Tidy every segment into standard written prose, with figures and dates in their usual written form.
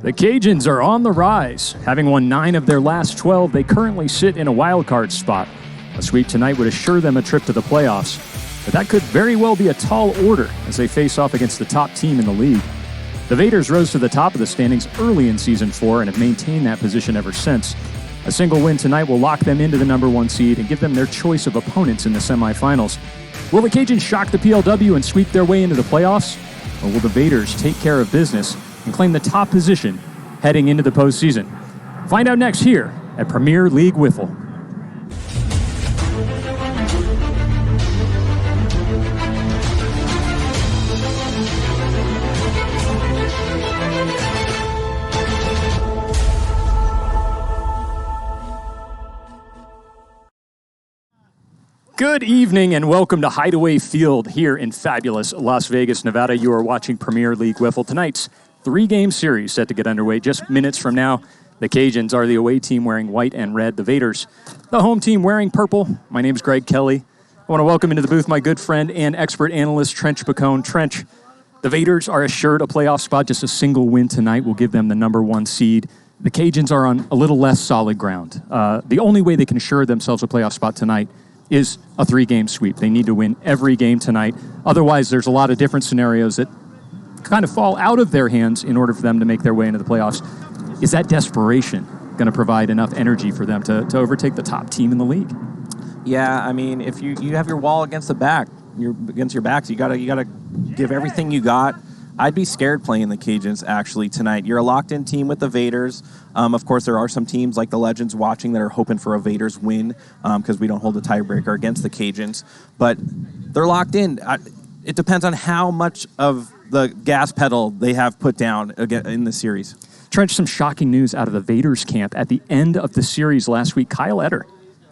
The Cajuns are on the rise. Having won 9 of their last 12, they currently sit in a wild card spot. A sweep tonight would assure them a trip to the playoffs. But that could very well be a tall order as they face off against the top team in the league. The Vaderz rose to the top of the standings early in Season 4 and have maintained that position ever since. A single win tonight will lock them into the number 1 seed and give them their choice of opponents in the semifinals. Will the Cajuns shock the PLW and sweep their way into the playoffs? Or will the Vaderz take care of business and claim the top position heading into the postseason? Find out next here at Premier League WIFFLE. Good evening and welcome to Hideaway Field here in fabulous Las Vegas, Nevada. You are watching Premier League WIFFLE. Tonight's 3-game series set to get underway just minutes from now. The Cajuns are the away team wearing white and red. The Vaderz, the home team wearing purple. My name's Greg Kelly. I want to welcome into the booth my good friend and expert analyst, Trench Bacone. Trench, the Vaderz are assured a playoff spot. Just a single win tonight will give them the number 1 seed. The Cajuns are on a little less solid ground. The only way they can assure themselves a playoff spot tonight is a 3-game sweep. They need to win every game tonight. Otherwise, there's a lot of different scenarios that kind of fall out of their hands in order for them to make their way into the playoffs. Is that desperation going to provide enough energy for them to overtake the top team in the league? Yeah, I mean, if you have your wall against the back, against your backs, you gotta give everything you got. I'd be scared playing the Cajuns actually tonight. You're a locked-in team with the Vaderz. Of course, there are some teams like the Legends watching that are hoping for a Vaderz win because we don't hold a tiebreaker against the Cajuns. But they're locked in. It depends on how much of the gas pedal they have put down in the series. Trench, some shocking news out of the Vaderz camp. At the end of the series last week, Kyle Etter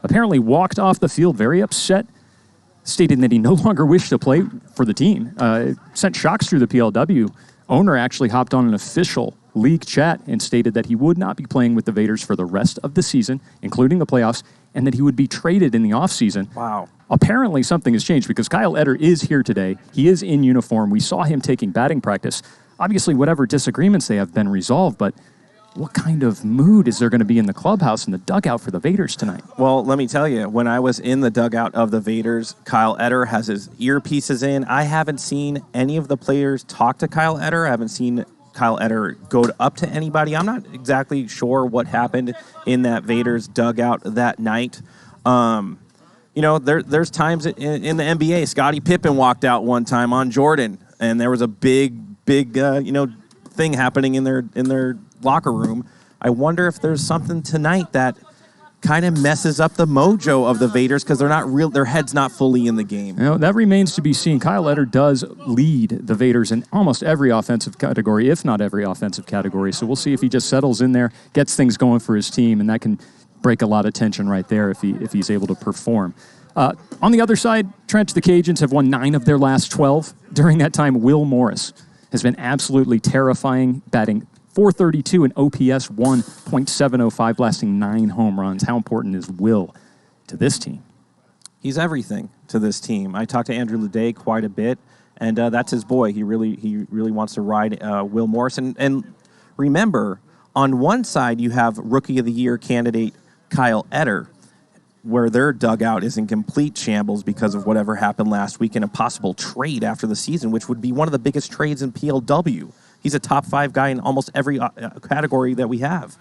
apparently walked off the field very upset, stating that he no longer wished to play for the team. Sent shocks through the PLW. Owner actually hopped on an official league chat and stated that he would not be playing with the Vaderz for the rest of the season, including the playoffs, and that he would be traded in the offseason. Wow. Apparently something has changed because Kyle Etter is here today. He is in uniform. We saw him taking batting practice. Obviously, whatever disagreements they have been resolved, but what kind of mood is there going to be in the clubhouse and the dugout for the Vaderz tonight? Well, let me tell you, when I was in the dugout of the Vaderz, Kyle Etter has his earpieces in. I haven't seen any of the players talk to Kyle Etter. I haven't seen Kyle Etter go up to anybody. I'm not exactly sure what happened in that Vaderz dugout that night. You know, there's times in the NBA, Scottie Pippen walked out one time on Jordan, and there was a big thing happening in their locker room. I wonder if there's something tonight that kind of messes up the mojo of the Vaderz because their head's not fully in the game. You know, that remains to be seen. Kyle Etter does lead the Vaderz in almost every offensive category, if not every offensive category. So we'll see if he just settles in there, gets things going for his team, and that can break a lot of tension right there if he's able to perform. On the other side, Trench, the Cajuns have won 9 of their last 12. During that time, Will Morris has been absolutely terrifying, batting .432 and OPS 1.705, blasting 9 home runs. How important is Will to this team? He's everything to this team. I talked to Andrew Ledet quite a bit, and that's his boy. He really wants to ride Will Morris. And remember, on one side you have Rookie of the Year candidate Kyle Etter, where their dugout is in complete shambles because of whatever happened last week in a possible trade after the season, which would be one of the biggest trades in PLW. He's a top 5 guy in almost every category that we have.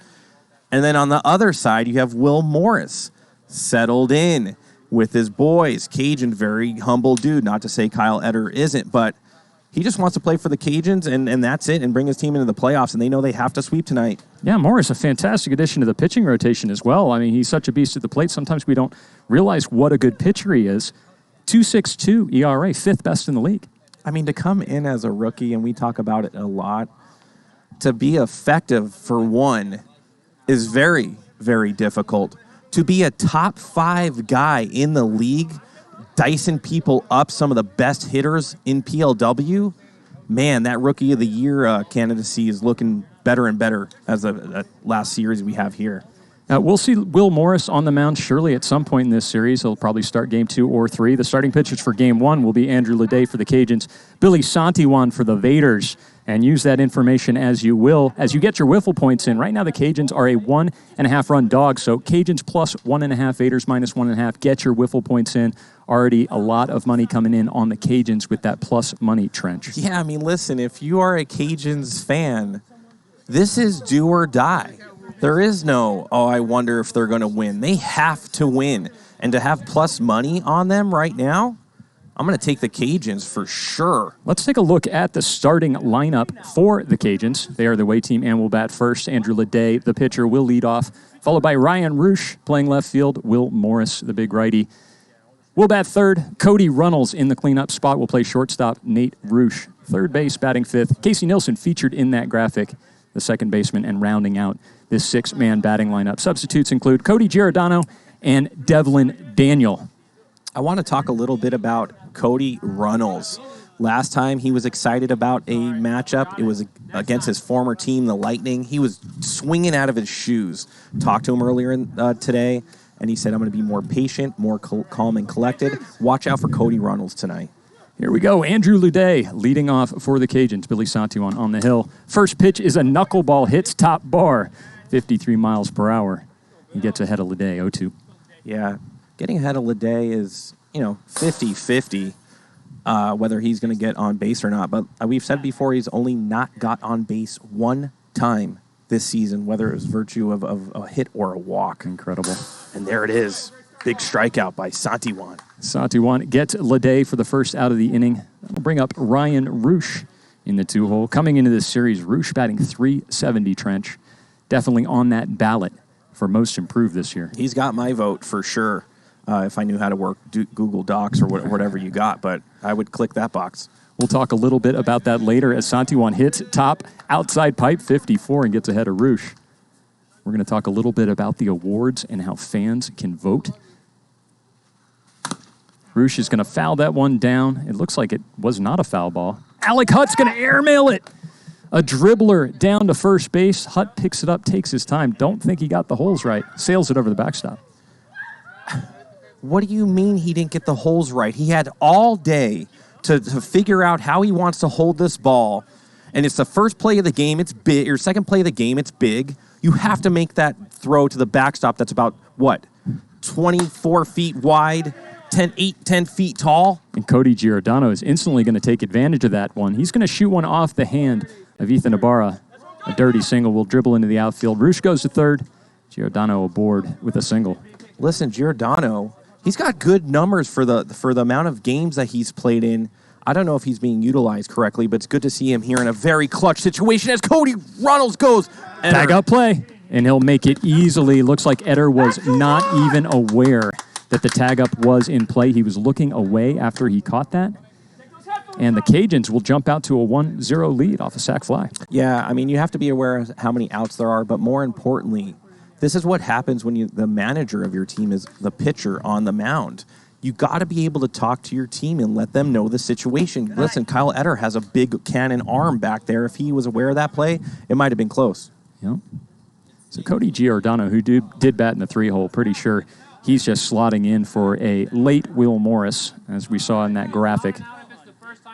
And then on the other side, you have Will Morris, settled in with his boys. Cajun, very humble dude, not to say Kyle Etter isn't, but he just wants to play for the Cajuns, and that's it, and bring his team into the playoffs, and they know they have to sweep tonight. Yeah, Morris, a fantastic addition to the pitching rotation as well. I mean, he's such a beast at the plate. Sometimes we don't realize what a good pitcher he is. 2.62 ERA, 5th best in the league. I mean, to come in as a rookie, and we talk about it a lot, to be effective for one is very, very difficult. To be a top 5 guy in the league, dicing people up, some of the best hitters in PLW, man, that Rookie of the Year candidacy is looking better and better as the last series we have here. We'll see Will Morris on the mound surely at some point in this series. He'll probably start Game 2 or 3. The starting pitchers for Game 1 will be Andrew Ledet for the Cajuns, Billy Santiwan for the Vaderz. and use that information as you will. As you get your WIFFLE points in, right now the Cajuns are a 1.5 run dog, so Cajuns plus 1.5, Vaderz minus 1.5. Get your WIFFLE points in. Already a lot of money coming in on the Cajuns with that plus money trench. Yeah, I mean, listen, if you are a Cajuns fan, this is do or die. There is no, oh, I wonder if they're going to win. They have to win. And to have plus money on them right now, I'm going to take the Cajuns for sure. Let's take a look at the starting lineup for the Cajuns. They are the away team and will bat first. Andrew Ledet, the pitcher, will lead off, followed by Ryan Roosh playing left field. Will Morris, the big righty, will bat third. Cody Runnels in the cleanup spot will play shortstop. Nate Roosh, third base, batting fifth. Casey Nilsson featured in that graphic, the second baseman, and rounding out this six-man batting lineup. Substitutes include Cody Giordano and Devlin Daniel. I want to talk a little bit about Cody Runnels. Last time he was excited about a matchup, it was against his former team, the Lightning. He was swinging out of his shoes. Talked to him earlier today, and he said, I'm going to be more patient, more calm and collected. Watch out for Cody Runnels tonight. Here we go. Andrew Ledet leading off for the Cajuns. Billy Santillan on the hill. First pitch is a knuckleball, hits top bar, 53 miles per hour. He gets ahead of Ledet, 0-2. Yeah, getting ahead of Ledet is, 50-50 whether he's going to get on base or not. But we've said before, he's only not got on base one time this season, whether it was virtue of a hit or a walk. Incredible. And there it is. Big strikeout by Santillan. Santillan gets Ledet for the first out of the inning. That'll bring up Ryan Roosh in the two-hole. Coming into this series, Roosh batting .370 trench. Definitely on that ballot for most improved this year. He's got my vote for sure if I knew how to work Google Docs or whatever you got, but I would click that box. We'll talk a little bit about that later as Santillan hits top outside pipe 54 and gets ahead of Roosh. We're going to talk a little bit about the awards and how fans can vote. Roosh is going to foul that one down. It looks like it was not a foul ball. Alec Hutt's going to airmail it. A dribbler down to first base. Hutt picks it up, takes his time. Don't think he got the holes right. Sails it over the backstop. What do you mean he didn't get the holes right? He had all day to figure out how he wants to hold this ball. And it's the first play of the game. It's big. Or second play of the game. It's big. You have to make that throw to the backstop that's about, 24 feet wide, 10 feet tall? And Cody Giordano is instantly going to take advantage of that one. He's going to shoot one off the hand of Ethan Ibarra. A dirty single will dribble into the outfield. Roosh goes to third. Giordano aboard with a single. Listen, Giordano, he's got good numbers for the amount of games that he's played in. I don't know if he's being utilized correctly, but it's good to see him here in a very clutch situation as Cody Runnels goes. Tag up play, and he'll make it easily. Looks like Eder was not even aware that the tag up was in play. He was looking away after he caught that. And the Cajuns will jump out to a 1-0 lead off a sac fly. Yeah, I mean, you have to be aware of how many outs there are, but more importantly, this is what happens when the manager of your team is the pitcher on the mound. You got to be able to talk to your team and let them know the situation. Listen, Kyle Eder has a big cannon arm back there. If he was aware of that play, it might have been close. Yep. So Cody Giordano, who did bat in the three-hole, pretty sure he's just slotting in for a late Will Morris, as we saw in that graphic.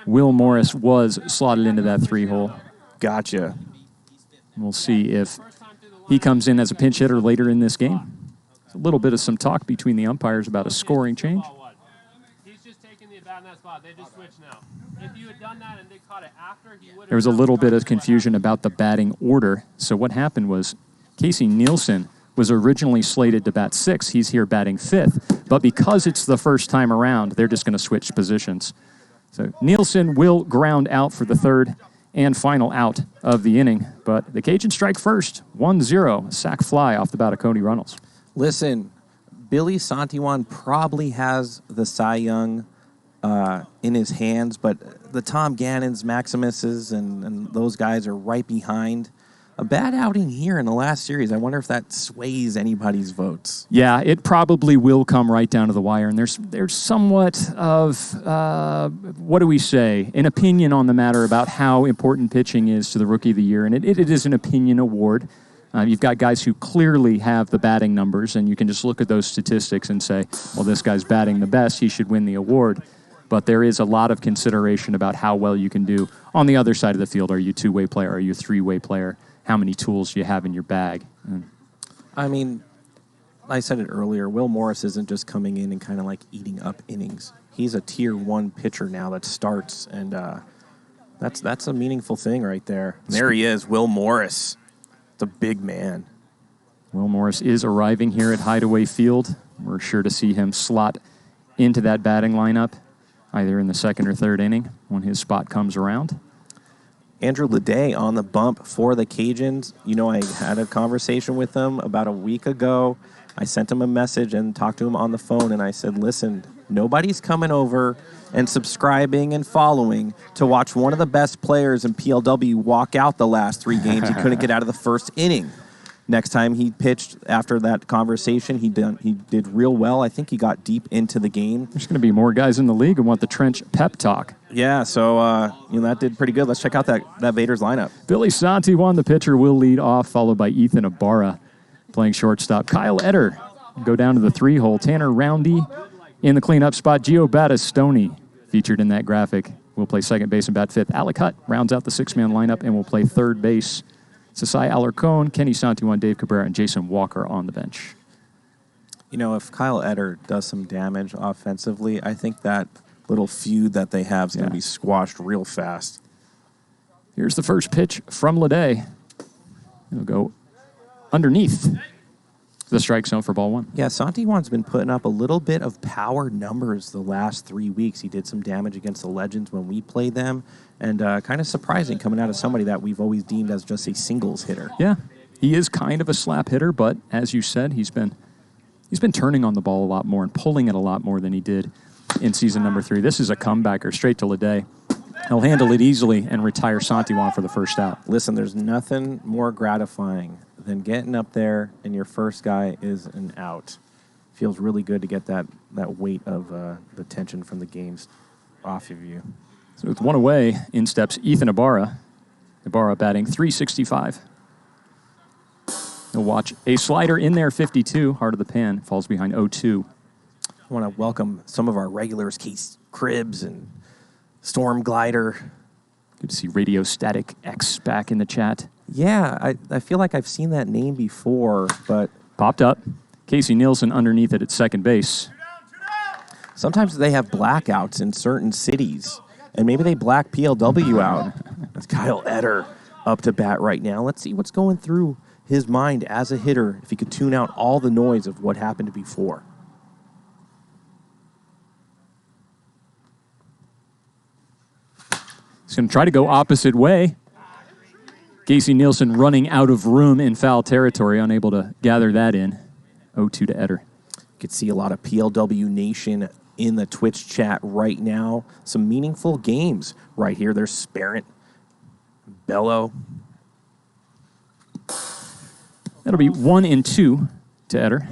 Will Morris was slotted into that three-hole. Gotcha. We'll see if he comes in as a pinch hitter later in this game. A little bit of some talk between the umpires about a scoring change. He's just taking the bat in that spot. They just switched now. If you had done that and they caught it after, he would have. There was a little bit of confusion about the batting order. So what happened was Casey Nilsson was originally slated to bat sixth. He's here batting fifth. But because it's the first time around, they're just going to switch positions. So Nilsson will ground out for the third and final out of the inning. But the Cajuns strike first, 1-0, sac fly off the bat of Cody Runnels. Listen, Billy Santillan probably has the Cy Young in his hands, but the Tom Gannons, Maximuses, and those guys are right behind. A bad outing here in the last series. I wonder if that sways anybody's votes. Yeah, it probably will come right down to the wire. And there's somewhat of, what do we say, an opinion on the matter about how important pitching is to the Rookie of the Year. And it is an opinion award. You've got guys who clearly have the batting numbers, and you can just look at those statistics and say, well, this guy's batting the best. He should win the award. but there is a lot of consideration about how well you can do on the other side of the field. Are you a two-way player? Are you a three-way player? How many tools you have in your bag? I mean, I said it earlier, Will Morris isn't just coming in and kind of like eating up innings. He's a tier 1 pitcher now that starts, and that's a meaningful thing right there. There he is, Will Morris. It's a big man. Will Morris is arriving here at Hideaway Field. We're sure to see him slot into that batting lineup, either in the second or third inning when his spot comes around. Andrew Ledet on the bump for the Cajuns. You know, I had a conversation with him about a week ago. I sent him a message and talked to him on the phone, and I said, listen, nobody's coming over and subscribing and following to watch one of the best players in PLW walk out the last 3 games. He couldn't get out of the first inning. Next time he pitched after that conversation, he did real well. I think he got deep into the game. There's going to be more guys in the league who want the trench pep talk. Yeah, so that did pretty good. Let's check out that Vaderz lineup. Billy Santiwan, the pitcher, will lead off, followed by Ethan Ibarra playing shortstop. Kyle Etter go down to the 3-hole. Tanner Roundy in the cleanup spot. Gio Battistoni featured in that graphic will play second base and bat fifth. Alec Hutt rounds out the 6-man lineup and will play third base. Sasai Alarcon, Kenny Santiwan, Dave Cabrera, and Jason Walker on the bench. You know, if Kyle Etter does some damage offensively, I think that little feud that they have is going to be squashed real fast. Here's the first pitch from Ledet. It'll go underneath the strike zone for ball 1. Yeah, Santiwan's been putting up a little bit of power numbers the last 3 weeks. He did some damage against the Legends when we played them, and kind of surprising coming out of somebody that we've always deemed as just a singles hitter. Yeah, he is kind of a slap hitter, but as you said, he's been turning on the ball a lot more and pulling it a lot more than he did in season number 3. This is a comebacker straight to Ledet. He'll handle it easily and retire Santiwan for the first out. Listen, there's nothing more gratifying than getting up there and your first guy is an out. Feels really good to get that weight of the tension from the games off of you. So with one away, in steps Ethan Ibarra. Ibarra batting .365. He'll watch a slider in there, 52, heart of the pan, falls behind 0-2. I want to welcome some of our regulars, Case Cribbs and Storm Glider. Good to see Radio Static X back in the chat. Yeah, I feel like I've seen that name before, but... Popped up. Casey Nielsen underneath it at second base. Sometimes they have blackouts in certain cities, and maybe they black PLW out. That's Kyle Etter up to bat right now. Let's see what's going through his mind as a hitter, if he could tune out all the noise of what happened before. He's going to try to go opposite way. Casey Nielsen running out of room in foul territory, unable to gather that in. 0-2 to Etter. You could see a lot of PLW Nation in the Twitch chat right now. Some meaningful games right here. There's Sparent, Bello. That'll be 1-2 to Etter.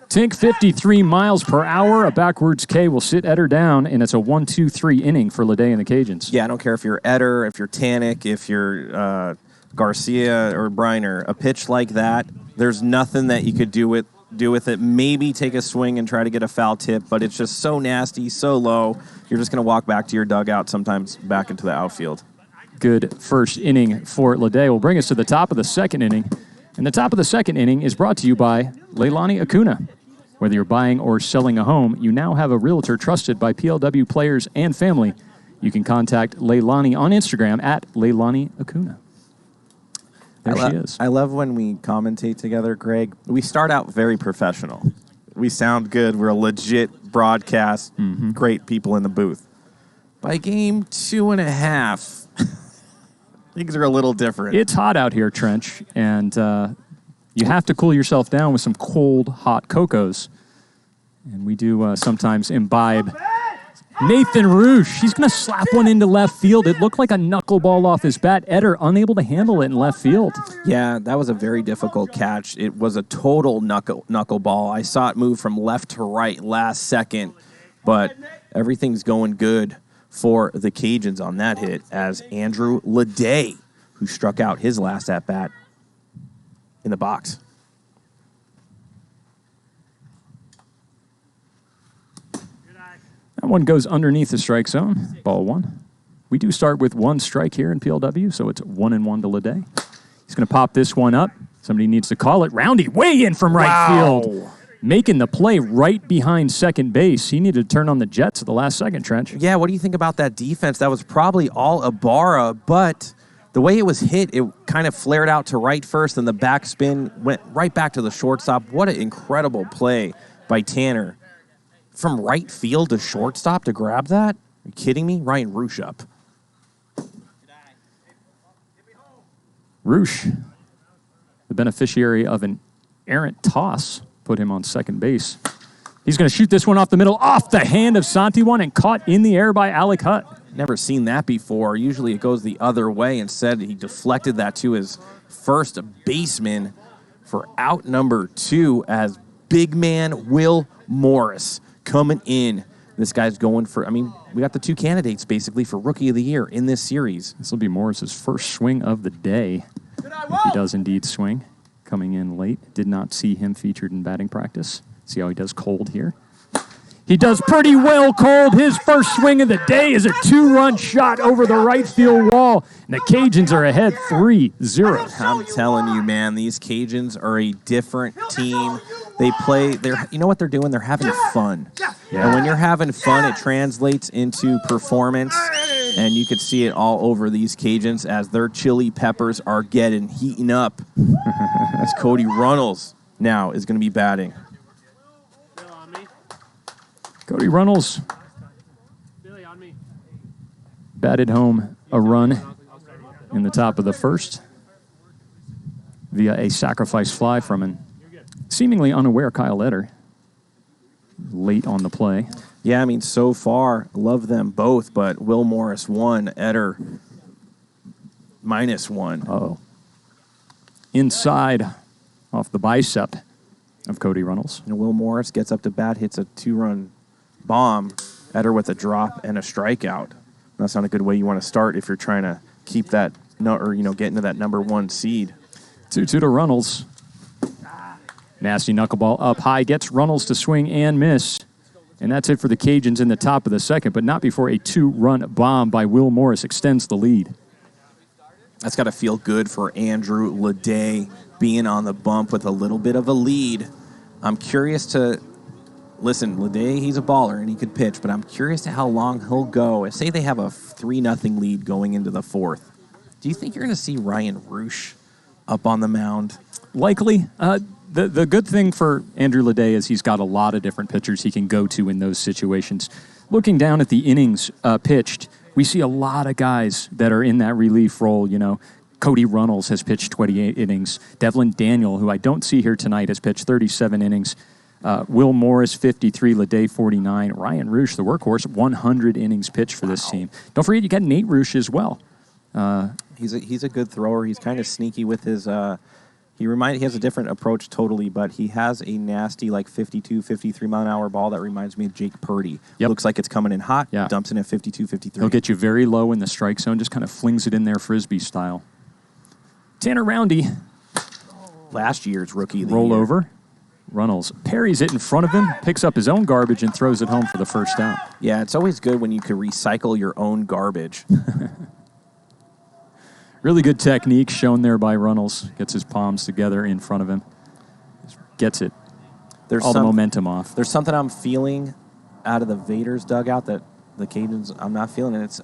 Tink 53 miles per hour. A backwards K will sit Etter down, and it's a 1-2-3 inning for Ledet and the Cajuns. Yeah, I don't care if you're Etter, if you're Tannick, if you're Garcia or Briner. A pitch like that, there's nothing that you could do with it. Maybe take a swing and try to get a foul tip, but it's just so nasty, so low. You're just going to walk back to your dugout, sometimes back into the outfield. Good first inning for Ledet. Will bring us to the top of the second inning. And the top of the second inning is brought to you by Leilani Acuna. Whether you're buying or selling a home, you now have a realtor trusted by PLW players and family. You can contact Leilani on Instagram at Leilani Acuna. There she is. I love when we commentate together, Greg. We start out very professional. We sound good. We're a legit broadcast. Great people in the booth. By game 2.5, things are a little different. It's hot out here, Trench, and you have to cool yourself down with some cold, hot cocos. And we do sometimes imbibe. Nathan Roosh, he's going to slap one into left field. It looked like a knuckleball off his bat. Etter unable to handle it in left field. Yeah, that was a very difficult catch. It was a total knuckleball. I saw it move from left to right last second, but everything's going good for the Cajuns on that hit as Andrew Ledet, who struck out his last at-bat in the box. That one goes underneath the strike zone. Ball one. We do start with one strike here in PLW, so it's 1-1 to Ledet. He's going to pop this one up. Somebody needs to call it. Roundy way in from right field. Making the play right behind second base. He needed to turn on the Jets at the last second, Trench. Yeah, what do you think about that defense? That was probably all Ibarra, but the way it was hit, it kind of flared out to right first, and the backspin went right back to the shortstop. What an incredible play by Tanner. From right field to shortstop to grab that? Are you kidding me? Ryan Roosh up. Roosh, the beneficiary of an errant toss, put him on second base. He's going to shoot this one off the middle, off the hand of Santiwan, and caught in the air by Alec Hutt. Never seen that before. Usually it goes the other way. Instead, he deflected that to his first baseman for out number 2 as big man Will Morris coming in. This guy's going for, we got the 2 candidates basically for Rookie of the Year in this series. This will be Morris's first swing of the day, if he does indeed swing. Coming in late. Did not see him featured in batting practice. See how he does cold here. He does pretty well cold. His first swing of the day is a 2-run shot over the right field wall. And the Cajuns are ahead 3-0. I'm telling you, man, these Cajuns are a different team. They play, you know what they're doing? They're having fun. Yeah. And when you're having fun, it translates into performance. And you could see it all over these Cajuns as their chili peppers are heating up. As Cody Runnels now is going to be batting. Cody Runnels batted home a run in the top of the first via a sacrifice fly from an seemingly unaware Kyle Eder late on the play. Yeah, so far, love them both, but Will Morris 1, Eder -1. Uh-oh. Inside off the bicep of Cody Runnels. And Will Morris gets up to bat, hits a 2-run bomb. Eder with a drop and a strikeout. That's not a good way you want to start if you're trying to keep that, get into that number 1 seed. 2-2 to Runnels. Nasty knuckleball up high, gets Runnels to swing and miss. And that's it for the Cajuns in the top of the second, but not before a 2-run bomb by Will Morris extends the lead. That's got to feel good for Andrew Ledet being on the bump with a little bit of a lead. I'm curious to... Listen, Ledet, he's a baller and he could pitch, but I'm curious to how long he'll go. Say they have a 3-0 lead going into the 4th. Do you think you're going to see Ryan Roosh up on the mound? Likely. The good thing for Andrew Ledet is he's got a lot of different pitchers he can go to in those situations. Looking down at the innings pitched, we see a lot of guys that are in that relief role. Cody Runnels has pitched 28 innings. Devlin Daniel, who I don't see here tonight, has pitched 37 innings. Will Morris, 53, Ledet, 49. Ryan Roosh, the workhorse, 100 innings pitched for this team. Don't forget, you got Nate Roosh as well. He's a good thrower. He's kind of sneaky with his... He has a different approach totally, but he has a nasty 52, 53 mile an hour ball that reminds me of Jake Purdy. Yep. Looks like it's coming in hot, yeah. Dumps in at 52, 53. He'll get you very low in the strike zone, just kind of flings it in there Frisbee style. Tanner Roundy. Last year's Rookie of the Roll Year. over. Runnels parries it in front of him, picks up his own garbage, and throws it home for the first out. Yeah, it's always good when you can recycle your own garbage. Really good technique shown there by Runnels. Gets his palms together in front of him. Gets it. The momentum off. There's something I'm feeling out of the Vaderz dugout that the Cajuns, I'm not feeling it.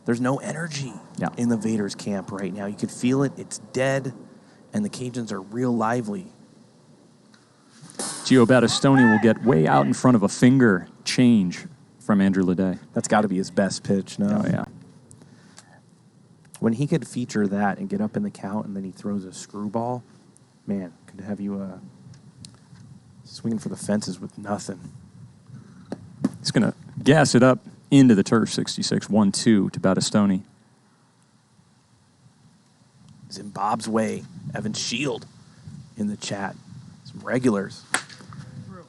There's no energy in the Vaderz camp right now. You could feel it. It's dead, and the Cajuns are real lively. Gio Battistoni will get way out in front of a finger change from Andrew Ledet. That's got to be his best pitch now. Oh, yeah. When he could feature that and get up in the count and then he throws a screwball, man, could have you swinging for the fences with nothing. He's going to gas it up into the turf, 66, 1-2 to Battistoni. It's in Bob's way. Evan Shield in the chat. Some regulars.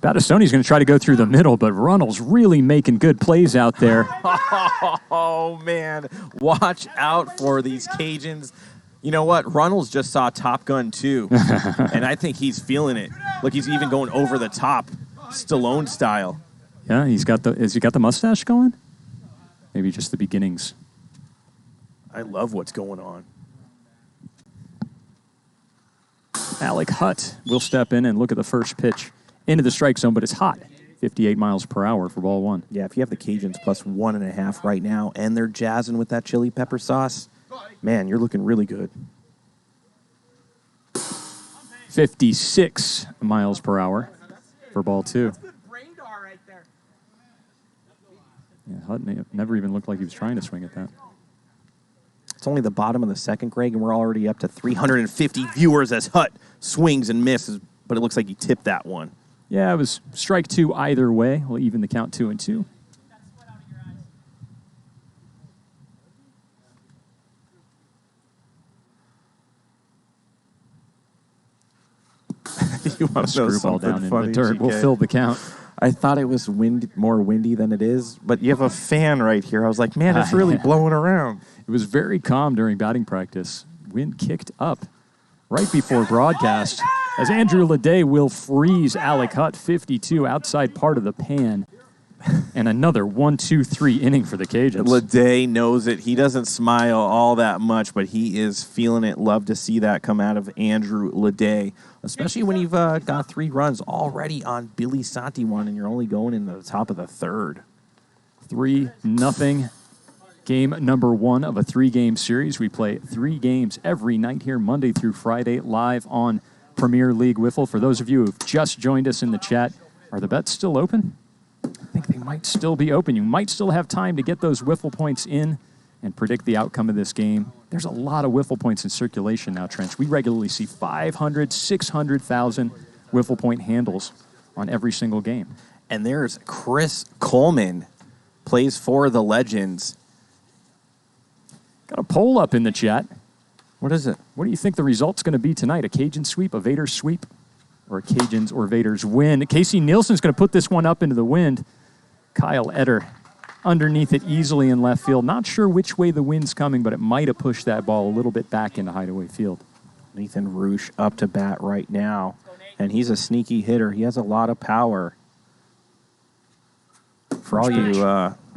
Battistoni's going to try to go through the middle, but Runnels really making good plays out there. Oh, man. Watch out for these Cajuns. You know what? Runnels just saw Top Gun 2, and I think he's feeling it. Look, he's even going over the top, Stallone style. Yeah, has he got the mustache going? Maybe just the beginnings. I love what's going on. Alec Hutt will step in and look at the first pitch into the strike zone, but it's hot. 58 miles per hour for ball one. Yeah, if you have the Cajuns plus 1.5 right now, and they're jazzing with that chili pepper sauce, man, you're looking really good. 56 miles per hour for ball two. Yeah, Hutt never even looked like he was trying to swing at that. It's only the bottom of the second, Greg, and we're already up to 350 viewers as Hutt swings and misses, but it looks like he tipped that one. Yeah, it was strike two either way. We'll even the count 2-2. You want to know Screwball something down in funny, the dirt. GK? We'll fill the count. I thought it was more windy than it is, but you have a fan right here. I was like, man, it's really blowing around. It was very calm during batting practice. Wind kicked up right before broadcast as Andrew Ledet will freeze Alec Hutt, 52, outside part of the pan. And another 1-2-3 inning for the Cajuns. Ledet knows it. He doesn't smile all that much, but he is feeling it. Love to see that come out of Andrew Ledet, especially when you've got 3 runs already on Billy Santiwan and you're only going in the top of the third. 3-0. Game number 1 of a 3-game series. We play 3 games every night here, Monday through Friday, live on Premier League Wiffle. For those of you who've just joined us in the chat, are the bets still open? I think they might still be open. You might still have time to get those Wiffle points in and predict the outcome of this game. There's a lot of Wiffle points in circulation now, Trench. We regularly see 500, 600,000 Wiffle point handles on every single game. And there's Chris Coleman, plays for the Legends. Got a poll up in the chat. What is it? What do you think the result's going to be tonight? A Cajun sweep, a Vaderz sweep, or a Cajuns or Vaderz win? Casey Nielsen's going to put this one up into the wind. Kyle Etter underneath it easily in left field. Not sure which way the wind's coming, but it might have pushed that ball a little bit back into Hideaway Field. Nathan Roosh up to bat right now, and he's a sneaky hitter. He has a lot of power. For all you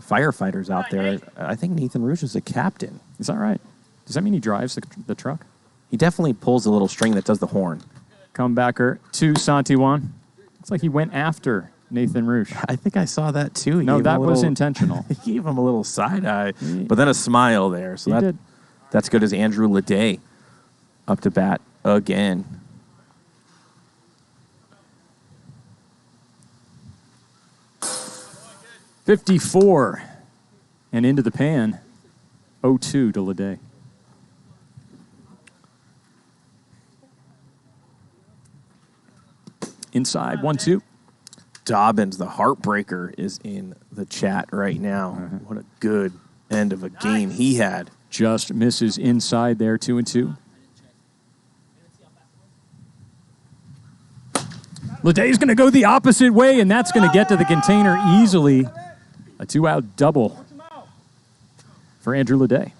firefighters out there, I think Nathan Roosh is a captain. Is that right? Does that mean he drives the truck? He definitely pulls the little string that does the horn. Comebacker to Santiwan. It's like he went after Nathan Roosh. I think I saw that too. No, that was intentional. He gave him a little side eye, but then a smile there. So that's good as Andrew Ledet up to bat again. .54 and into the pan. 0-2 to Ledet. Inside, 1-2. Dobbins, the heartbreaker, is in the chat right now. What a good end of a game he had. Just misses inside there, 2-2. Ledet's going to go the opposite way, and that's going to get to the container easily. A 2-out double for Andrew Ledet.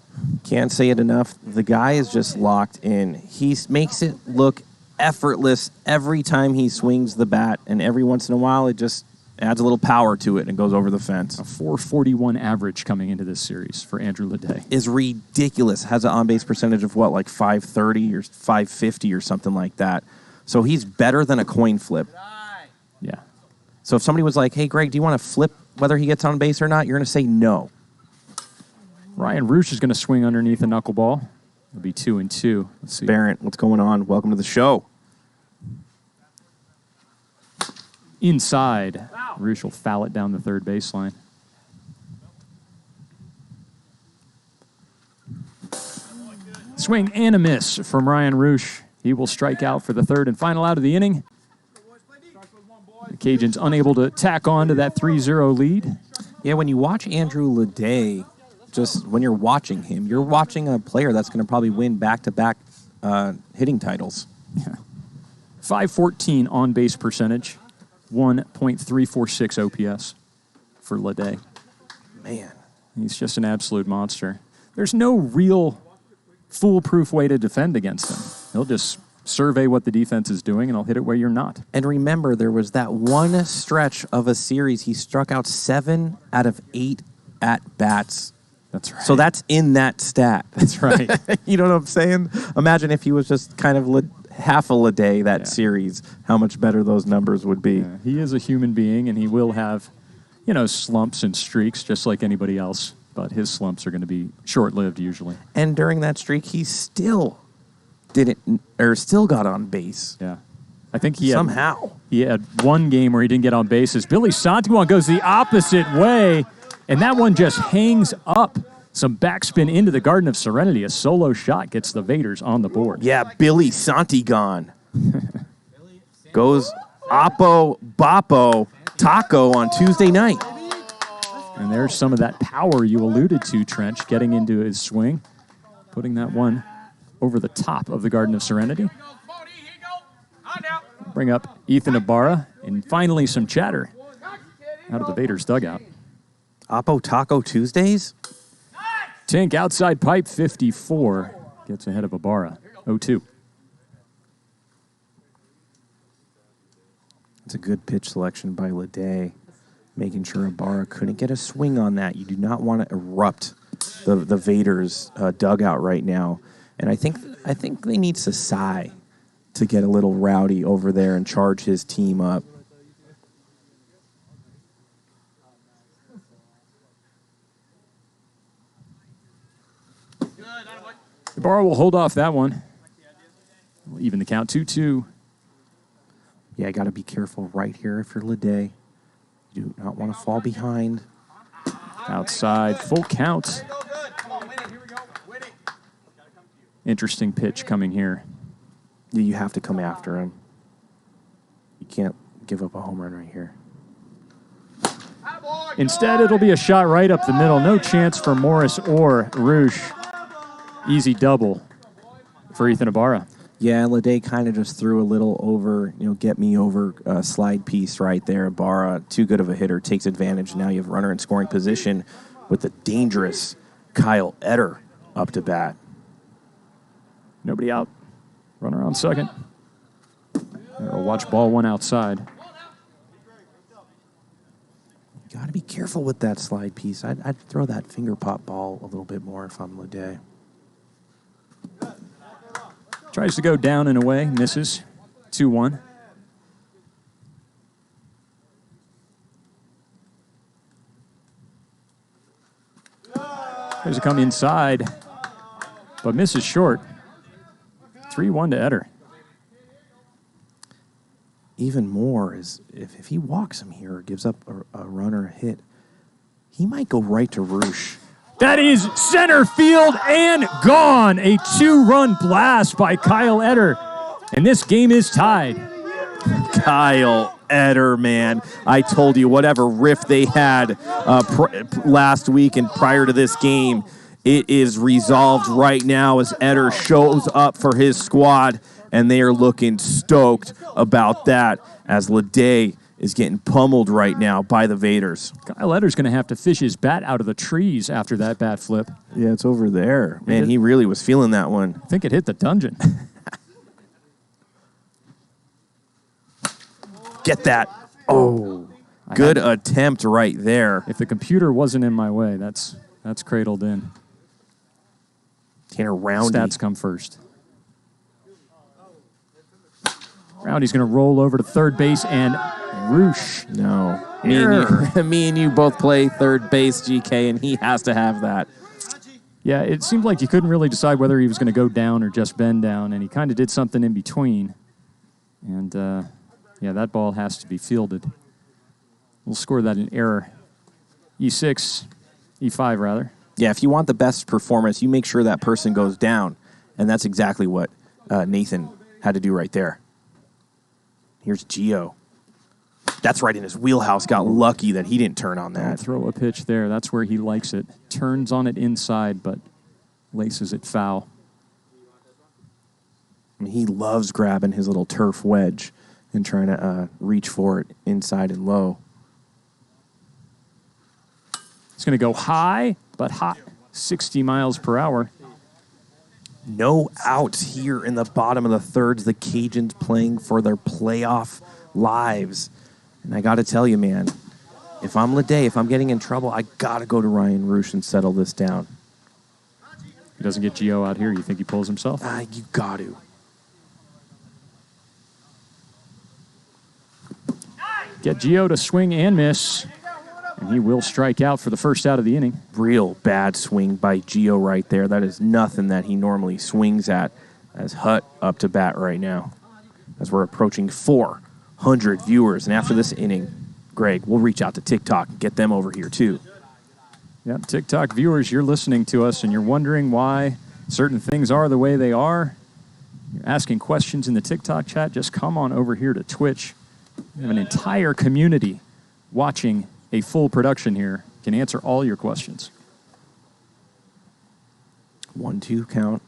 Can't say it enough. The guy is just locked in. He makes it look effortless every time he swings the bat, and every once in a while it just adds a little power to it and goes over the fence. A 441 average coming into this series for Andrew Ledet. Is ridiculous. Has an on-base percentage of what, like 530 or 550 or something like that. So he's better than a coin flip. Yeah. So if somebody was like, hey, Greg, do you want to flip whether he gets on base or not? You're going to say no. Ryan Roosh is going to swing underneath a knuckleball. It'll be 2-2. Let's see. Barrett, what's going on? Welcome to the show. Inside. Roosh will foul it down the third baseline. Swing and a miss from Ryan Roosh. He will strike out for the third and final out of the inning. The Cajuns unable to tack on to that 3-0 lead. Yeah, when you watch Andrew Ledet, just when you're watching him, you're watching a player that's going to probably win back-to-back hitting titles. Yeah. 514 on-base percentage, 1.346 OPS for Ledet. Man. He's just an absolute monster. There's no real foolproof way to defend against him. He'll just survey what the defense is doing, and I'll hit it where you're not. And remember, there was that one stretch of a series. He struck out 7 out of 8 at-bats. That's right. So that's in that stat. That's right. You know what I'm saying? Imagine if he was just kind of half a Ledet series, how much better those numbers would be. Yeah, he is a human being, and he will have, slumps and streaks just like anybody else. But his slumps are going to be short-lived usually. And during that streak, he still got on base. Yeah. I think he had one game where he didn't get on base. As Billy Santiago goes the opposite way, and that one just hangs up. Some backspin into the Garden of Serenity. A solo shot gets the Vaderz on the board. Yeah, Billy Santiago goes Oppo, Boppo, Taco on Tuesday night. And there's some of that power you alluded to, Trench, getting into his swing, putting that one over the top of the Garden of Serenity. Bring up Ethan Ibarra, and finally some chatter out of the Vaderz dugout. Oppo Taco Tuesdays? Tink outside pipe 54 gets ahead of Ibarra, 0-2. It's a good pitch selection by Ledet, making sure Ibarra couldn't get a swing on that. You do not want to erupt the Vaderz dugout right now. And I think they need Sasai to get a little rowdy over there and charge his team up. Ibarra will hold off that one. We'll even the count 2-2. Yeah, got to be careful right here if you're Ledet. You do not want to fall behind. Outside, full count. Interesting pitch coming here. You have to come after him. You can't give up a home run right here. Instead, it'll be a shot right up the middle. No chance for Morris or Roosh. Easy double for Ethan Ibarra. Yeah, Ledet kind of just threw a little over, get me over slide piece right there. Ibarra, too good of a hitter, takes advantage. Now you have runner in scoring position with the dangerous Kyle Etter up to bat. Nobody out. Runner on second. We'll watch ball one outside. You got to be careful with that slide piece. I'd throw that finger pop ball a little bit more if I'm Ledet. Tries to go down and away, misses. 2-1. Tries to come inside, but misses short. 3-1 to Etter. Even more is if he walks him here or gives up a runner a hit, he might go right to Roosh. That is center field and gone. A 2-run blast by Kyle Etter. And this game is tied. Kyle Etter, man. I told you, whatever riff they had last week and prior to this game, it is resolved right now as Etter shows up for his squad, and they are looking stoked about that as Ledet is getting pummeled right now by the Vaderz. Kyle Etter's going to have to fish his bat out of the trees after that bat flip. Yeah, it's over there. Man, he really was feeling that one. I think it hit the dungeon. Get that. Oh, good attempt right there. If the computer wasn't in my way, that's cradled in. Tanner Roundy. Stats come first. Roundy's going to roll over to third base, and Roosh. No. Me and you both play third base, GK, and he has to have that. Yeah, it seemed like you couldn't really decide whether he was going to go down or just bend down, and he kind of did something in between. And, that ball has to be fielded. We'll score that in error. E6, E5, rather. Yeah, if you want the best performance, you make sure that person goes down, and that's exactly what Nathan had to do right there. Here's Gio. That's right in his wheelhouse. Got lucky that he didn't turn on that. Throw a pitch there. That's where he likes it. Turns on it inside, but laces it foul. I mean, he loves grabbing his little turf wedge and trying to reach for it inside and low. It's going to go high, but hot. 60 miles per hour. No outs here in the bottom of the thirds. The Cajuns playing for their playoff lives. And I got to tell you, man, if I'm Ledet, if I'm getting in trouble, I got to go to Ryan Roosh and settle this down. He doesn't get Gio out here. You think he pulls himself? You got to. Get Gio to swing and miss. And he will strike out for the first out of the inning. Real bad swing by Gio right there. That is nothing that he normally swings at. As Hutt up to bat right now. As we're approaching 400 viewers. And after this inning, Greg, we'll reach out to TikTok and get them over here too. Yeah, TikTok viewers, you're listening to us and you're wondering why certain things are the way they are. You're asking questions in the TikTok chat. Just come on over here to Twitch. We have an entire community watching a full production here. Can answer all your questions. 1-2 count.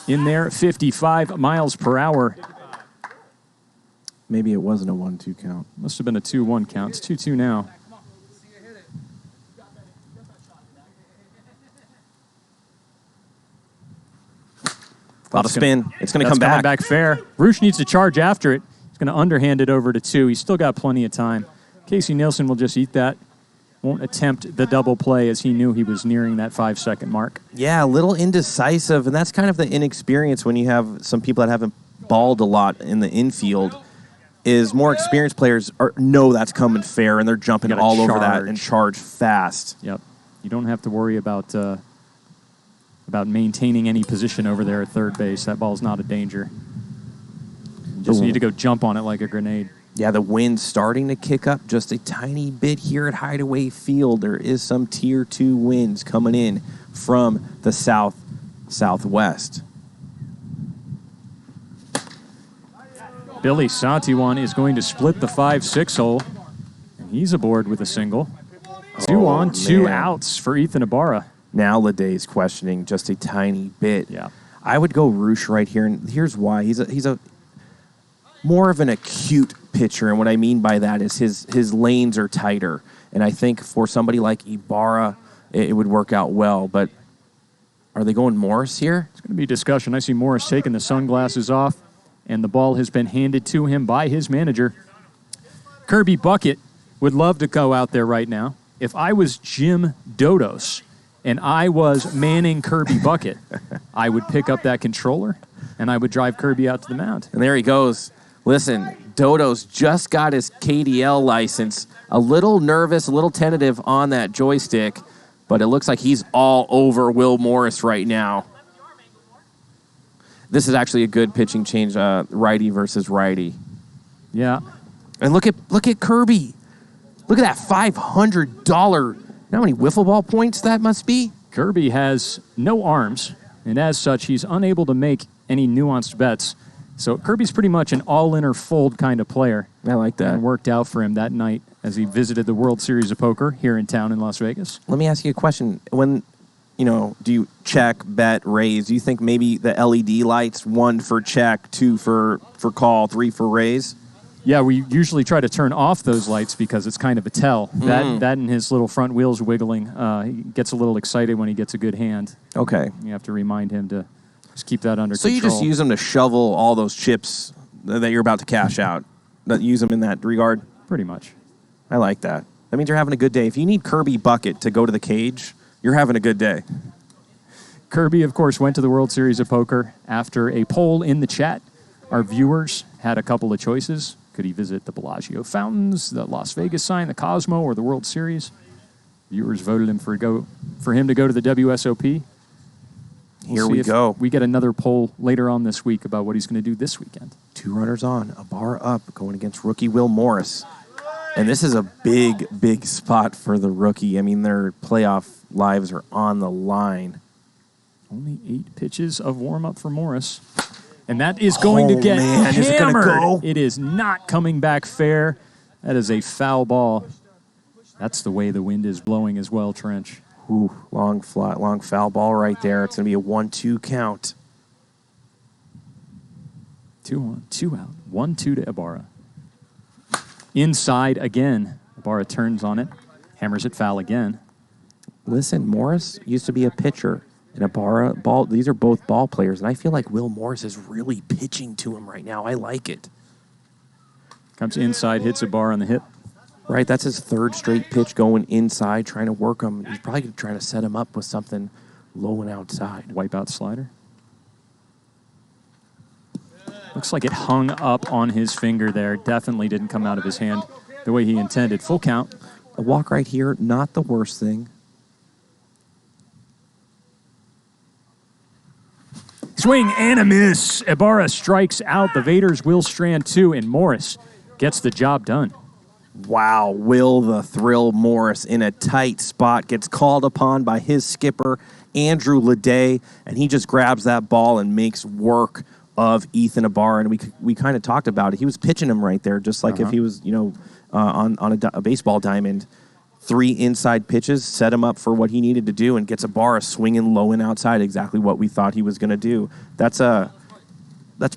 In there, 55 miles per hour. Maybe it wasn't a 1-2 count. Must have been a 2-1 count. It's 2-2 now. A lot of spin. It's going to come That's coming back. back fair. Roosh needs to charge after it. He's going to underhand it over to 2. He's still got plenty of time. Casey Nielsen will just eat that. Won't attempt the double play as he knew he was nearing that 5-second mark. Yeah, a little indecisive, and that's kind of the inexperience when you have some people that haven't balled a lot in the infield. Is more experienced players know that's coming fair, and they're jumping all over that and charge fast. Yep. You don't have to worry about maintaining any position over there at third base. That ball's not a danger. You just need to go jump on it like a grenade. Yeah, the wind's starting to kick up just a tiny bit here at Hideaway Field. There is some Tier 2 winds coming in from the southwest. Billy Satiwan is going to split the 5-6 hole, and he's aboard with a single. 2 on, 2 outs for Ethan Ibarra. Now Ledet's questioning just a tiny bit. Yeah. I would go Roosh right here, and here's why. He's a more of an acute pitcher, and what I mean by that is his lanes are tighter. And I think for somebody like Ibarra, it would work out well. But are they going Morris here? It's going to be discussion. I see Morris taking the sunglasses off, and the ball has been handed to him by his manager. Kirby Bucket would love to go out there right now. If I was Jim Dodos and I was manning Kirby Bucket, I would pick up that controller and I would drive Kirby out to the mound. And there he goes. Listen, Dodos just got his KDL license. A little nervous, a little tentative on that joystick, but it looks like he's all over Will Morris right now. This is actually a good pitching change, righty versus righty. Yeah. And look at Kirby. Look at that $500. You know how many wiffle ball points that must be? Kirby has no arms, and as such, he's unable to make any nuanced bets. So Kirby's pretty much an all-in or fold kind of player. I like that. And worked out for him that night as he visited the World Series of Poker here in town in Las Vegas. Let me ask you a question. When, do you check, bet, raise? Do you think maybe the LED lights, 1 for check, 2 for call, 3 for raise? Yeah, we usually try to turn off those lights because it's kind of a tell. That and his little front wheels wiggling, he gets a little excited when he gets a good hand. Okay. You have to remind him to just keep that under So control. you just use them to shovel all those chips that you're about to cash out. Use them in that regard? Pretty much. I like that. That means you're having a good day. If you need Kirby Bucket to go to the cage, you're having a good day. Kirby, of course, went to the World Series of Poker after a poll in the chat. Our viewers had a couple of choices. Could he visit the Bellagio Fountains, the Las Vegas sign, the Cosmo, or the World Series? Viewers voted him for him to go to the WSOP. Here we go. We get another poll later on this week about what he's going to do this weekend. 2 runners on, Ibarra up, going against rookie Will Morris. And this is a big, big spot for the rookie. I mean, their playoff lives are on the line. Only 8 pitches of warm-up for Morris. And that is going to get hammered. Is it gonna go? It is not coming back fair. That is a foul ball. That's the way the wind is blowing as well, Trench. Ooh, long foul ball right there. It's going to be a 1-2 count. 2 on, 2 out. 1-2 to Ibarra. Inside again. Ibarra turns on it. Hammers it foul again. Listen, Morris used to be a pitcher. And Ibarra, ball. These are both ball players, and I feel like Will Morris is really pitching to him right now. I like it. Comes inside, hits Ibarra on the hip. Right, that's his third straight pitch going inside, trying to work him. He's probably trying to set him up with something low and outside. Wipeout slider. Looks like it hung up on his finger there. Definitely didn't come out of his hand the way he intended. Full count. A walk right here, not the worst thing. Swing and a miss. Ibarra strikes out. The Vaderz will strand 2, and Morris gets the job done. Wow, Will the Thrill Morris in a tight spot gets called upon by his skipper, Andrew Ledet, and he just grabs that ball and makes work of Ethan Ibarra. And we kind of talked about it. He was pitching him right there, just like if he was, on a baseball diamond. 3 inside pitches, set him up for what he needed to do, and gets Ibarra swinging low and outside, exactly what we thought he was going to do. That's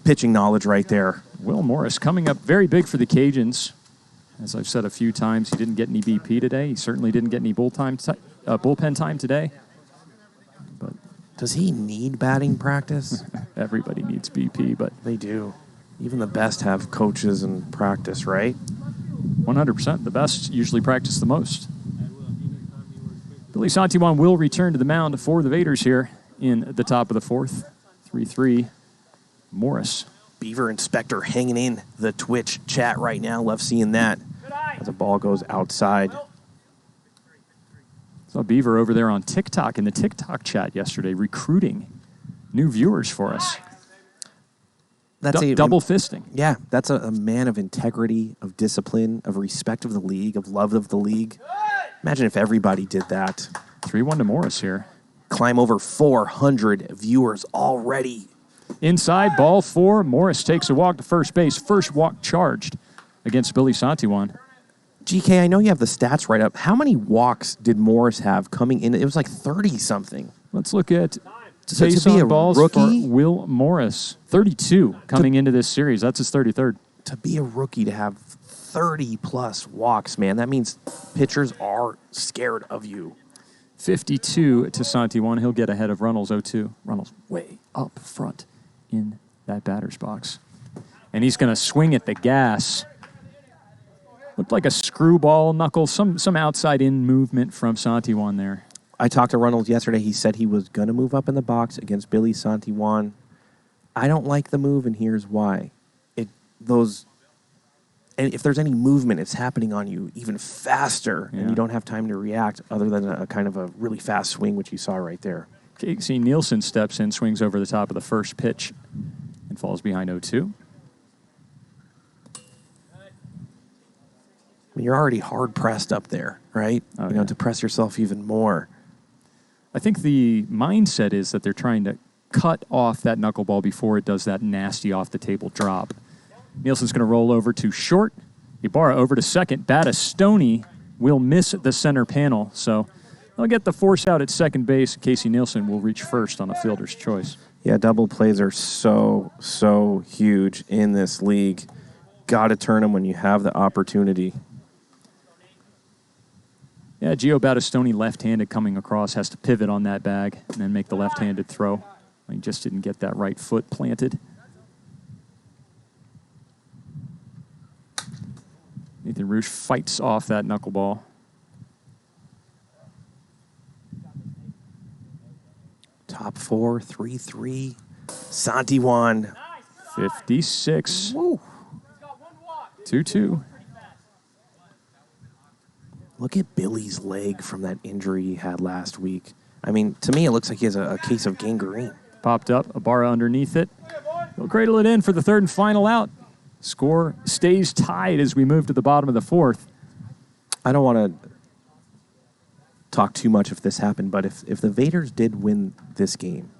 pitching knowledge right there. Will Morris coming up very big for the Cajuns. As I've said a few times, he didn't get any BP today. He certainly didn't get any bullpen time today. But does he need batting practice? Everybody needs BP, but they do. Even the best have coaches and practice, right? 100%. The best usually practice the most. Billy Santiwan will return to the mound for the Vaderz here in the top of the 4th. 3-3, Morris. Beaver Inspector hanging in the Twitch chat right now. Love seeing that as the ball goes outside. Saw Beaver over there on TikTok in the TikTok chat yesterday recruiting new viewers for us. That's double fisting. Yeah, that's a man of integrity, of discipline, of respect of the league, of love of the league. Imagine if everybody did that. 3-1 to Morris here. Climb over 400 viewers already. Inside, ball 4. Morris takes a walk to first base. First walk charged against Billy Santiwan. GK, I know you have the stats right up. How many walks did Morris have coming in? It was like 30-something. Let's look at to be a balls rookie? for Will Morris. 32 coming into this series. That's his 33rd. To be a rookie, to have 30-plus walks, man, that means pitchers are scared of you. 52 to Santiwan. He'll get ahead of Runnels 0-2. Runnels way up front in that batter's box. And he's going to swing at the gas. Looked like a screwball knuckle, some outside-in movement from Santiwan there. I talked to Runnels yesterday. He said he was going to move up in the box against Billy Santiwan. I don't like the move, and here's why. And if there's any movement, it's happening on you even faster, and you don't have time to react other than a kind of a really fast swing, which you saw right there. Casey Nielsen steps in, swings over the top of the first pitch, and falls behind 0-2. I mean, you're already hard-pressed up there, right? To press yourself even more. I think the mindset is that they're trying to cut off that knuckleball before it does that nasty off-the-table drop. Nielsen's going to roll over to short. Ibarra over to second. Battistoni will miss the center panel, so they'll get the force out at second base. Casey Nielsen will reach first on a fielder's choice. Yeah, double plays are so huge in this league. Got to turn them when you have the opportunity. Yeah, Gio Battistoni, left-handed coming across, has to pivot on that bag and then make the left-handed throw. He just didn't get that right foot planted. Nathan Roosh fights off that knuckleball. Top 4, 3-3. Santiwan. 56. Woo. 2-2. Look at Billy's leg from that injury he had last week. I mean, to me, it looks like he has a case of gangrene. Popped up, Ibarra underneath it. He'll cradle it in for the third and final out. Score stays tied as we move to the bottom of the 4th. I don't want to talk too much if this happened, but if the Vaderz did win this game,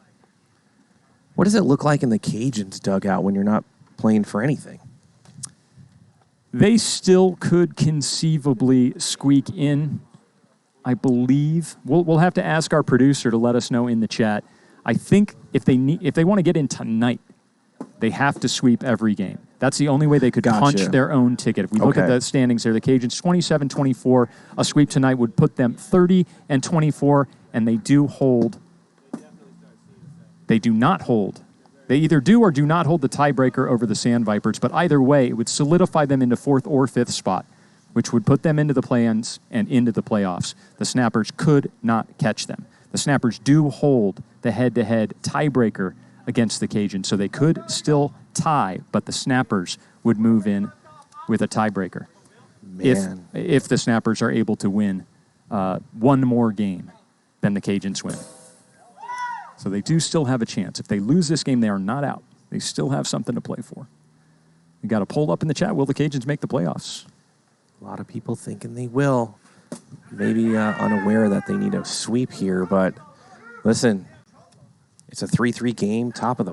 what does it look like in the Cajuns dugout when you're not playing for anything? They still could conceivably squeak in, I believe. We'll have to ask our producer to let us know in the chat. I think if they want to get in tonight, they have to sweep every game. That's the only way they could punch their own ticket. If we look at the standings there, the Cajuns 27-24. A sweep tonight would put them 30-24, and they do hold They do not hold. They either do or do not hold the tiebreaker over the Sand Vipers, but either way, it would solidify them into 4th or 5th spot, which would put them into the play-ins and into the playoffs. The Snappers could not catch them. The Snappers do hold the head-to-head tiebreaker against the Cajuns, so they could still tie, but the Snappers would move in with a tiebreaker. If the Snappers are able to win one more game, then the Cajuns win. So they do still have a chance. If they lose this game, they are not out. They still have something to play for. You got a poll up in the chat. Will the Cajuns make the playoffs? A lot of people thinking they will. Maybe unaware that they need a sweep here, but listen, it's a 3-3 game, bottom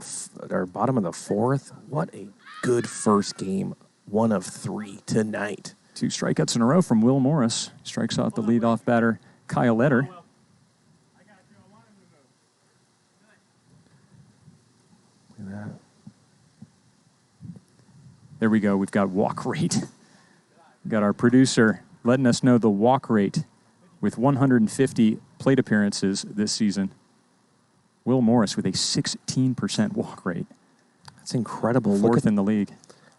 of the 4th. What a good first game. 1 of 3 tonight. 2 strikeouts in a row from Will Morris. Strikes out the leadoff batter, Kyle Letter. There we go. We've got walk rate. We've got our producer letting us know the walk rate with 150 plate appearances this season. Will Morris with a 16% walk rate. That's incredible. 4th in the league.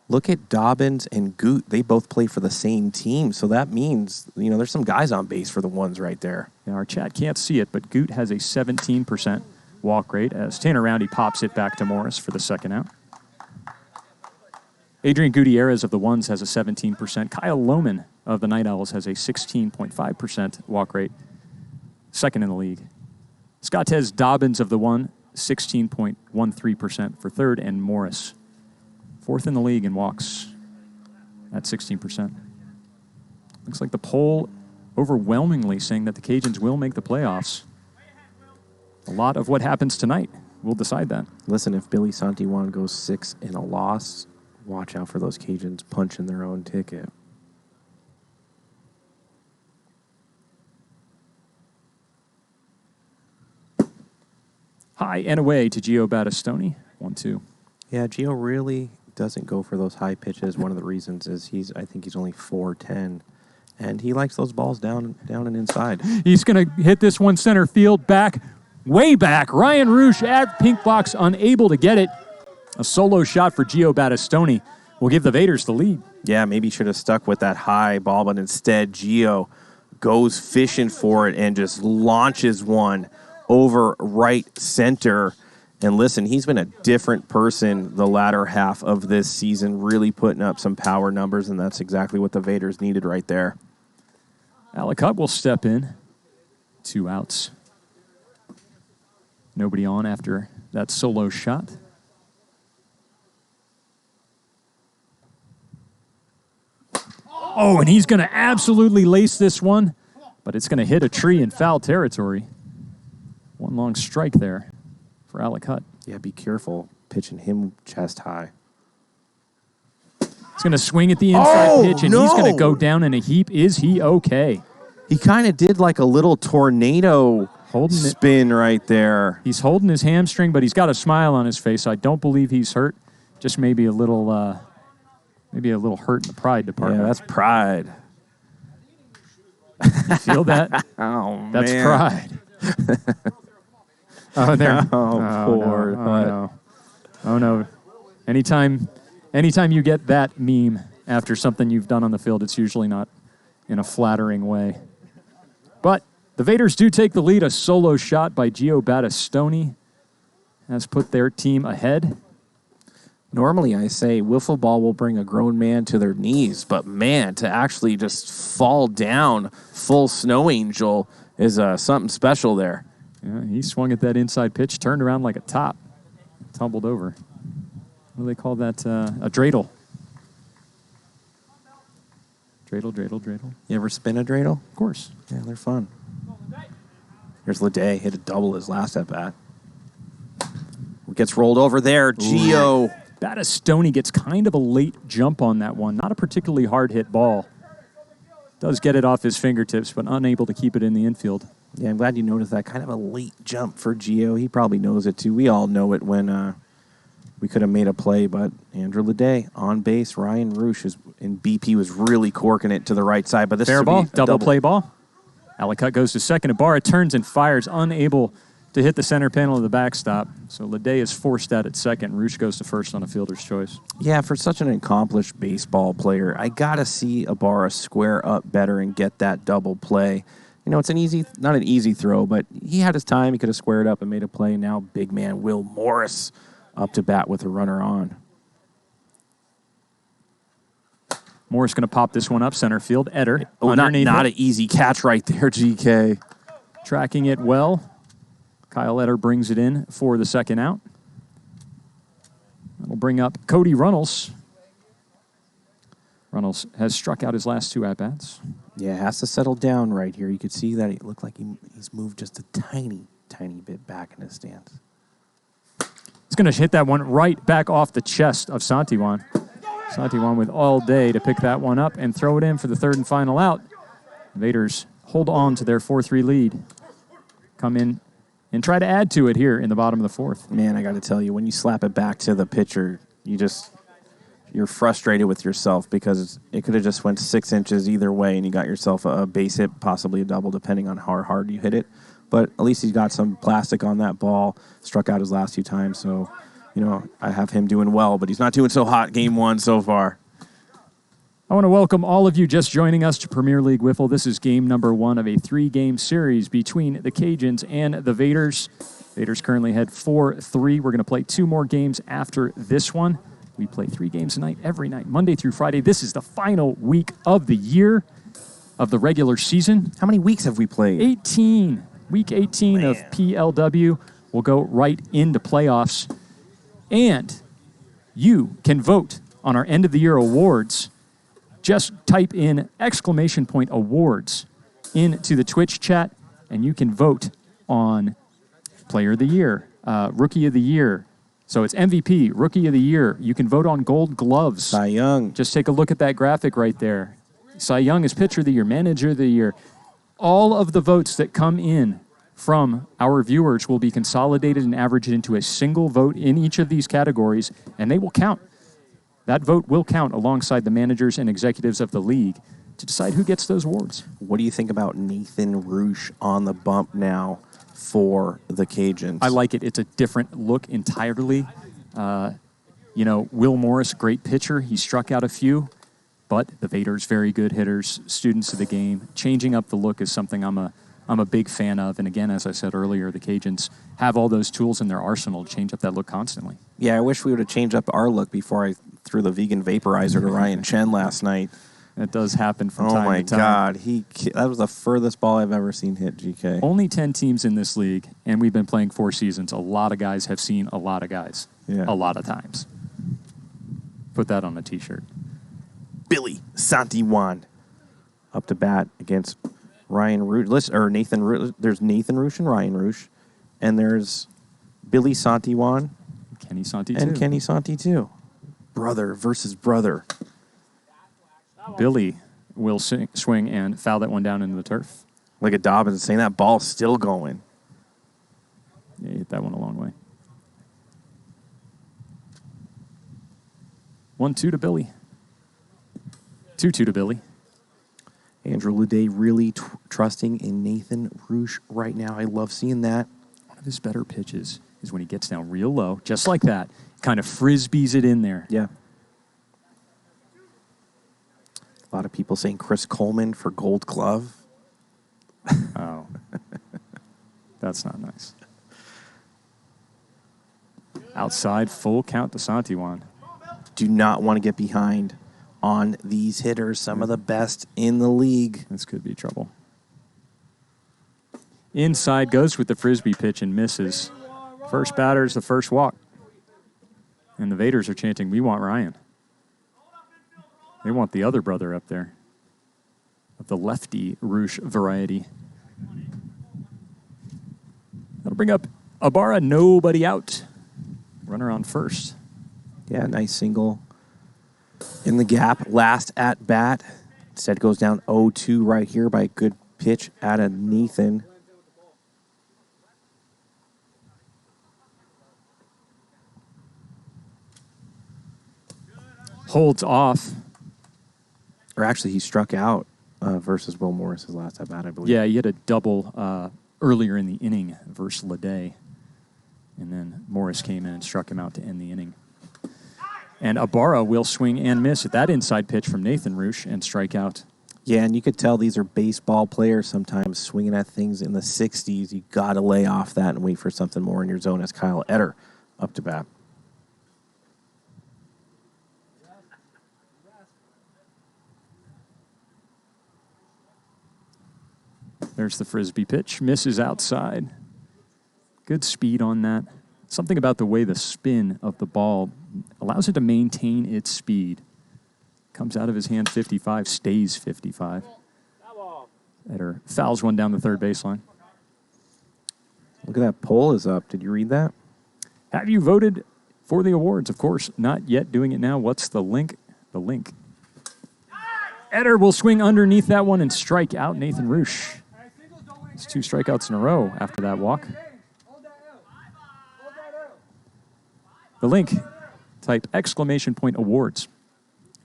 Look at Dobbins and Goot. They both play for the same team, so that means, there's some guys on base for the ones right there. Yeah, our chat can't see it, but Goot has a 17% walk rate as Tanner Roundy pops it back to Morris for the second out. Adrian Gutierrez of the Ones has a 17%. Kyle Lohman of the Night Owls has a 16.5% walk rate, 2nd in the league. Scottez Dobbins of the One, 16.13% for 3rd, and Morris, 4th in the league in walks at 16%. Looks like the poll overwhelmingly saying that the Cajuns will make the playoffs. A lot of what happens tonight will decide that. Listen, if Billy Santiwan goes 6 in a loss, watch out for those Cajuns punching their own ticket. High and away to Gio Battistoni. 1-2. Yeah, Gio really doesn't go for those high pitches. One of the reasons is I think he's only 4'10", and he likes those balls down and inside. He's going to hit this one center field way back. Ryan Roosh at pink box, unable to get it. A solo shot for Gio Battistoni will give the Vaderz the lead. Yeah, maybe should have stuck with that high ball, but instead Gio goes fishing for it and just launches one over right center. And listen, he's been a different person the latter half of this season, really putting up some power numbers, and that's exactly what the Vaderz needed right there. Alicut will step in. 2 outs. Nobody on after that solo shot. Oh, and he's going to absolutely lace this one, but it's going to hit a tree in foul territory. One long strike there for Alicut. Yeah, be careful pitching him chest high. He's going to swing at the inside pitch, and he's going to go down in a heap. Is he okay? He kind of did like a little tornado spin right there. He's holding his hamstring, but he's got a smile on his face. I don't believe he's hurt. Just maybe a little hurt in the pride department. Yeah, that's pride. You feel that? Oh, that's man. Pride. Oh, there. Poor. No. Oh, no. Anytime you get that meme after something you've done on the field, it's usually not in a flattering way. But the Vaderz do take the lead. A solo shot by Gio Battistoni has put their team ahead. Normally, I say wiffle ball will bring a grown man to their knees, but man, to actually just fall down full snow angel is something special there. Yeah, he swung at that inside pitch, turned around like a top, tumbled over. What do they call that? A dreidel. Dreidel. You ever spin a dreidel? Of course. Yeah, they're fun. Here's Ledet, hit a double his last at bat. Gets rolled over there, Gio. Battistoni gets kind of a late jump on that one. Not a particularly hard hit ball. Does get it off his fingertips, but unable to keep it in the infield. Yeah, I'm glad you noticed that. Kind of a late jump for Gio. He probably knows it, too. We all know it when we could have made a play, but Andrew Ledet on base. Ryan Roosh in BP was really corking it to the right side. But this fair ball, double play ball. Alicut goes to second. Ibarra turns and fires, unable to hit the center panel of the backstop. So Ledet is forced out at second. Roosh goes to first on a fielder's choice. Yeah, for such an accomplished baseball player, I got to see Ibarra square up better and get that double play. You know, it's not an easy throw, but he had his time. He could have squared up and made a play. Now big man Will Morris up to bat with a runner on. Morris going to pop this one up center field. Eder Not an easy catch right there, GK. Tracking it well. Kyle Eder brings it in for the second out. That'll bring up Cody Runnels. Runnels has struck out his last 2 at-bats. Yeah, has to settle down right here. You could see that it looked like he's moved just a tiny, tiny bit back in his stance. He's going to hit that one right back off the chest of Santiwan. Santiwan with all day to pick that one up and throw it in for the third and final out. Vaderz hold on to their 4-3 lead. Come in and try to add to it here in the bottom of the fourth. Man, I got to tell you, when you slap it back to the pitcher, you're frustrated with yourself because it could have just went 6 inches either way and you got yourself a base hit, possibly a double, depending on how hard you hit it. But at least he's got some plastic on that ball, struck out his last 2 times. So, you know, I have him doing well, but he's not doing so hot game 1 so far. I want to welcome all of you just joining us to Premier League Wiffle. This is game number 1 of a 3-game series between the Cajuns and the Vaderz. Vaderz currently had 4-3. We're going to play 2 more games after this one. We play 3 games a night, every night, Monday through Friday. This is the final week of the year of the regular season. How many weeks have we played? 18. Week 18 of PLW. We'll go right into playoffs. And you can vote on our end of the year awards. Just type in !awards into the Twitch chat, and you can vote on Player of the Year, Rookie of the Year. So it's MVP, Rookie of the Year. You can vote on Gold Gloves. Cy Young. Just take a look at that graphic right there. Cy Young is Pitcher of the Year, Manager of the Year. All of the votes that come in from our viewers will be consolidated and averaged into a single vote in each of these categories, and they will count. That vote will count alongside the managers and executives of the league to decide who gets those awards. What do you think about Nathan Roosh on the bump now for the Cajuns? I like it. It's a different look entirely. You know, Will Morris, great pitcher. He struck out a few, but the Vaderz, very good hitters, students of the game. Changing up the look is something I'm a big fan of. And again, as I said earlier, the Cajuns have all those tools in their arsenal to change up that look constantly. Yeah, I wish we would have changed up our look before I threw the vegan vaporizer to Ryan Chen last night. That does happen from time to time. Oh, my God. That was the furthest ball I've ever seen hit, GK. Only 10 teams in this league, and we've been playing 4 seasons. A lot of guys have seen a lot of guys a lot of times. Put that on a T-shirt. Billy Santiwan up to bat against Ryan Roosh, or Nathan Roosh. There's Nathan Roosh and Ryan Roosh, and there's Billy Santiwan. Kenny Santi, and too. Kenny Santi, too. Brother versus brother. Billy will swing and foul that one down into the turf. Like a Dobbins saying that ball's still going. Yeah, he hit that one a long way. 1-2 to Billy. 2-2 to Billy. Andrew Ledet really trusting in Nathan Roosh right now. I love seeing that. One of his better pitches is when he gets down real low, just like that, kind of frisbees it in there. Yeah. A lot of people saying Chris Coleman for Gold Glove. Oh. That's not nice. Outside, full count to Santiwan. Do not want to get behind on these hitters, some of the best in the league. This could be trouble. Inside goes with the frisbee pitch and misses. First batter is the first walk. And the Vaderz are chanting, "We want Ryan." They want the other brother up there of the lefty Roosh variety. That'll bring up Ibarra, nobody out. Runner on first. Yeah, nice single in the gap. Last at bat. Instead goes down 0-2 right here by a good pitch out of Nathan. Holds off. Or actually, he struck out versus Will Morris his last at bat, I believe. Yeah, he had a double earlier in the inning versus Ledet. And then Morris came in and struck him out to end the inning. And Ibarra will swing and miss at that inside pitch from Nathan Roosh and strike out. Yeah, and you could tell these are baseball players sometimes swinging at things in the 60s. You got to lay off that and wait for something more in your zone as Kyle Etter up to bat. There's the Frisbee pitch. Misses outside. Good speed on that. Something about the way the spin of the ball allows it to maintain its speed. Comes out of his hand 55, stays 55. Etter fouls one down the third baseline. Look at that poll is up. Did you read that? Have you voted for the awards? Of course, not yet doing it now. What's the link? The link. Etter will swing underneath that one and strike out Nathan Roosh. It's 2 strikeouts in a row after that walk. The link, type !awards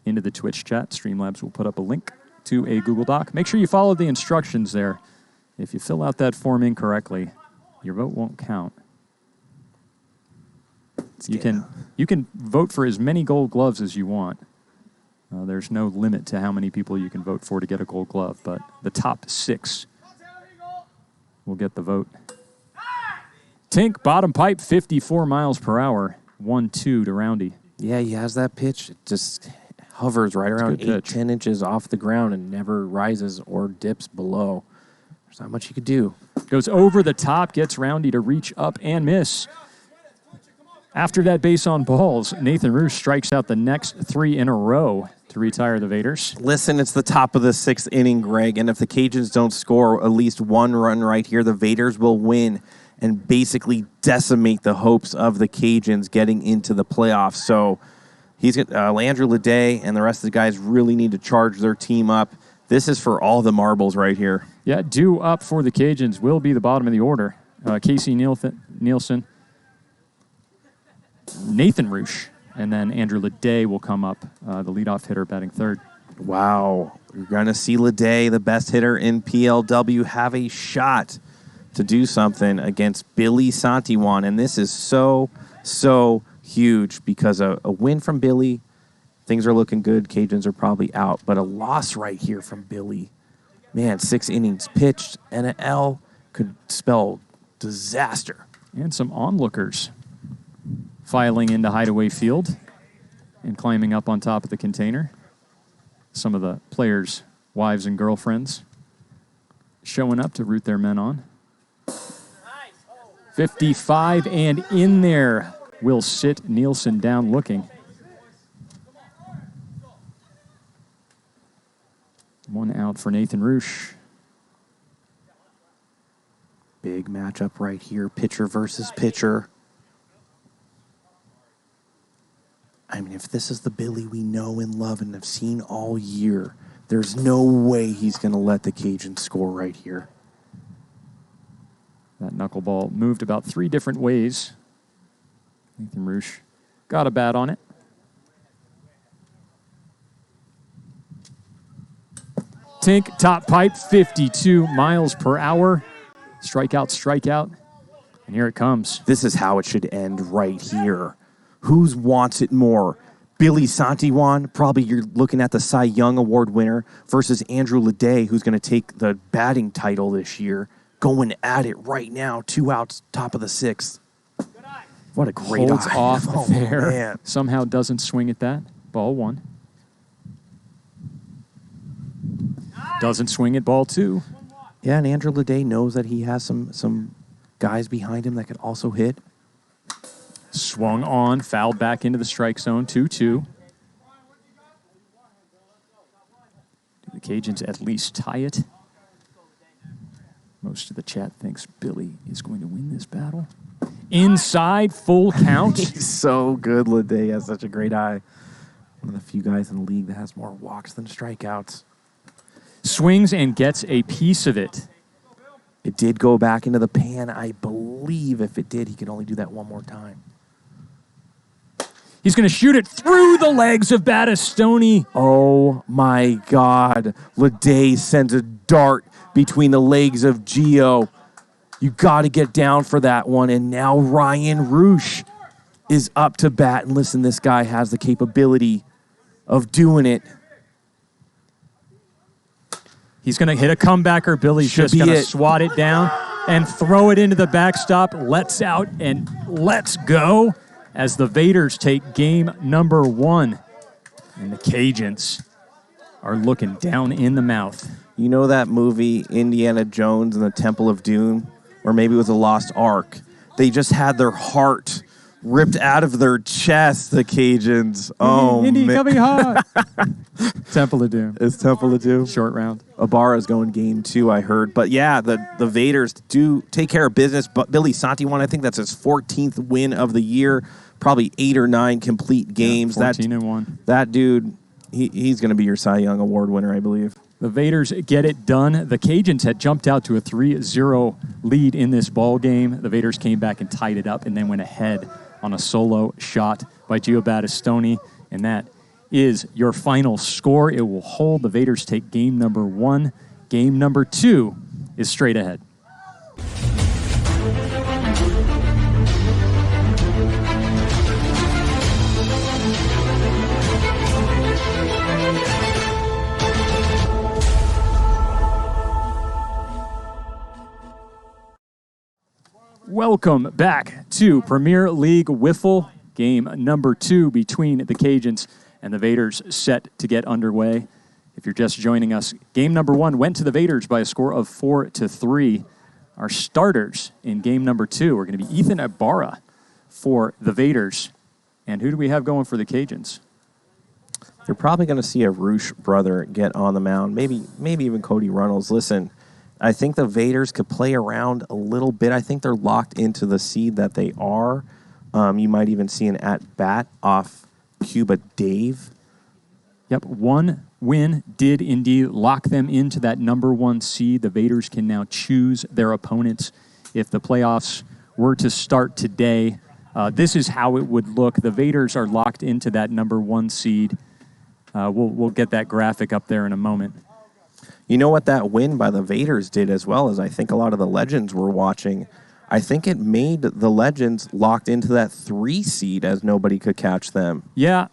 into the Twitch chat. Streamlabs will put up a link to a Google Doc. Make sure you follow the instructions there. If you fill out that form incorrectly, your vote won't count. You can vote for as many gold gloves as you want. There's no limit to how many people you can vote for to get a gold glove, but the top 6 will get the vote. Tink, bottom pipe, 54 miles per hour. 1-2 to Roundy. Yeah, he has that pitch. It just hovers right around 8-10 inches off the ground and never rises or dips below. There's not much you could do. Goes over the top, gets Roundy to reach up and miss. After that base on balls, Nathan Roosh strikes out the next 3 in a row to retire the Vaderz. Listen, it's the top of the 6th inning, Greg, and if the Cajuns don't score at least 1 run right here, the Vaderz will win and basically decimate the hopes of the Cajuns getting into the playoffs. So he's Andrew Ledet and the rest of the guys really need to charge their team up. This is for all the marbles right here. Yeah, due up for the Cajuns will be the bottom of the order. Casey Nielsen, Nathan Roosh, and then Andrew Ledet will come up, the leadoff hitter batting third. Wow. You're going to see Ledet, the best hitter in PLW, have a shot to do something against Billy Santiwan. And this is so huge because a win from Billy, things are looking good. Cajuns are probably out. But a loss right here from Billy, man, 6 innings pitched and an L could spell disaster. And some onlookers filing into Hideaway Field and climbing up on top of the container. Some of the players' wives and girlfriends showing up to root their men on. 55 and in there will sit Nielsen down looking. 1 out for Nathan Roosh. Big matchup right here, pitcher versus pitcher. I mean, if this is the Billy we know and love and have seen all year, there's no way he's going to let the Cajuns score right here. That knuckleball moved about 3 different ways. Nathan Roosh got a bat on it. Tink, top pipe, 52 miles per hour. Strikeout. And here it comes. This is how it should end right here. Who wants it more? Billy Santiwan, probably you're looking at the Cy Young Award winner, versus Andrew Ledet, who's going to take the batting title this year. Going at it right now, 2 outs, top of the 6th. What a great Holds off there. Man. Somehow doesn't swing at that. Ball 1. Doesn't swing at ball 2. Yeah, and Andrew Ledet knows that he has some guys behind him that could also hit. Swung on, fouled back into the strike zone, 2-2. Do the Cajuns at least tie it? Most of the chat thinks Billy is going to win this battle. Inside, full count. He's so good, Ledet has such a great eye. One of the few guys in the league that has more walks than strikeouts. Swings and gets a piece of it. It did go back into the pan. I believe if it did, he could only do that one more time. He's going to shoot it through the legs of Battistoni. Oh, my God. Ledet sends a dart between the legs of Gio. You got to get down for that one. And now Ryan Roosh is up to bat. And listen, this guy has the capability of doing it. He's going to hit a comebacker. Billy's just going to swat it down and throw it into the backstop. Let's out and let's go as the Vaderz take game number 1. And the Cajuns are looking down in the mouth. You know that movie, Indiana Jones and the Temple of Doom? Or maybe it was a Lost Ark. They just had their heart ripped out of their chest, the Cajuns. Oh, Indy man. coming hard. Temple of Doom. It's Temple of Doom. Short round. Ibarra's going game 2, I heard. But yeah, the Vaderz do take care of business. But Billy Santi won. I think that's his 14th win of the year. Probably 8 or 9 complete games. 14-1. That dude, he's going to be your Cy Young Award winner, I believe. The Vaderz get it done. The Cajuns had jumped out to a 3-0 lead in this ball game. The Vaderz came back and tied it up and then went ahead on a solo shot by Gio Battistoni. And that is your final score. It will hold. The Vaderz take game number 1. Game number 2 is straight ahead. Welcome back to Premier League WIFFLE. Game number 2 between the Cajuns and the Vaderz set to get underway. If you're just joining us, game number 1 went to the Vaderz by a score of 4-3. Our starters in game number 2 are going to be Ethan Ibarra for the Vaderz. And who do we have going for the Cajuns? You're probably going to see a Roosh brother get on the mound, maybe even Cody Runnels. Listen, I think the Vaderz could play around a little bit. I think they're locked into the seed that they are. You might even see an at-bat off Cuba Dave. Yep, 1 win did indeed lock them into that number 1 seed. The Vaderz can now choose their opponents. If the playoffs were to start today, this is how it would look. The Vaderz are locked into that number 1 seed. We'll get that graphic up there in a moment. You know what that win by the Vaderz did as well, as I think a lot of the Legends were watching. I think it made the Legends locked into that 3 seed as nobody could catch them. Yeah.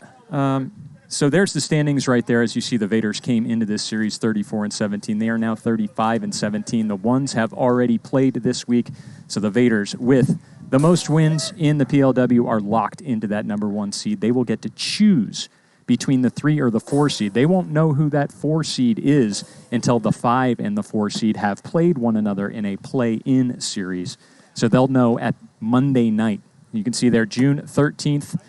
So there's the standings right there. As you see, the Vaderz came into this series 34-17. They are now 35-17. The ones have already played this week. So the Vaderz, with the most wins in the PLW, are locked into that number 1 seed. They will get to choose between the 3 or the 4 seed. They won't know who that 4 seed is until the 5 and the 4 seed have played one another in a play-in series. So they'll know at Monday night. You can see there June 13th,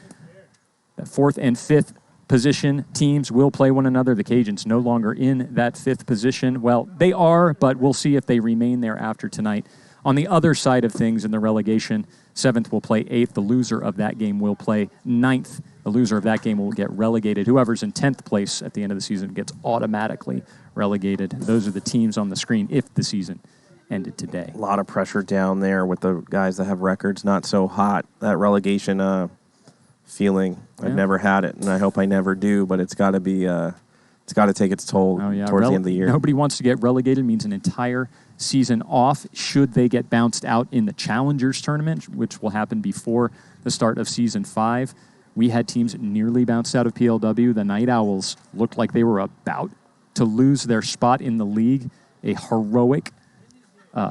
the 4th and 5th position teams will play one another. The Cajuns no longer in that 5th position. Well, they are, but we'll see if they remain there after tonight. On the other side of things in the relegation, 7th will play 8th. The loser of that game will play 9th. The loser of that game will get relegated. Whoever's in 10th place at the end of the season gets automatically relegated. Those are the teams on the screen if the season ended today. A lot of pressure down there with the guys that have records not so hot. That relegation feeling, I've never had it, and I hope I never do, but it's got to be, it's got to take its toll towards the end of the year. Nobody wants to get relegated. It means an entire season off should they get bounced out in the Challengers tournament, which will happen before the start of Season 5. We had teams nearly bounced out of PLW. The Night Owls looked like they were about to lose their spot in the league. A heroic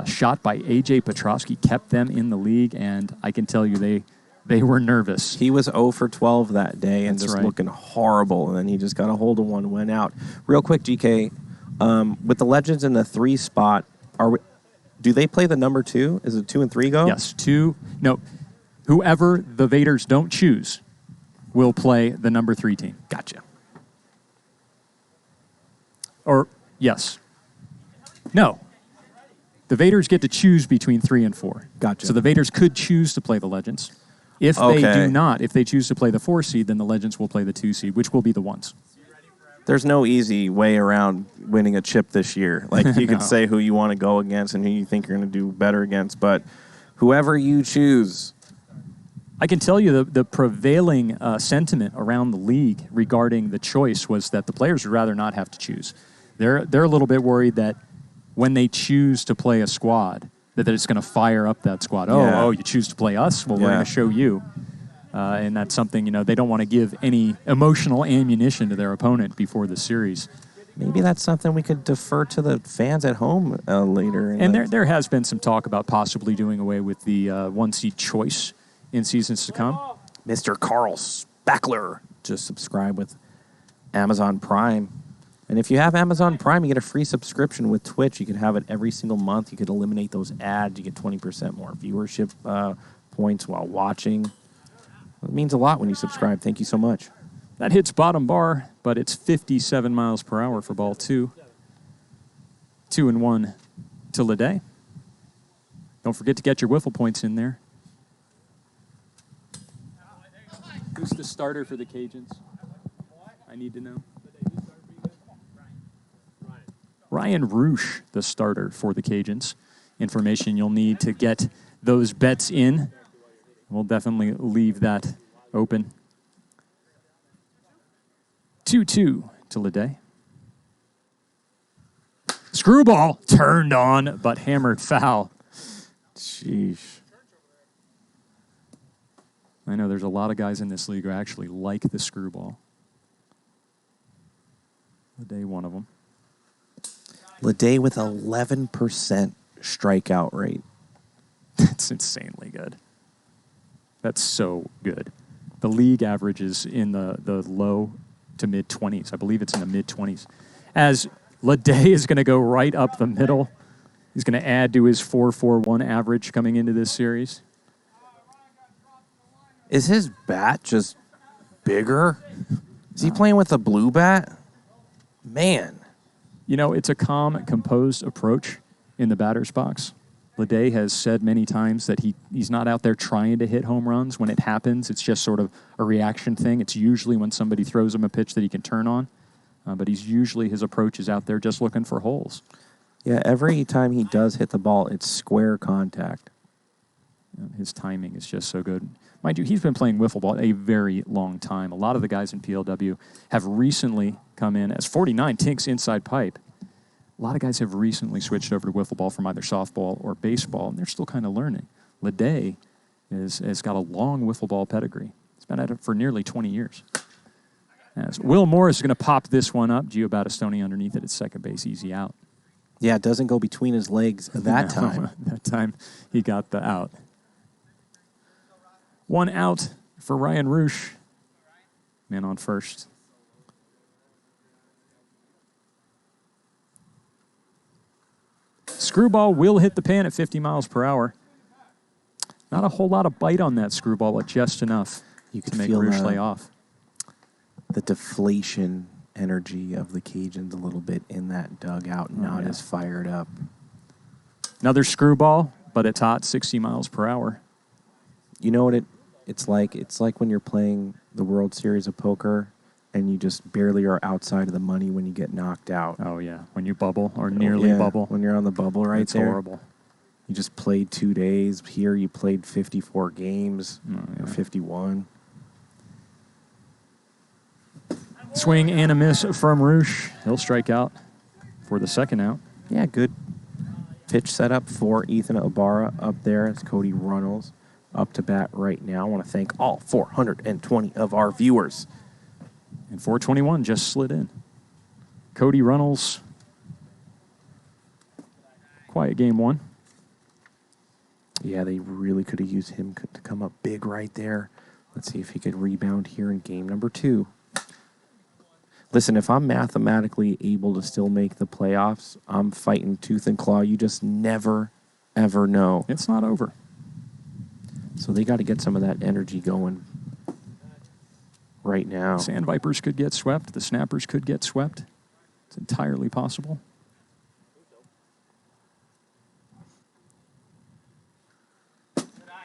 shot by A.J. Petrosky kept them in the league, and I can tell you they were nervous. He was 0 for 12 that day and looking horrible, and then he just got a hold of one, went out. Real quick, GK, with the Legends in the 3 spot, do they play the number 2? Is it 2 and 3 go? Yes, 2. No, whoever the Vaderz don't choose will play the number 3 team. Gotcha. Or, yes. No. The Vaderz get to choose between 3 and 4. Gotcha. So the Vaderz could choose to play the Legends. If they do not, if they choose to play the 4 seed, then the Legends will play the 2 seed, which will be the ones. There's no easy way around winning a chip this year. Like, you can say who you want to go against and who you think you're going to do better against, but whoever you choose. I can tell you the prevailing sentiment around the league regarding the choice was that the players would rather not have to choose. They're a little bit worried that when they choose to play a squad, that it's going to fire up that squad. Yeah. Oh, you choose to play us? Well, we're Yeah. going to show you. And that's something, they don't want to give any emotional ammunition to their opponent before the series. Maybe that's something we could defer to the fans at home later. And there has been some talk about possibly doing away with the one-seat choice in seasons to come. Mr. Carl Spackler just subscribe with Amazon Prime. And if you have Amazon Prime, you get a free subscription with Twitch. You could have it every single month. You could eliminate those ads. You get 20% more viewership points while watching. It means a lot when you subscribe. Thank you so much. That hits bottom bar, but it's 57 miles per hour for ball 2. 2-1 to Ledet. Don't forget to get your wiffle points in there. Who's the starter for the Cajuns? I need to know. Ryan Roosh, the starter for the Cajuns. Information you'll need to get those bets in. We'll definitely leave that open. 2-2 to Ledet. Screwball turned on, but hammered foul. Sheesh. I know there's a lot of guys in this league who actually like the screwball. Ledet, one of them. Ledet with 11% strikeout rate. That's insanely good. That's so good. The league average is in the low to mid-20s. I believe it's in the mid-20s. As Ledet is going to go right up the middle. He's going to add to his 4.41 average coming into this series. Is his bat just bigger? Is he playing with a blue bat? Man. It's a calm, composed approach in the batter's box. Ledet has said many times that he's not out there trying to hit home runs. When it happens, it's just sort of a reaction thing. It's usually when somebody throws him a pitch that he can turn on. But his approach is out there just looking for holes. Yeah, every time he does hit the ball, it's square contact. His timing is just so good. Mind you, he's been playing wiffle ball a very long time. A lot of the guys in PLW have recently come in as 49 Tinks inside pipe. A lot of guys have recently switched over to wiffle ball from either softball or baseball, and they're still kind of learning. Ledet has got a long wiffle ball pedigree. He's been at it for nearly 20 years. As Will Morris is going to pop this one up. Gio Battistoni underneath it at second base, easy out. Yeah, it doesn't go between his legs that time. That time he got the out. One out for Ryan Roosh. Man on first. Screwball will hit the pan at 50 miles per hour. Not a whole lot of bite on that screwball, but just enough to make Roosh lay off. The deflation energy of the Cajuns a little bit in that dugout, not as fired up. Another screwball, but it's hot, 60 miles per hour. You know what it's like? It's like when you're playing the World Series of Poker and you just barely are outside of the money when you get knocked out. Oh, yeah. When you bubble or nearly bubble. When you're on the bubble right there. It's horrible. You just played 2 days. Here you played 54 games or 51. Swing and a miss from Roosh. He'll strike out for the second out. Yeah, good pitch setup for Ethan Ibarra up there. It's Cody Runnels up to bat right now. I want to thank all 420 of our viewers. And 421 just slid in. Cody Runnels. Quiet game one. Yeah, they really could have used him to come up big right there. Let's see if he could rebound here in game number 2. Listen, if I'm mathematically able to still make the playoffs, I'm fighting tooth and claw. You just never, ever know. It's not over. So they got to get some of that energy going right now. Sand Vipers could get swept. The Snappers could get swept. It's entirely possible.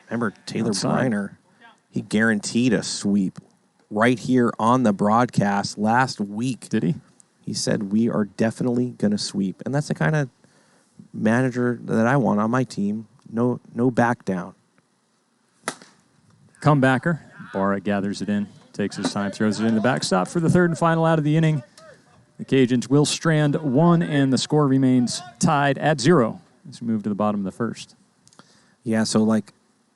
Remember Taylor Outside. Briner? He guaranteed a sweep right here on the broadcast last week. Did he? He said, we are definitely going to sweep. And that's the kind of manager that I want on my team. No back down. Comebacker. Barra gathers it in, takes his time, throws it in the backstop for the third and final out of the inning. The Cajuns will strand one, and the score remains tied at 0 as we move to the bottom of the first. Yeah, so like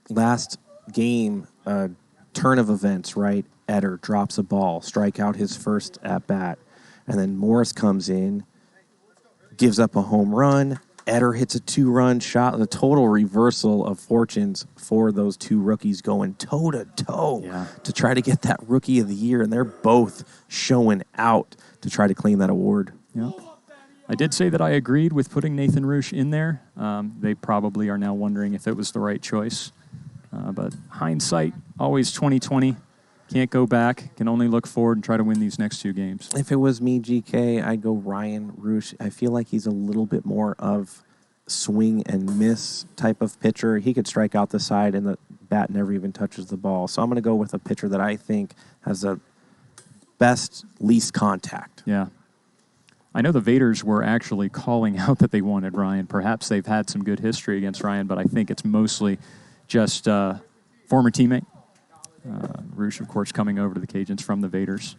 last game, turn of events, right? Eder drops a ball, strike out his first at bat, and then Morris comes in, gives up a home run. Eder hits a 2-run shot. The total reversal of fortunes for those two rookies going toe to toe to try to get that Rookie of the Year, and they're both showing out to try to claim that award. Yeah. I did say that I agreed with putting Nathan Roosh in there. They probably are now wondering if it was the right choice. But hindsight, always 20/20. Can't go back. Can only look forward and try to win these next 2 games. If it was me, GK, I'd go Ryan Roosh. I feel like he's a little bit more of swing and miss type of pitcher. He could strike out the side and the bat never even touches the ball. So I'm going to go with a pitcher that I think has the best least contact. Yeah. I know the Vaderz were actually calling out that they wanted Ryan. Perhaps they've had some good history against Ryan, but I think it's mostly just former teammate. Roosh, of course, coming over to the Cajuns from the Vaderz.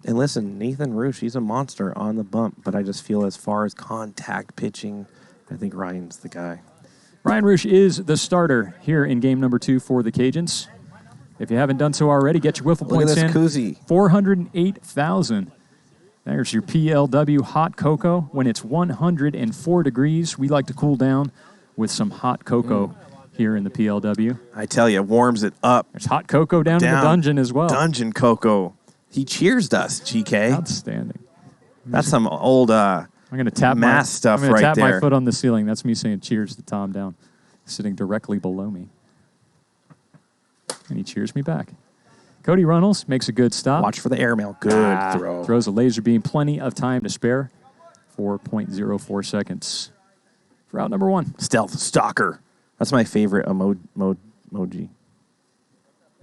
And listen, Nathan Roosh, he's a monster on the bump, but I just feel as far as contact pitching, I think Ryan's the guy. Ryan Roosh is the starter here in game number 2 for the Cajuns. If you haven't done so already, get your wiffle points in. Look at this koozie. 408,000. There's your PLW hot cocoa. When it's 104 degrees, we like to cool down with some hot cocoa here in the PLW. I tell you, warms it up. There's hot cocoa down in the dungeon as well. Dungeon cocoa. He cheersed us, GK. Outstanding. That's some old I'm gonna tap mass stuff I'm gonna right tap there. my foot on the ceiling. That's me saying cheers to Tom down, sitting directly below me. And he cheers me back. Cody Runnels makes a good stop. Watch for the airmail. Good throw. Throws a laser beam. Plenty of time to spare. 4.04 seconds for out number 1. Stealth Stalker. That's my favorite emoji.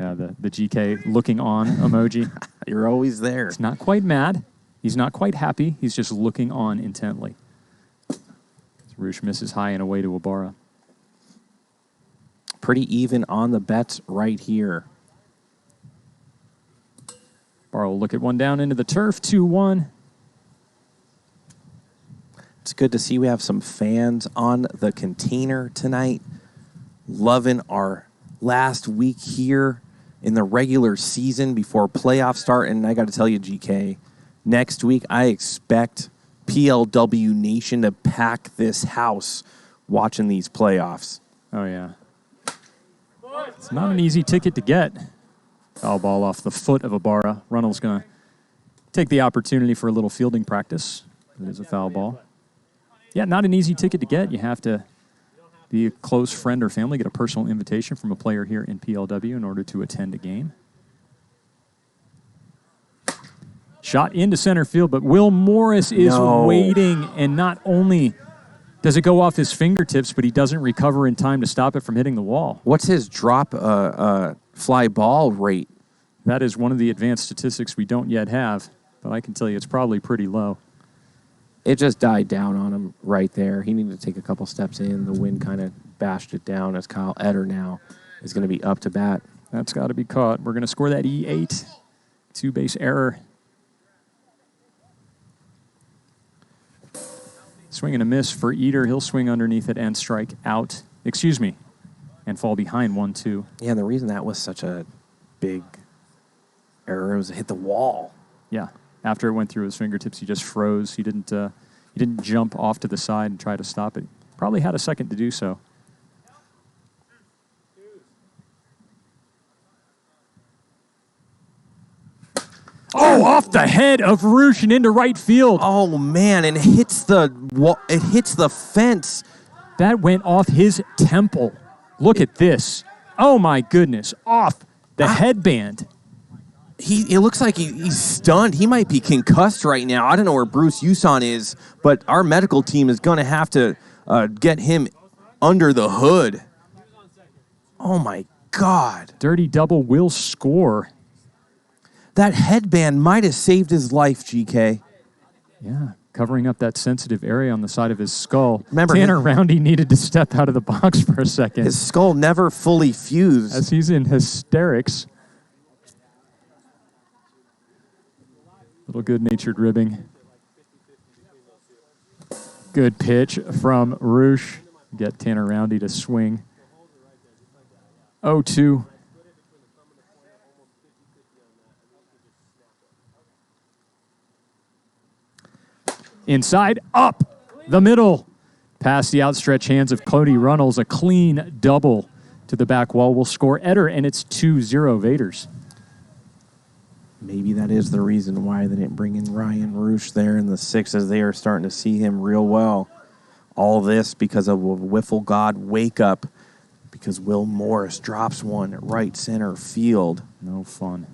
Yeah, the GK looking on emoji. You're always there. He's not quite mad. He's not quite happy. He's just looking on intently. Roosh misses high and away to Ibarra. Pretty even on the bets right here. Ibarra will look at one down into the turf. 2-1. It's good to see we have some fans on the container tonight. Loving our last week here in the regular season before playoffs start. And I got to tell you, GK, next week I expect PLW Nation to pack this house watching these playoffs. Oh, yeah. It's not an easy ticket to get. Foul ball off the foot of Ibarra. Runnels going to take the opportunity for a little fielding practice. It is a foul ball. Yeah, not an easy ticket to get. You have to be a close friend or family, get a personal invitation from a player here in PLW in order to attend a game. Shot into center field, but Will Morris is waiting, and not only does it go off his fingertips, but he doesn't recover in time to stop it from hitting the wall. What's his drop fly ball rate? That is one of the advanced statistics we don't yet have, but I can tell you it's probably pretty low. It just died down on him right there. He needed to take a couple steps in. The wind kind of bashed it down as Kyle Eder now is going to be up to bat. That's got to be caught. We're going to score that E8. 2-base error. Swing and a miss for Eder. He'll swing underneath it and strike out. Excuse me. And fall behind 1-2. Yeah, and the reason that was such a big error was it hit the wall. Yeah. After it went through his fingertips, he just froze. He didn't jump off to the side and try to stop it. Probably had a second to do so. Oh, off the head of Roosh and into right field. Oh man, and it hits the fence. That went off his temple. Look at this. Oh my goodness, off the headband. It looks like he's stunned. He might be concussed right now. I don't know where Bruce Uson is, but our medical team is going to have to get him under the hood. Oh, my God. Dirty double will score. That headband might have saved his life, GK. Yeah, covering up that sensitive area on the side of his skull. Remember, Tanner Roundy needed to step out of the box for a second. His skull never fully fused. As he's in hysterics. Little good-natured ribbing. Good pitch from Roosh. Get Tanner Roundy to swing. 0-2. Inside, up the middle. Past the outstretched hands of Cody Runnels. A clean double to the back wall will score Eder, and it's 2-0 Vaderz. Maybe that is the reason why they didn't bring in Ryan Roosh there in the 6, as they are starting to see him real well. All this because of a Wiffle God wake up, because Will Morris drops one at right center field. No fun.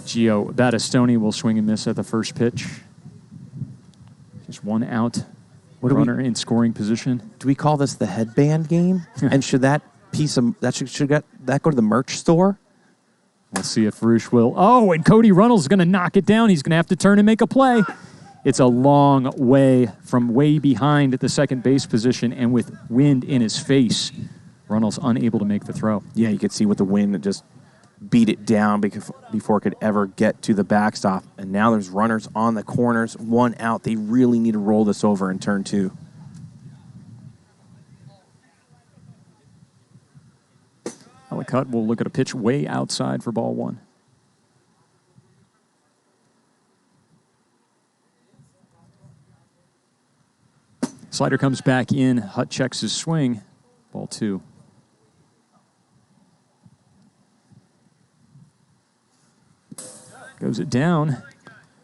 Gio Battistoni will swing and miss at the first pitch. Just one out. Runner in scoring position. Do we call this the headband game? And should that piece of should that go to the merch store? We'll see if Roosh will. Oh, and Cody Runnels is going to knock it down. He's going to have to turn and make a play. It's a long way from way behind the second base position, and with wind in his face, Runnels unable to make the throw. Yeah, you could see with the wind, it just beat it down before it could ever get to the backstop. And now there's runners on the corners, one out. They really need to roll this over in turn 2. Ellicott will look at a pitch way outside for ball 1. Slider comes back in. Hutt checks his swing. Ball 2. Goes it down.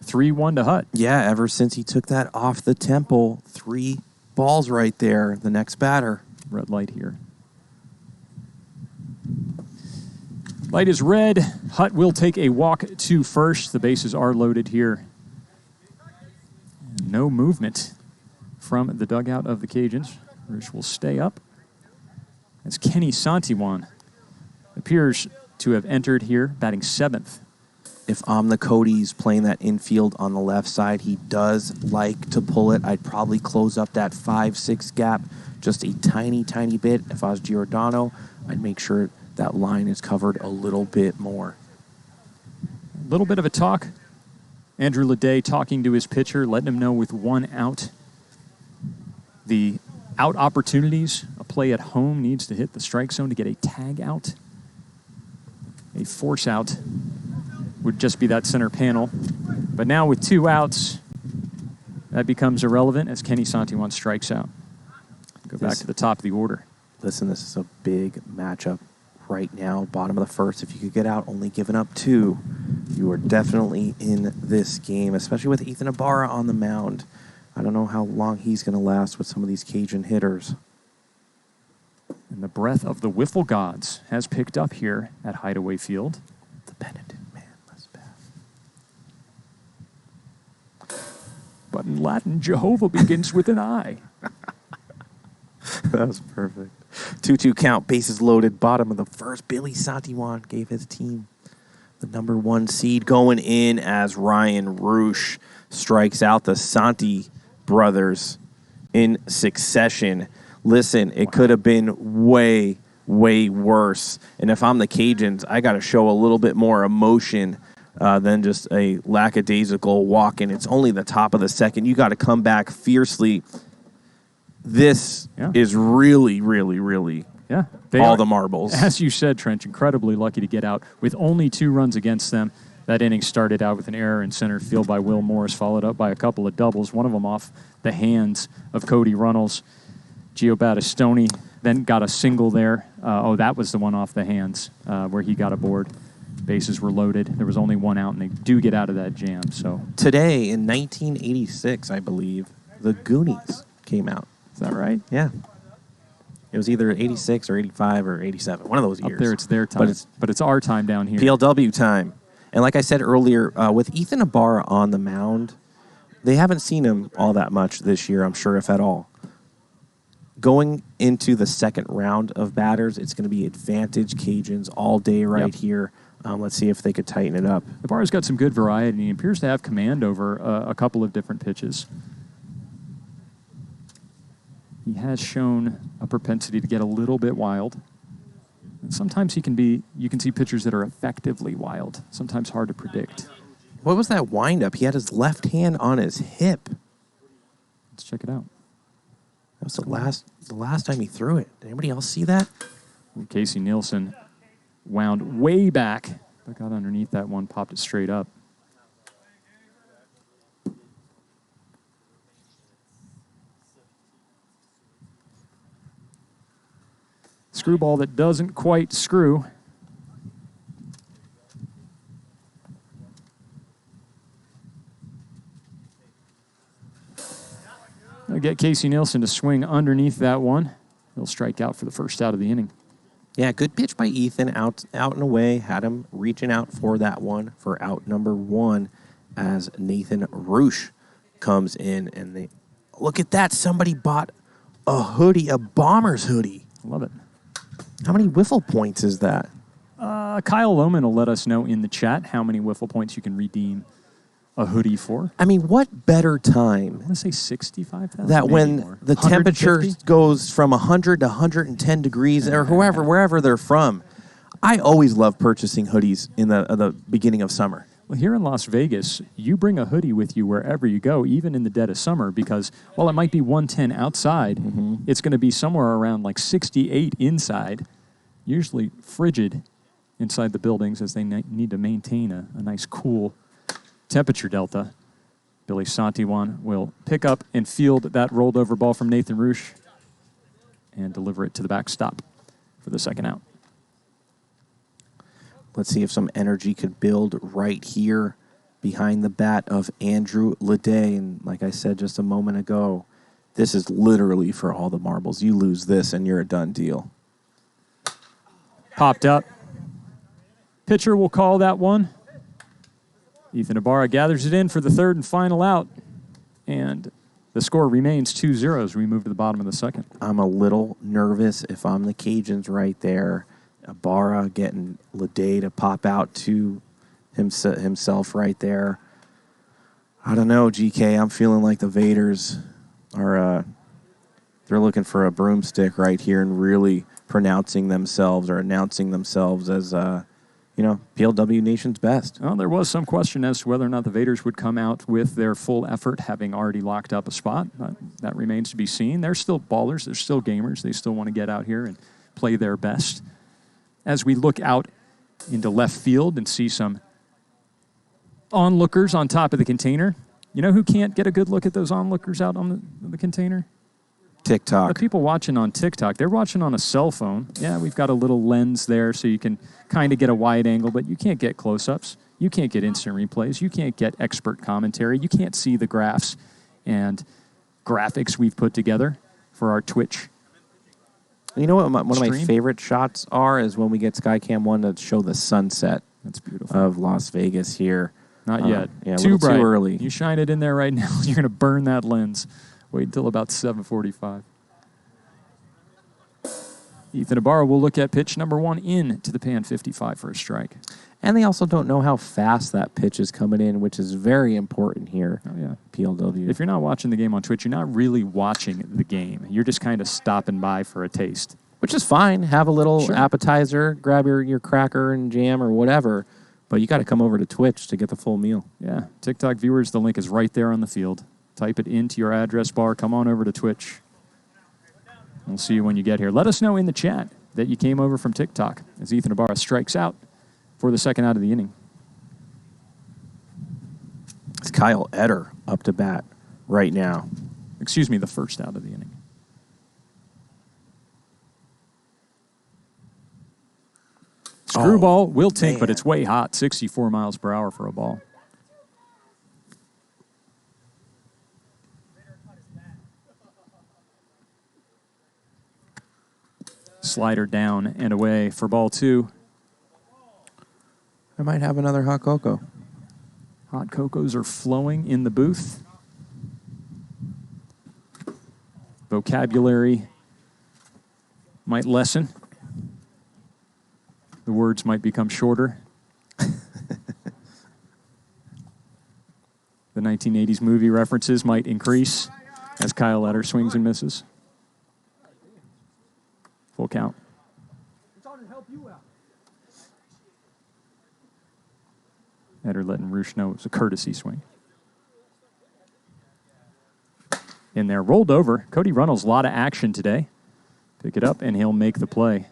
3-1 to Hutt. Yeah, ever since he took that off the temple, 3 balls right there. The next batter. Red light here. Light is red. Hutt will take a walk to first. The bases are loaded here. No movement from the dugout of the Cajuns. Roosh will stay up as Kenny Santiwan appears to have entered here, batting 7th. If I'm the Cody's playing that infield on the left side, he does like to pull it. I'd probably close up that 5-6 gap just a tiny, tiny bit. If I was Giordano, I'd make sure that line is covered a little bit more. A little bit of a talk. Andrew Ledet talking to his pitcher, letting him know with 1 out. The out opportunities, a play at home needs to hit the strike zone to get a tag out. A force out would just be that center panel. But now with 2 outs, that becomes irrelevant as Kenny Santiwan strikes out. Go back to the top of the order. Listen, this is a big matchup right now. Bottom of the first, if you could get out, only giving up 2, you are definitely in this game, especially with Ethan Ibarra on the mound. I don't know how long he's going to last with some of these Cajun hitters. And the breath of the Wiffle gods has picked up here at Hideaway Field. The penitent manless path. But in Latin, Jehovah begins with an I. That was perfect. 2-2 count, bases loaded, bottom of the first. Billy Santiwan gave his team the number 1 seed going in as Ryan Roosh strikes out the Santi brothers in succession. Listen, it could have been way, way worse. And if I'm the Cajuns, I got to show a little bit more emotion than just a lackadaisical walk. And it's only the top of the second. You got to come back fiercely. This is really, really, really all the marbles. As you said, Trench, incredibly lucky to get out with only 2 runs against them. That inning started out with an error in center field by Will Morris, followed up by a couple of doubles, one of them off the hands of Cody Runnels. Gio Battistoni then got a single there. That was the one off the hands where he got aboard. Bases were loaded. There was only 1 out, and they do get out of that jam. So today, in 1986, I believe, the Goonies came out. Is that right? Yeah. It was either 86 or 85 or 87, one of those years. Up there, it's their time, but it's our time down here. PLW time. And like I said earlier, with Ethan Ibarra on the mound, they haven't seen him all that much this year, I'm sure, if at all. Going into the second round of batters, it's going to be advantage Cajuns all day here. Let's see if they could tighten it up. Ibarra's got some good variety, and he appears to have command over a couple of different pitches. He has shown a propensity to get a little bit wild. And sometimes you can see pitchers that are effectively wild, sometimes hard to predict. What was that windup? He had his left hand on his hip. Let's check it out. That was the last time he threw it. Did anybody else see that? Casey Nielsen wound way back, but got underneath that one, popped it straight up. Screwball that doesn't quite screw. I'll get Casey Nielsen to swing underneath that one. He'll strike out for the first out of the inning. Yeah, good pitch by Ethan, out and away. Had him reaching out for that one for out number 1 as Nathan Roosh comes in. And they look at that. Somebody bought a hoodie, a Bombers hoodie. Love it. How many wiffle points is that? Kyle Lohman will let us know in the chat how many wiffle points you can redeem a hoodie for. I mean, what better time I want to say 65,000. that when more. the 150? temperature goes from 100 to 110 degrees or wherever they're from. I always love purchasing hoodies in the beginning of summer. Well, here in Las Vegas, you bring a hoodie with you wherever you go, even in the dead of summer, because while it might be 110 outside, it's going to be somewhere around like 68 inside, usually frigid inside the buildings as they need to maintain a nice cool temperature delta. Billy Santiwan will pick up and field that rolled over ball from Nathan Roosh and deliver it to the backstop for the second out. Let's see if some energy could build right here behind the bat of Andrew Ledet. And like I said just a moment ago, this is literally for all the marbles. You lose this and you're a done deal. Popped up. Pitcher will call that one. Ethan Ibarra gathers it in for the third and final out. And the score remains 2-0 as we move to the bottom of the second. I'm a little nervous if I'm the Cajuns right there. Ibarra getting Ledet to pop out to himself right there. I don't know, GK. I'm feeling like the Vaderz are they're looking for a broomstick right here and really announcing themselves as PLW Nation's best. Well, there was some question as to whether or not the Vaderz would come out with their full effort, having already locked up a spot. That remains to be seen. They're still ballers. They're still gamers. They still want to get out here and play their best. As we look out into left field and see some onlookers on top of the container. You know who can't get a good look at those onlookers out on the container? TikTok. The people watching on TikTok, they're watching on a cell phone. Yeah, we've got a little lens there so you can kind of get a wide angle, but you can't get close-ups. You can't get instant replays. You can't get expert commentary. You can't see the graphs and graphics we've put together for our Twitch. You know what one of my Stream? favorite shots are is when we get Skycam 1 to show the sunset. That's beautiful. Of Las Vegas here. Not yet. Yeah, Too bright. too early. You shine it in there right now, you're going to burn that lens. Wait until about 7:45. Ethan Ibarra will look at pitch number 1 in to the pan 55 for a strike. And they also don't know how fast that pitch is coming in, which is very important here. Oh, yeah. PLW. If you're not watching the game on Twitch, you're not really watching the game. You're just kind of stopping by for a taste. Which is fine. Have a little Sure. appetizer, grab your cracker and jam or whatever. But you got to come over to Twitch to get the full meal. Yeah. TikTok viewers, the link is right there on the field. Type it into your address bar. Come on over to Twitch. We'll see you when you get here. Let us know in the chat that you came over from TikTok as Ethan Ibarra strikes out for the second out of the inning. It's Kyle Etter up to bat right now. Excuse me, the first out of the inning. Screwball will tink, but it's way hot. 64 miles per hour for a ball. Slider down and away for ball 2. I might have another hot cocoa. Hot cocos are flowing in the booth. Vocabulary might lessen. The words might become shorter. The 1980s movie references might increase as Kyle Etter swings and misses. Full count. Eder letting Roosh know it was a courtesy swing. In there, rolled over. Cody Runnels, a lot of action today. Pick it up, and he'll make the play.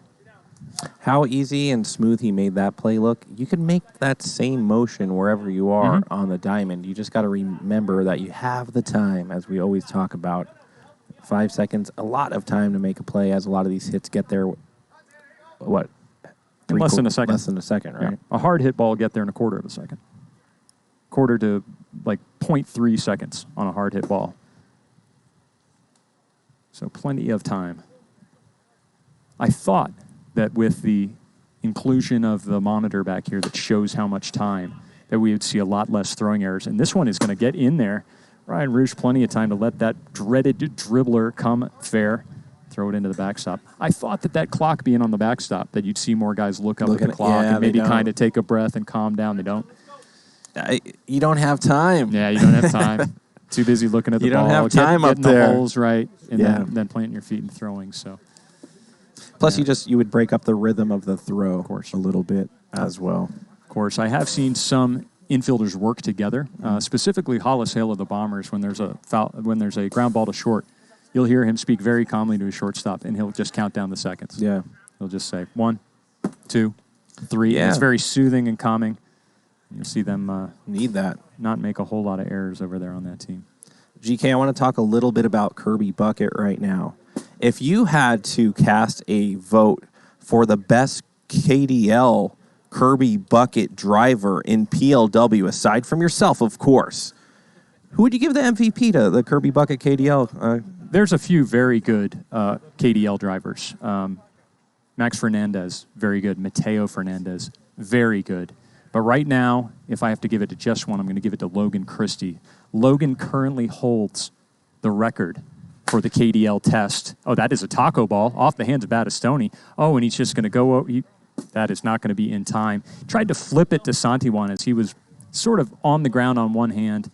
How easy and smooth he made that play look. You can make that same motion wherever you are on the diamond. You just got to remember that you have the time, as we always talk about. 5 seconds, a lot of time to make a play, as a lot of these hits get there, Less than a second. Less than a second, right? Yeah. A hard hit ball will get there in a quarter of a second. Quarter to like 0.3 seconds on a hard hit ball. So plenty of time. I thought that with the inclusion of the monitor back here that shows how much time, that we would see a lot less throwing errors. And this one is going to get in there. Ryan Roosh, plenty of time to let that dreaded dribbler come fair, throw it into the backstop. I thought that clock being on the backstop, that you'd see more guys look up at the clock and maybe kind of take a breath and calm down. They don't. You don't have time. Yeah, you don't have time. Too busy looking at the ball. You don't have time up getting there. The holes right, and then planting your feet and throwing. So. Plus, you would break up the rhythm of the throw, of course, a little bit as well. Of course, I have seen some infielders work together. Specifically, Hollis Hale of the Bombers. When there's a ground ball to short, you'll hear him speak very calmly to his shortstop, and he'll just count down the seconds. Yeah, he'll just say 1, 2, 3. Yeah. And it's very soothing and calming. You'll see them need that. Not make a whole lot of errors over there on that team. GK, I want to talk a little bit about Kirby Bucket right now. If you had to cast a vote for the best KDL Kirby Bucket driver in PLW, aside from yourself, of course, who would you give the MVP to, the Kirby Bucket KDL? There's a few very good KDL drivers. Max Fernandez, very good. Mateo Fernandez, very good. But right now, if I have to give it to just one, I'm going to give it to Logan Christie. Logan currently holds the record for the KDL test. Oh, that is a taco ball off the hands of Battistoni. Oh, and he's just going to go. That is not going to be in time. Tried to flip it to Santiwan as he was sort of on the ground on one hand.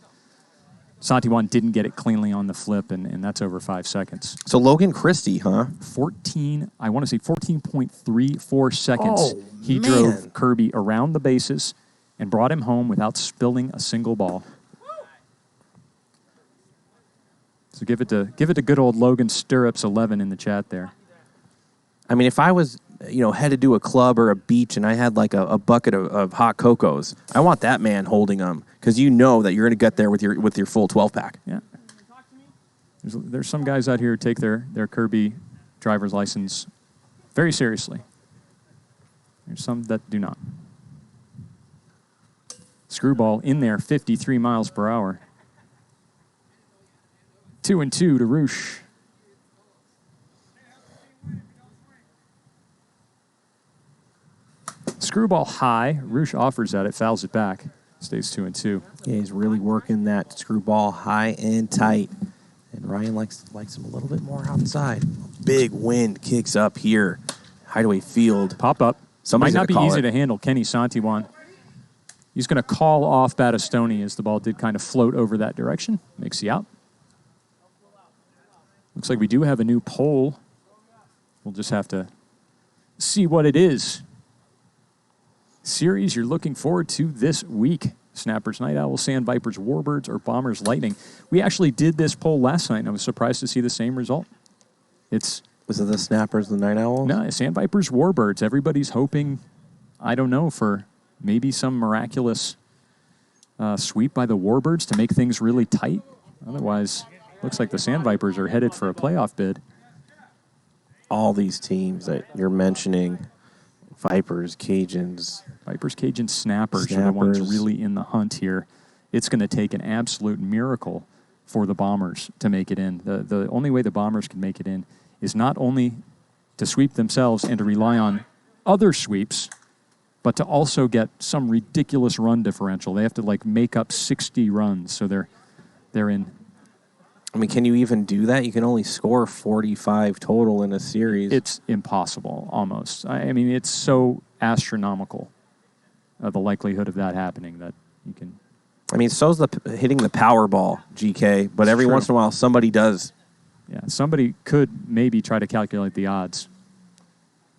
Santiwan didn't get it cleanly on the flip, and that's over 5 seconds. So Logan Christie, huh? 14.34 seconds. He drove Kirby around the bases and brought him home without spilling a single ball. So give it to good old Logan Stirrups 11 in the chat there. I mean, if I was headed to a club or a beach and I had like a bucket of hot cocos, I want that man holding them because you know that you're going to get there with your full 12-pack. Yeah. There's some guys out here who take their Kirby driver's license very seriously. There's some that do not. Screwball in there, 53 miles per hour. 2-2 to Roosh. Screwball high. Roosh offers at it, fouls it back. Stays 2-2. Yeah, he's really working that screwball high and tight. And Ryan likes him a little bit more outside. Big wind kicks up here. Hideaway Field. Pop up. Somebody's Might not be gonna call easy it. to handle. Kenny Santiwan. He's going to call off Battistoni as the ball did kind of float over that direction. Makes the out. Looks like we do have a new poll. We'll just have to see what it is. Series you're looking forward to this week. Snappers, Night Owls, Sand Vipers, Warbirds, or Bombers, Lightning. We actually did this poll last night, and I was surprised to see the same result. Was it the Snappers, the Night Owls? No, Sand Vipers, Warbirds. Everybody's hoping, I don't know, for maybe some miraculous sweep by the Warbirds to make things really tight. Otherwise, looks like the Sand Vipers are headed for a playoff bid. All these teams that you're mentioning, Vipers, Cajuns, Snappers are the ones really in the hunt here. It's going to take an absolute miracle for the Bombers to make it in. The only way the Bombers can make it in is not only to sweep themselves and to rely on other sweeps, but to also get some ridiculous run differential. They have to make up 60 runs, so they're in. I mean, can you even do that? You can only score 45 total in a series. It's impossible, almost. I mean, it's so astronomical, the likelihood of that happening that you can. I mean, so's hitting the Powerball, GK, but every once in a while somebody does. Yeah, somebody could maybe try to calculate the odds.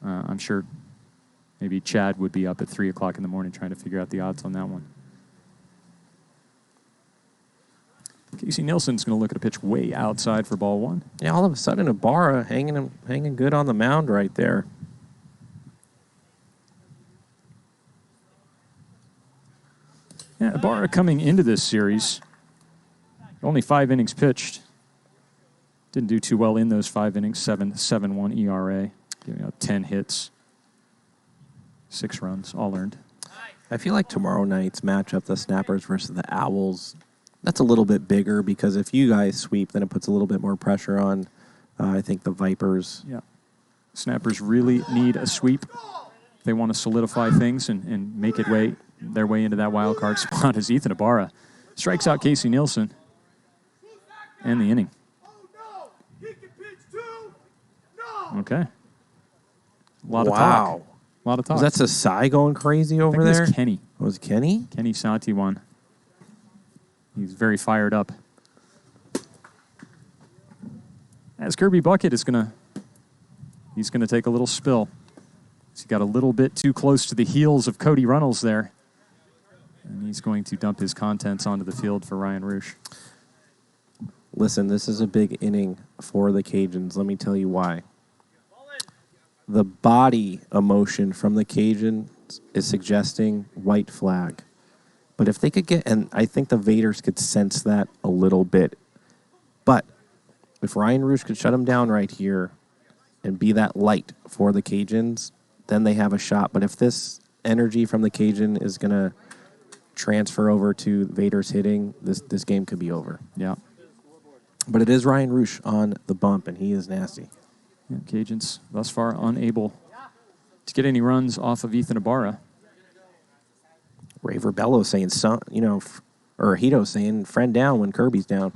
I'm sure maybe Chad would be up at 3 o'clock in the morning trying to figure out the odds on that one. Casey Nielsen's going to look at a pitch way outside for ball 1. Yeah, all of a sudden, Ibarra hanging good on the mound right there. Yeah, Ibarra coming into this series, only 5 innings pitched. Didn't do too well in those 5 innings, 7.71 ERA, giving up 10 hits, 6 runs, all earned. I feel like tomorrow night's matchup, the Snappers versus the Owls, that's a little bit bigger because if you guys sweep, then it puts a little bit more pressure on, I think, the Vipers. Yeah. Snappers really need a sweep. They want to solidify things and make their way into that wild card spot as Ethan Ibarra strikes out Casey Nielsen and the inning. Okay. A lot of talk. A lot of talk. Was that Sasai going crazy over there? It was Kenny. Was it Kenny? Kenny Satiwan. He's very fired up. As Kirby Bucket is he's gonna take a little spill. He got a little bit too close to the heels of Cody Runnels there. And he's going to dump his contents onto the field for Ryan Roosh. Listen, this is a big inning for the Cajuns. Let me tell you why. The body emotion from the Cajuns is suggesting white flag. But if they could and I think the Vaderz could sense that a little bit. But if Ryan Roosh could shut him down right here and be that light for the Cajuns, then they have a shot. But if this energy from the Cajun is going to transfer over to Vaderz hitting, this game could be over. Yeah. But it is Ryan Roosh on the bump, and he is nasty. Yeah, Cajuns thus far unable to get any runs off of Ethan Ibarra. Ray Verbello saying, or Hito saying, friend down when Kirby's down.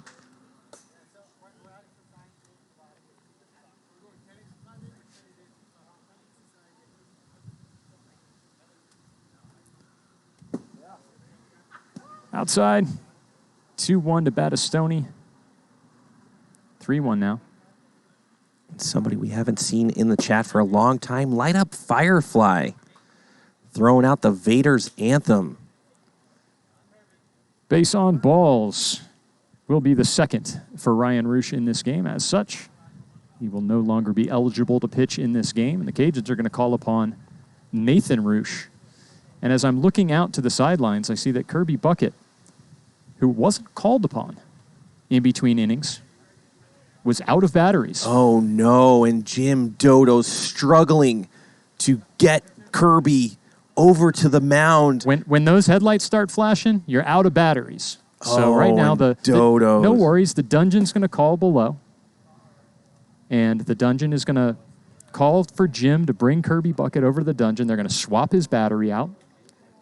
Outside, 2-1 to Battistoni. 3-1 now. Somebody we haven't seen in the chat for a long time. Light up Firefly. Throwing out the Vaderz anthem. Base on balls will be the second for Ryan Roosh in this game. As such, he will no longer be eligible to pitch in this game. And the Cajuns are going to call upon Nathan Roosh. And as I'm looking out to the sidelines, I see that Kirby Bucket, who wasn't called upon in between innings, was out of batteries. Oh, no. And Jim Dodo's struggling to get Kirby over to the mound. When those headlights start flashing, you're out of batteries. So right now, no worries. The dungeon's going to call below. And the dungeon is going to call for Jim to bring Kirby Bucket over to the dungeon. They're going to swap his battery out.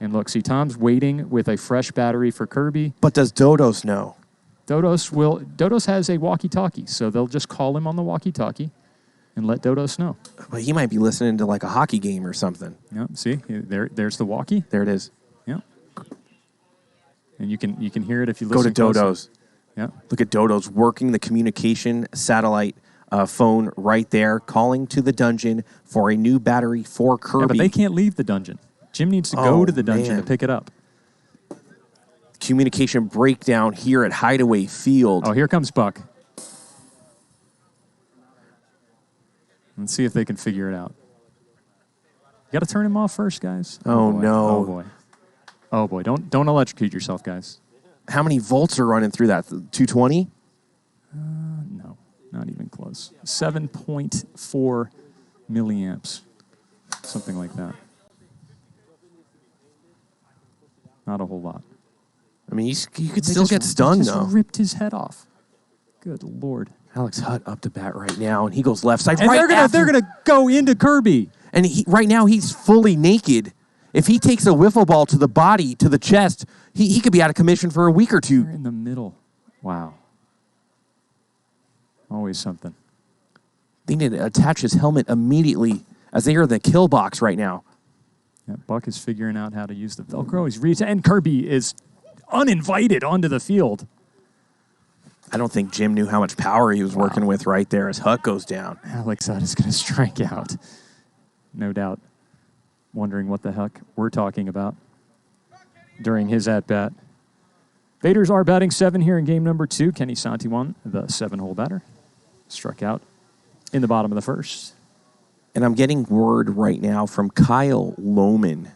And look, see, Tom's waiting with a fresh battery for Kirby. But does Dodos know? Dodos has a walkie-talkie, so they'll just call him on the walkie-talkie and let Dodos know. But he might be listening to like a hockey game or something. Yeah, see, there's the walkie. There it is. Yeah. And you can hear it if you listen. Go to Dodos. Yeah. Look at Dodos working the communication satellite phone right there, calling to the dungeon for a new battery for Kirby. Yeah, but they can't leave the dungeon. Jim needs to go to the dungeon to pick it up. Communication breakdown here at Hideaway Field. Oh, here comes Buck. Let's see if they can figure it out. You got to turn him off first, guys. Oh no. Oh, boy. Oh, boy. Don't electrocute yourself, guys. How many volts are running through that? 220? No, not even close. 7.4 milliamps. Something like that. Not a whole lot. I mean, you could still get stung, though. Ripped his head off. Good Lord. Alex Hutt up to bat right now, and he goes left side. And they're gonna go into Kirby. And right now, he's fully naked. If he takes a wiffle ball to the body, to the chest, he could be out of commission for a week or two. They're in the middle. Wow. Always something. They need to attach his helmet immediately, as they are in the kill box right now. Yeah, Buck is figuring out how to use the Velcro. And Kirby is uninvited onto the field. I don't think Jim knew how much power he was working with right there as Hutt goes down. Alex Hutt is going to strike out. No doubt. Wondering what the heck we're talking about during his at-bat. Vaderz are batting 7 here in game number 2. Kenny Santiwan, the 7-hole batter, struck out in the bottom of the first. And I'm getting word right now from Kyle Lohman.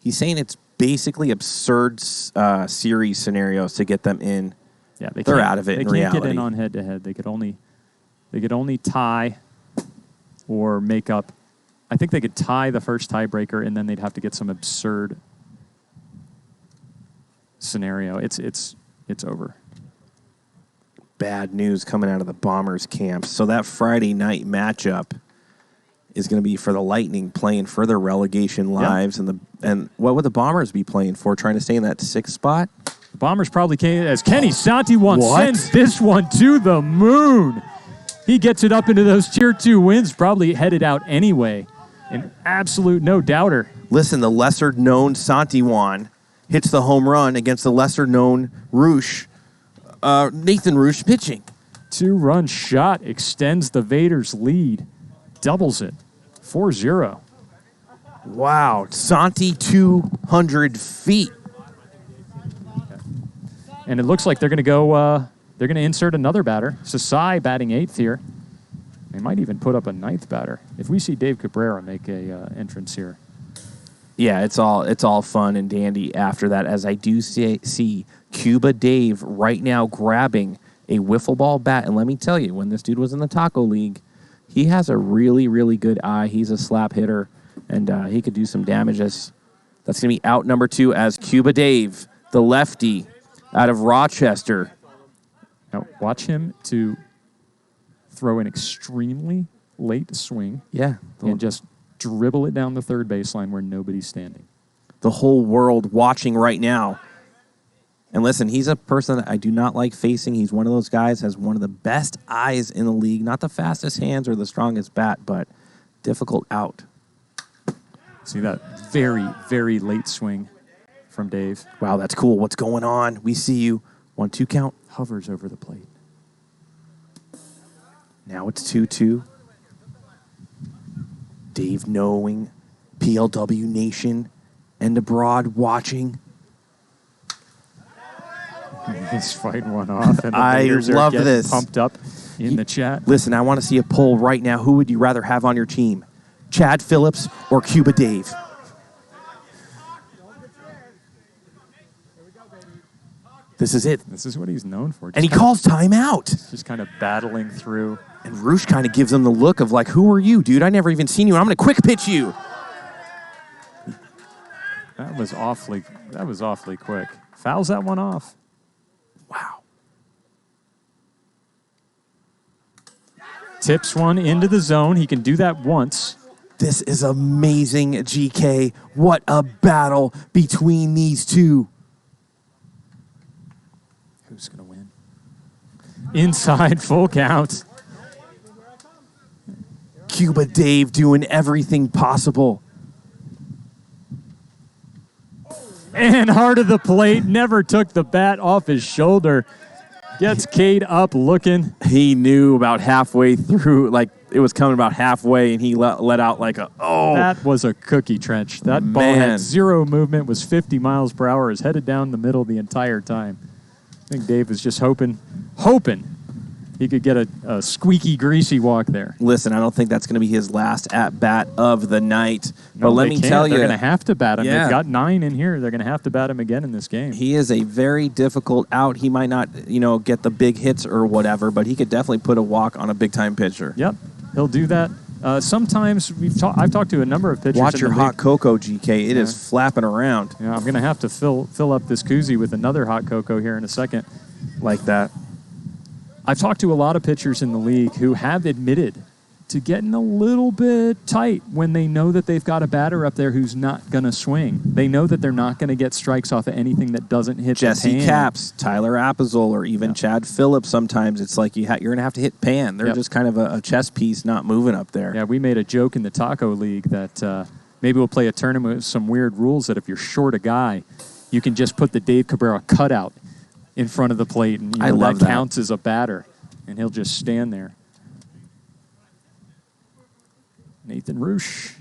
He's saying it's basically absurd series scenarios to get them in. Yeah, they're out of it in reality. They can't get in on head-to-head. They could only tie or make up. I think they could tie the first tiebreaker, and then they'd have to get some absurd scenario. It's over. Bad news coming out of the Bombers camp. So that Friday night matchup is going to be for the Lightning playing for their relegation lives. Yep. And what would the Bombers be playing for? Trying to stay in that 6th spot? The Bombers probably came as Kenny Santiwan sends this one to the moon. He gets it up into those Tier 2 wins, probably headed out anyway. An absolute no-doubter. Listen, the lesser-known Santiwan hits the home run against the lesser-known Roosh, Nathan Roosh pitching. 2-run shot extends the Vaderz lead. Doubles it. 4-0. Wow. Santi 200 feet. And it looks like they're going to go, they're going to insert another batter. Sasai batting 8th here. They might even put up a 9th batter. If we see Dave Cabrera make a entrance here. Yeah, it's all fun and dandy after that, as I do see Cuba Dave right now grabbing a wiffle ball bat. And let me tell you, when this dude was in the Taco League, he has a really, really good eye. He's a slap hitter, and he could do some damage. That's going to be out number 2 as Cuba Dave, the lefty out of Rochester. Now, watch him to throw an extremely late swing. Yeah. And just dribble it down the third baseline where nobody's standing. The whole world watching right now. And listen, he's a person that I do not like facing. He's one of those guys, has one of the best eyes in the league. Not the fastest hands or the strongest bat, but difficult out. See that very, very late swing from Dave. Wow, that's cool. What's going on? We see you. 1-2 count. Hovers over the plate. Now it's 2-2. Dave knowing, PLW Nation and abroad watching. He's fighting one off. And the I Vaderz are love getting this. Pumped up in the chat. Listen, I want to see a poll right now. Who would you rather have on your team? Chad Phillips or Cuba Dave? This is it. This is what he's known for. And he calls timeout. Just kind of battling through. And Roosh kind of gives him the look of like, who are you, dude? I never even seen you. I'm going to quick pitch you. That was awfully quick. Fouls that one off. Wow. Tips one into the zone. He can do that once. This is amazing, GK. What a battle between these two. Who's going to win? Inside, full count. Cuba Dave doing everything possible. And hard of the plate, never took the bat off his shoulder. Gets Cade up looking. He knew about halfway through, like it was coming about halfway, and he let out like a, oh. That was a cookie trench. That ball had zero movement, was 50 miles per hour, is headed down the middle the entire time. I think Dave was just hoping he could get a squeaky, greasy walk there. Listen, I don't think that's going to be his last at-bat of the night. No, but let me tell you. They're going to have to bat him. Yeah. They've got 9 in here. They're going to have to bat him again in this game. He is a very difficult out. He might not, get the big hits or whatever, but he could definitely put a walk on a big-time pitcher. Yep, he'll do that. Sometimes I've talked to a number of pitchers. Watch your hot cocoa, GK. It is flapping around. Yeah, I'm going to have to fill up this koozie with another hot cocoa here in a second. Like that. I've talked to a lot of pitchers in the league who have admitted to getting a little bit tight when they know that they've got a batter up there who's not going to swing. They know that they're not going to get strikes off of anything that doesn't hit Jesse the pan. Capps, Tyler Appazole, or even Chad Phillips. Sometimes it's like you're going to have to hit pan. They're just kind of a chess piece not moving up there. Yeah, we made a joke in the Taco League that maybe we'll play a tournament with some weird rules that if you're short a guy, you can just put the Dave Cabrera cutout in front of the plate, and I love that that. counts as a batter, and he'll just stand there. Nathan Roosh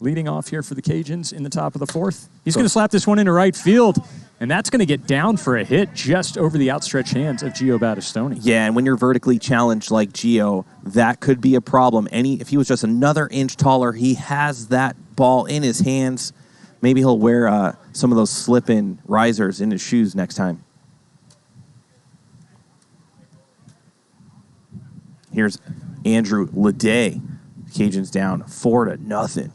leading off here for the Cajuns in the top of the fourth. He's going to slap this one into right field, and that's going to get down for a hit just over the outstretched hands of Gio Battistoni. Yeah, and when you're vertically challenged like Gio, that could be a problem. If he was just another inch taller, he has that ball in his hands. Maybe he'll wear some of those slip-in risers in his shoes next time. Here's Andrew Ledet. Cajuns down 4-0.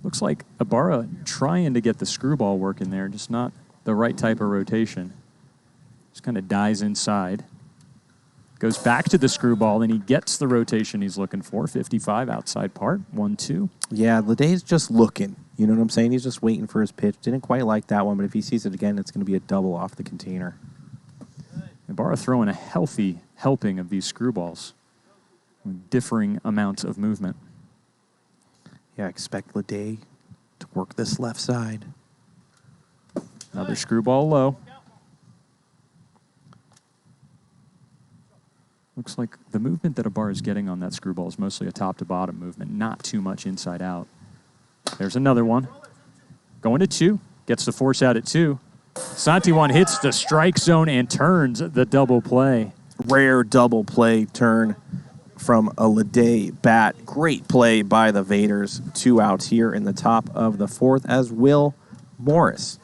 Looks like Ibarra trying to get the screwball working there, just not the right type of rotation. Just kind of dies inside. Goes back to the screwball, and he gets the rotation he's looking for. 55 outside part, 1-2. Yeah, Ledet's just looking. You know what I'm saying? He's just waiting for his pitch. Didn't quite like that one, but if he sees it again, it's going to be a double off the container. Ibarra throwing a healthy helping of these screwballs with differing amounts of movement. Yeah, expect Ledet to work this left side. Another screwball low. Looks like the movement that Ibarra is getting on that screwball is mostly a top-to-bottom movement, not too much inside out. There's another one. Going to 2. Gets the force out at 2. Santiwan hits the strike zone and turns the double play. Rare double play turn from a Ledet bat. Great play by the Vaderz. 2 outs here in the top of the fourth as Will Morris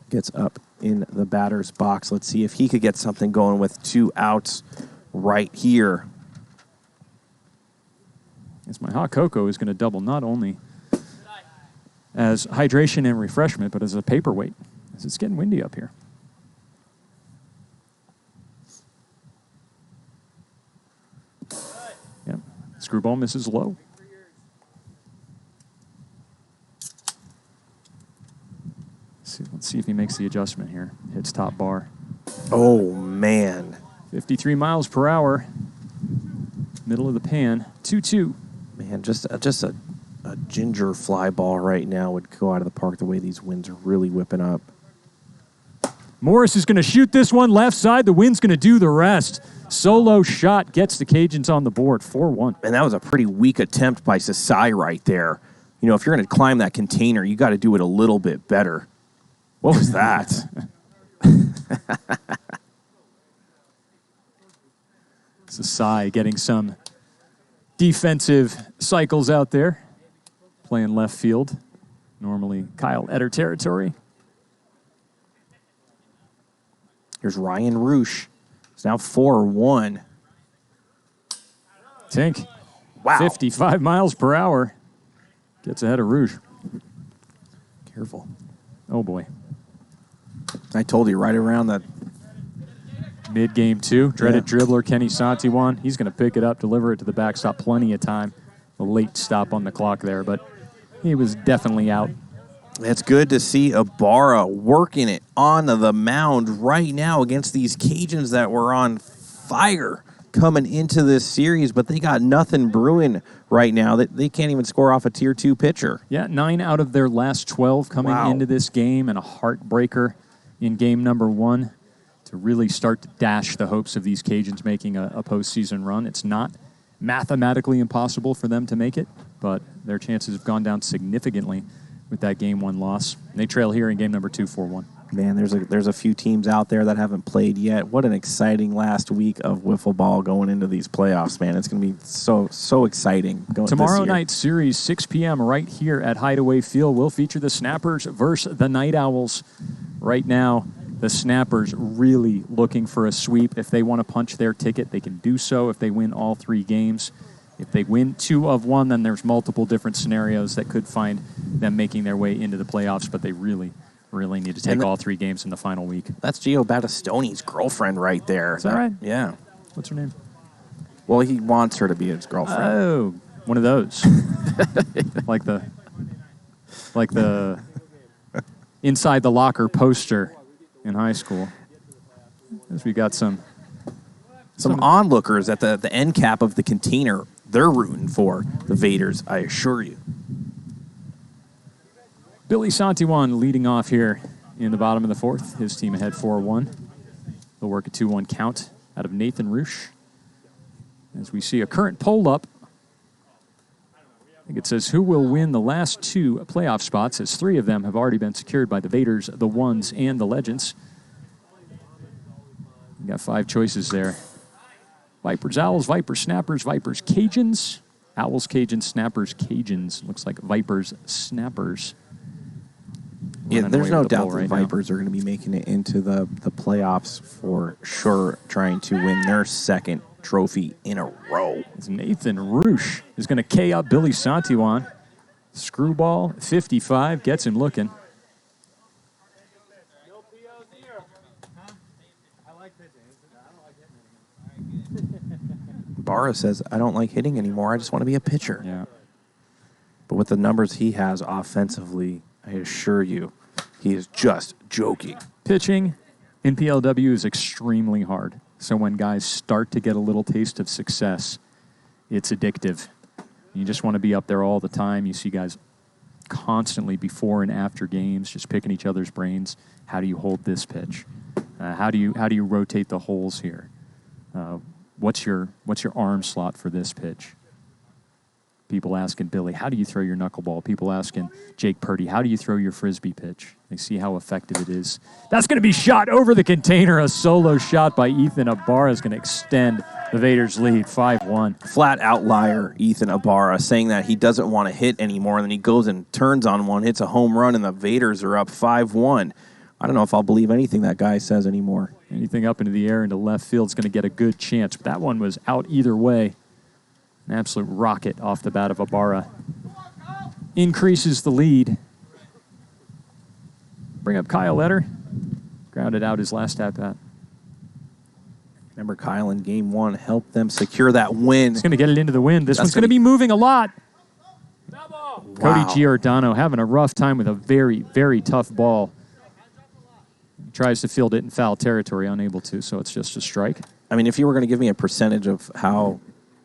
gets up in the batter's box. Let's see if he could get something going with 2 outs right here. As my hot cocoa is going to double not only as hydration and refreshment, but as a paperweight, as it's getting windy up here. Yep. Screwball misses low. Let's see if he makes the adjustment here. Hits top bar. Oh, man. 53 miles per hour. Middle of the pan. 2-2. Man, just a ginger fly ball right now would go out of the park the way these winds are really whipping up. Morris is going to shoot this one left side. The wind's going to do the rest. Solo shot gets the Cajuns on the board, 4-1. And that was a pretty weak attempt by Sasai right there. You know, if you're going to climb that container, you got to do it a little bit better. What was that? Sasai getting some defensive cycles out there. Playing left field. Normally Kyle Etter territory. Here's Ryan Roosh. It's now 4-1. Tink. Wow. 55 miles per hour. Gets ahead of Roosh. Careful. Oh, boy. I told you right around that. Mid-game 2. Dreaded dribbler Kenny Santiwan. He's going to pick it up, deliver it to the backstop. Plenty of time. A late stop on the clock there, but he was definitely out. It's good to see Ibarra working it on the mound right now against these Cajuns that were on fire coming into this series, but they got nothing brewing right now. They can't even score off a Tier 2 pitcher. Yeah, 9 out of their last 12 coming into this game, and a heartbreaker in game number 1 to really start to dash the hopes of these Cajuns making a postseason run. It's not mathematically impossible for them to make it, but their chances have gone down significantly with that game 1 loss. And they trail here in game number 2, 4-1. Man, there's a few teams out there that haven't played yet. What an exciting last week of wiffle ball going into these playoffs, man. It's going to be so exciting. Tomorrow night series, 6 p.m. right here at Hideaway Field, will feature the Snappers versus the Night Owls. Right now, the Snappers really looking for a sweep. If they want to punch their ticket, they can do so if they win all 3 games. If they win 2 of 1, then there's multiple different scenarios that could find them making their way into the playoffs, but they really need to take all 3 games in the final week. That's Gio Battistoni's girlfriend right there. Is that right? Yeah. What's her name? Well, he wants her to be his girlfriend. Oh, one of those. like the inside the locker poster in high school. As we got some onlookers at the end cap of the container. They're rooting for the Vaderz, I assure you. Billy Santiwan leading off here in the bottom of the 4th. His team ahead 4-1. They'll work a 2-1 count out of Nathan Roosh. As we see a current poll up think it says who will win the last 2 playoff spots, as 3 of them have already been secured by the Vaderz, the Ones, and the Legends. You got 5 choices there. Vipers, Owls, Vipers, Snappers, Vipers, Cajuns. Owls, Cajuns, Snappers, Cajuns. Looks like Vipers, Snappers. Yeah, there's no doubt the right Vipers are going to be making it into the playoffs for sure, trying to win their 2nd trophy in a row. Nathan Roosh is going to K up Billy Santiwan. Screwball, 55, gets him looking. Barra says, I don't like hitting anymore. I just want to be a pitcher. Yeah. But with the numbers he has offensively, I assure you, he is just joking. Pitching in PLW is extremely hard. So when guys start to get a little taste of success, it's addictive. You just want to be up there all the time. You see guys constantly before and after games just picking each other's brains. How do you hold this pitch? How do you rotate the holes here? What's your arm slot for this pitch? People asking Billy, how do you throw your knuckleball? People asking Jake Purdy, how do you throw your frisbee pitch? They see how effective it is. That's going to be shot over the container. A solo shot by Ethan Ibarra is going to extend the Vaderz lead, 5-1. Flat outlier, Ethan Ibarra, saying that he doesn't want to hit anymore, and then he goes and turns on one, hits a home run, and the Vaderz are up 5-1. I don't know if I'll believe anything that guy says anymore. Anything up into the air into left field is going to get a good chance. But that one was out either way. An absolute rocket off the bat of Ibarra. Increases the lead. Bring up Kyle Letter. Grounded out his last at-bat. Remember, Kyle in Game 1 helped them secure that win. He's going to get it into the wind. This one's going to be moving a lot. Wow. Cody Giordano having a rough time with a very, very tough ball. He tries to field it in foul territory, unable to, so it's just a strike. I mean, if you were going to give me a percentage of how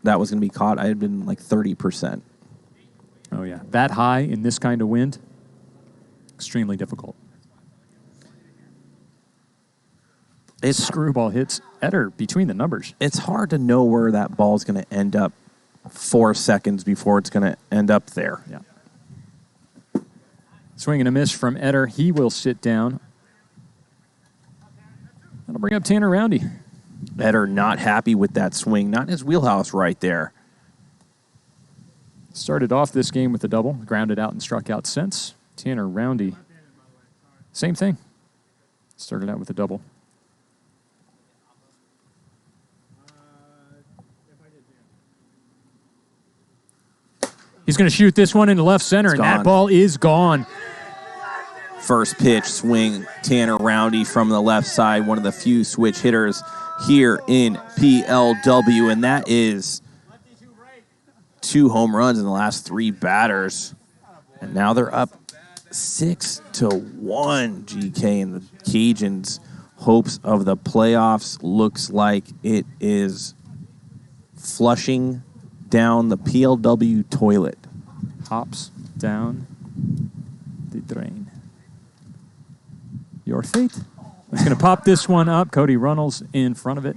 that was going to be caught, I had been like 30%. Oh, yeah. That high in this kind of wind, extremely difficult. It's Screwball hits Eder between the numbers. It's hard to know where that ball's going to end up 4 seconds before it's going to end up there. Yeah. Swing and a miss from Eder. He will sit down. That'll bring up Tanner Roundy. Eder not happy with that swing. Not in his wheelhouse right there. Started off this game with a double. Grounded out and struck out since. Tanner Roundy, same thing. Started out with a double. He's going to shoot this one into left center, and that ball is gone. First pitch, swing, Tanner Roundy from the left side, one of the few switch hitters here in PLW, and that is 2 home runs in the last 3 batters. And now they're up 6-1, GK, and the Cajuns' hopes of the playoffs looks like it is flushing down the PLW toilet. Hops down the drain. Your fate. He's going to pop this one up. Cody Runnels in front of it.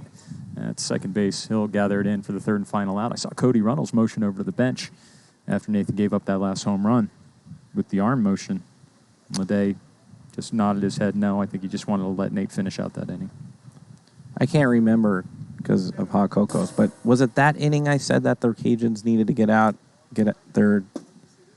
At second base, he'll gather it in for the third and final out. I saw Cody Runnels motion over to the bench after Nathan gave up that last home run with the arm motion. Ledet just nodded his head no. I think he just wanted to let Nate finish out that inning. I can't remember because of Hot Cocos, but was it that inning I said that the Cajuns needed to get out, their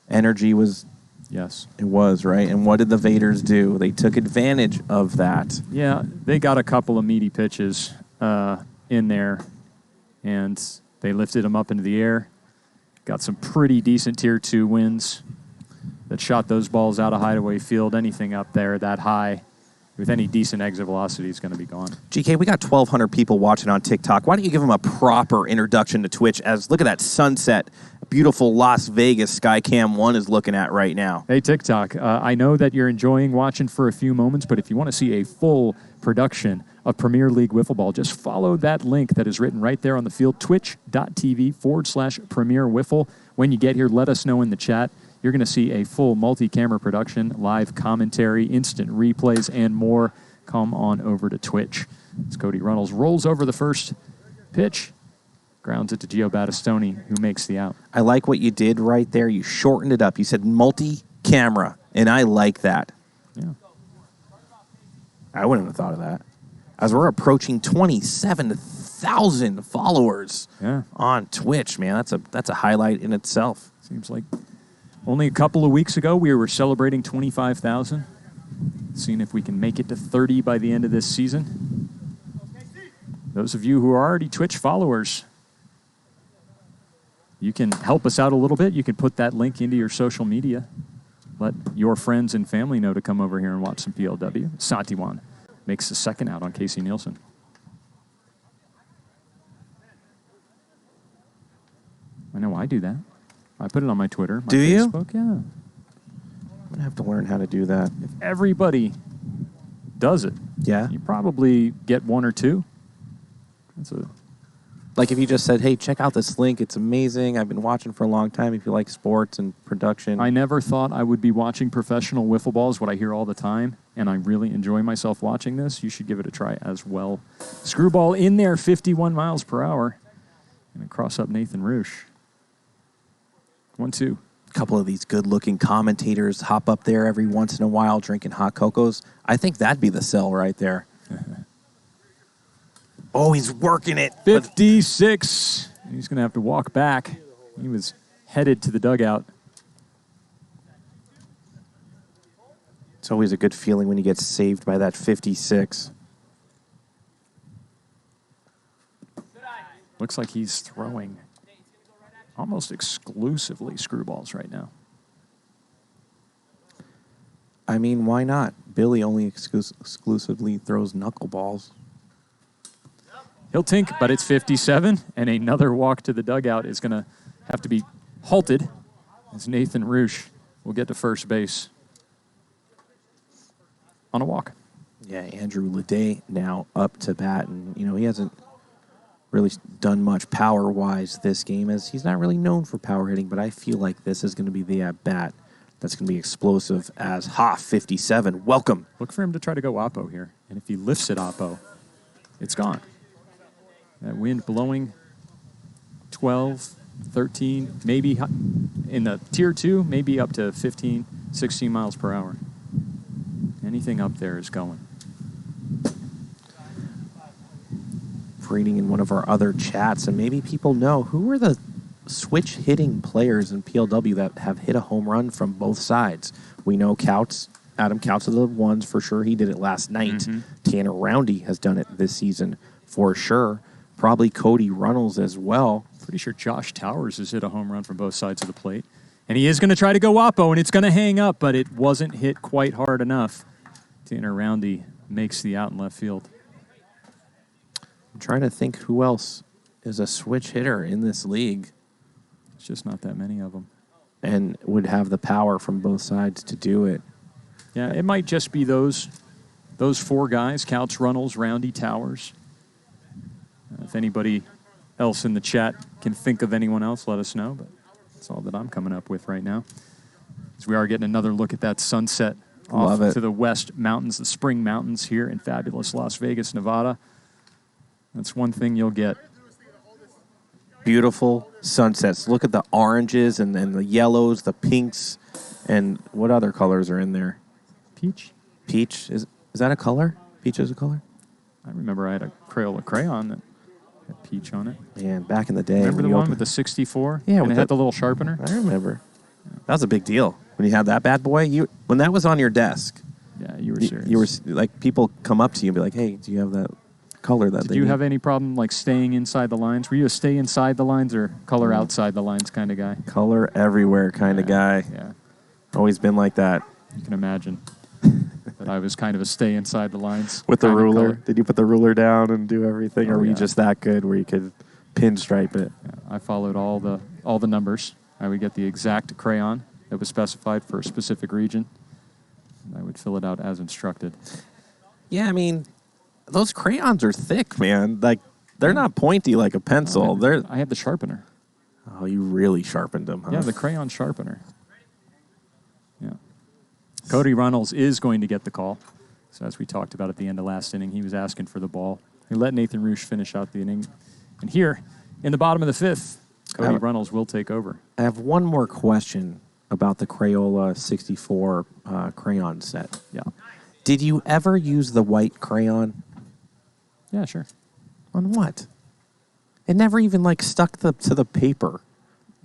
energy was... Yes. It was, right? And what did the Vaderz do? They took advantage of that. Yeah, they got a couple of meaty pitches in there, and they lifted them up into the air. Got some pretty decent Tier 2 wins that shot those balls out of Hideaway Field. Anything up there that high with any decent exit velocity is going to be gone. GK, we got 1,200 people watching on TikTok. Why don't you give them a proper introduction to Twitch? As look at that sunset, beautiful Las Vegas Skycam 1 is looking at right now. Hey, TikTok, I know that you're enjoying watching for a few moments, but if you want to see a full production of Premier League Wiffle Ball, just follow that link that is written right there on the field, twitch.tv/Premier Wiffle. When you get here, let us know in the chat. You're going to see a full multi-camera production, live commentary, instant replays, and more. Come on over to Twitch. As Cody Runnels rolls over the first pitch. Grounds it to Gio Battistoni, who makes the out. I like what you did right there. You shortened it up. You said multi-camera, and I like that. Yeah. I wouldn't have thought of that. As we're approaching 27,000 followers on Twitch, man, that's a highlight in itself. Seems like only a couple of weeks ago we were celebrating 25,000. Seeing if we can make it to 30 by the end of this season. Those of you who are already Twitch followers, you can help us out a little bit. You can put that link into your social media. Let your friends and family know to come over here and watch some PLW. Satiwan makes the second out on Casey Nielsen. I know I do that. I put it on my Twitter, my Facebook. Yeah. I'm going to have to learn how to do that. If everybody does it, you probably get one or two. Like if you just said, hey, check out this link. It's amazing. I've been watching for a long time if you like sports and production. I never thought I would be watching professional wiffle ball, is what I hear all the time, and I really enjoy myself watching this. You should give it a try as well. Screwball in there, 51 miles per hour. And cross up Nathan Roosh. 1-2. A couple of these good-looking commentators hop up there every once in a while drinking hot cocos. I think that'd be the sell right there. Oh, he's working it. 56. He's going to have to walk back. He was headed to the dugout. It's always a good feeling when you get saved by that 56. Looks like he's throwing almost exclusively screwballs right now. I mean, why not? Billy only exclusively throws knuckleballs. He'll tink, but it's 57, and another walk to the dugout is going to have to be halted as Nathan Roosh will get to first base on a walk. Yeah, Andrew Ledet now up to bat, and he hasn't really done much power-wise this game, as he's not really known for power hitting, but I feel like this is going to be the at-bat that's going to be explosive as Hoff, 57. Welcome. Look for him to try to go oppo here, and if he lifts it oppo, it's gone. That wind blowing 12, 13, maybe in the tier 2, maybe up to 15, 16 miles per hour. Anything up there is going. Reading in one of our other chats, and maybe people know, who are the switch hitting players in PLW that have hit a home run from both sides? We know Adam Couts are the ones for sure. He did it last night. Tanner Roundy has done it this season for sure. Probably Cody Runnels as well. Pretty sure Josh Towers has hit a home run from both sides of the plate. And he is going to try to go oppo, and it's going to hang up, but it wasn't hit quite hard enough. Tanner Roundy makes the out in left field. I'm trying to think who else is a switch hitter in this league. It's just not that many of them. And would have the power from both sides to do it. Yeah, it might just be those four guys, Couch, Runnels, Roundy, Towers. If anybody else in the chat can think of anyone else, let us know. But that's all that I'm coming up with right now. As we are getting another look at that sunset off to the west mountains, the Spring Mountains here in fabulous Las Vegas, Nevada. That's one thing you'll get. Beautiful sunsets. Look at the oranges and the yellows, the pinks, and what other colors are in there? Peach. Peach. Is that a color? Peach is a color? I remember I had a Crayola crayon that had peach on it. Man, back in the day. Remember the one with the 64? Yeah. And it had the little sharpener? I remember. That was a big deal. When you had that bad boy, when that was on your desk. Yeah, you were serious. You were like, people come up to you and be like, hey, do you have that color that Did you have any problem like staying inside the lines? Were you a stay inside the lines or color outside the lines kind of guy? Color everywhere kind of guy. Yeah. Always been like that. You can imagine that I was kind of a stay inside the lines. With the ruler? Did you put the ruler down and do everything, or were you yeah. just that good where you could pinstripe it? Yeah, I followed all the numbers. I would get the exact crayon that was specified for a specific region. And I would fill it out as instructed. Yeah, I mean, those crayons are thick, man. Like, they're not pointy like a pencil. I had the sharpener. Oh, you really sharpened them, huh? Yeah, the crayon sharpener. Yeah. Cody Runnels is going to get the call. So as we talked about at the end of last inning, he was asking for the ball. He let Nathan Roosh finish out the inning. And here in the bottom of the fifth. Cody Runnels will take over. I have one more question about the Crayola 64 crayon set. Yeah. Did you ever use the white crayon? Yeah, sure. On what? It never even stuck to the paper.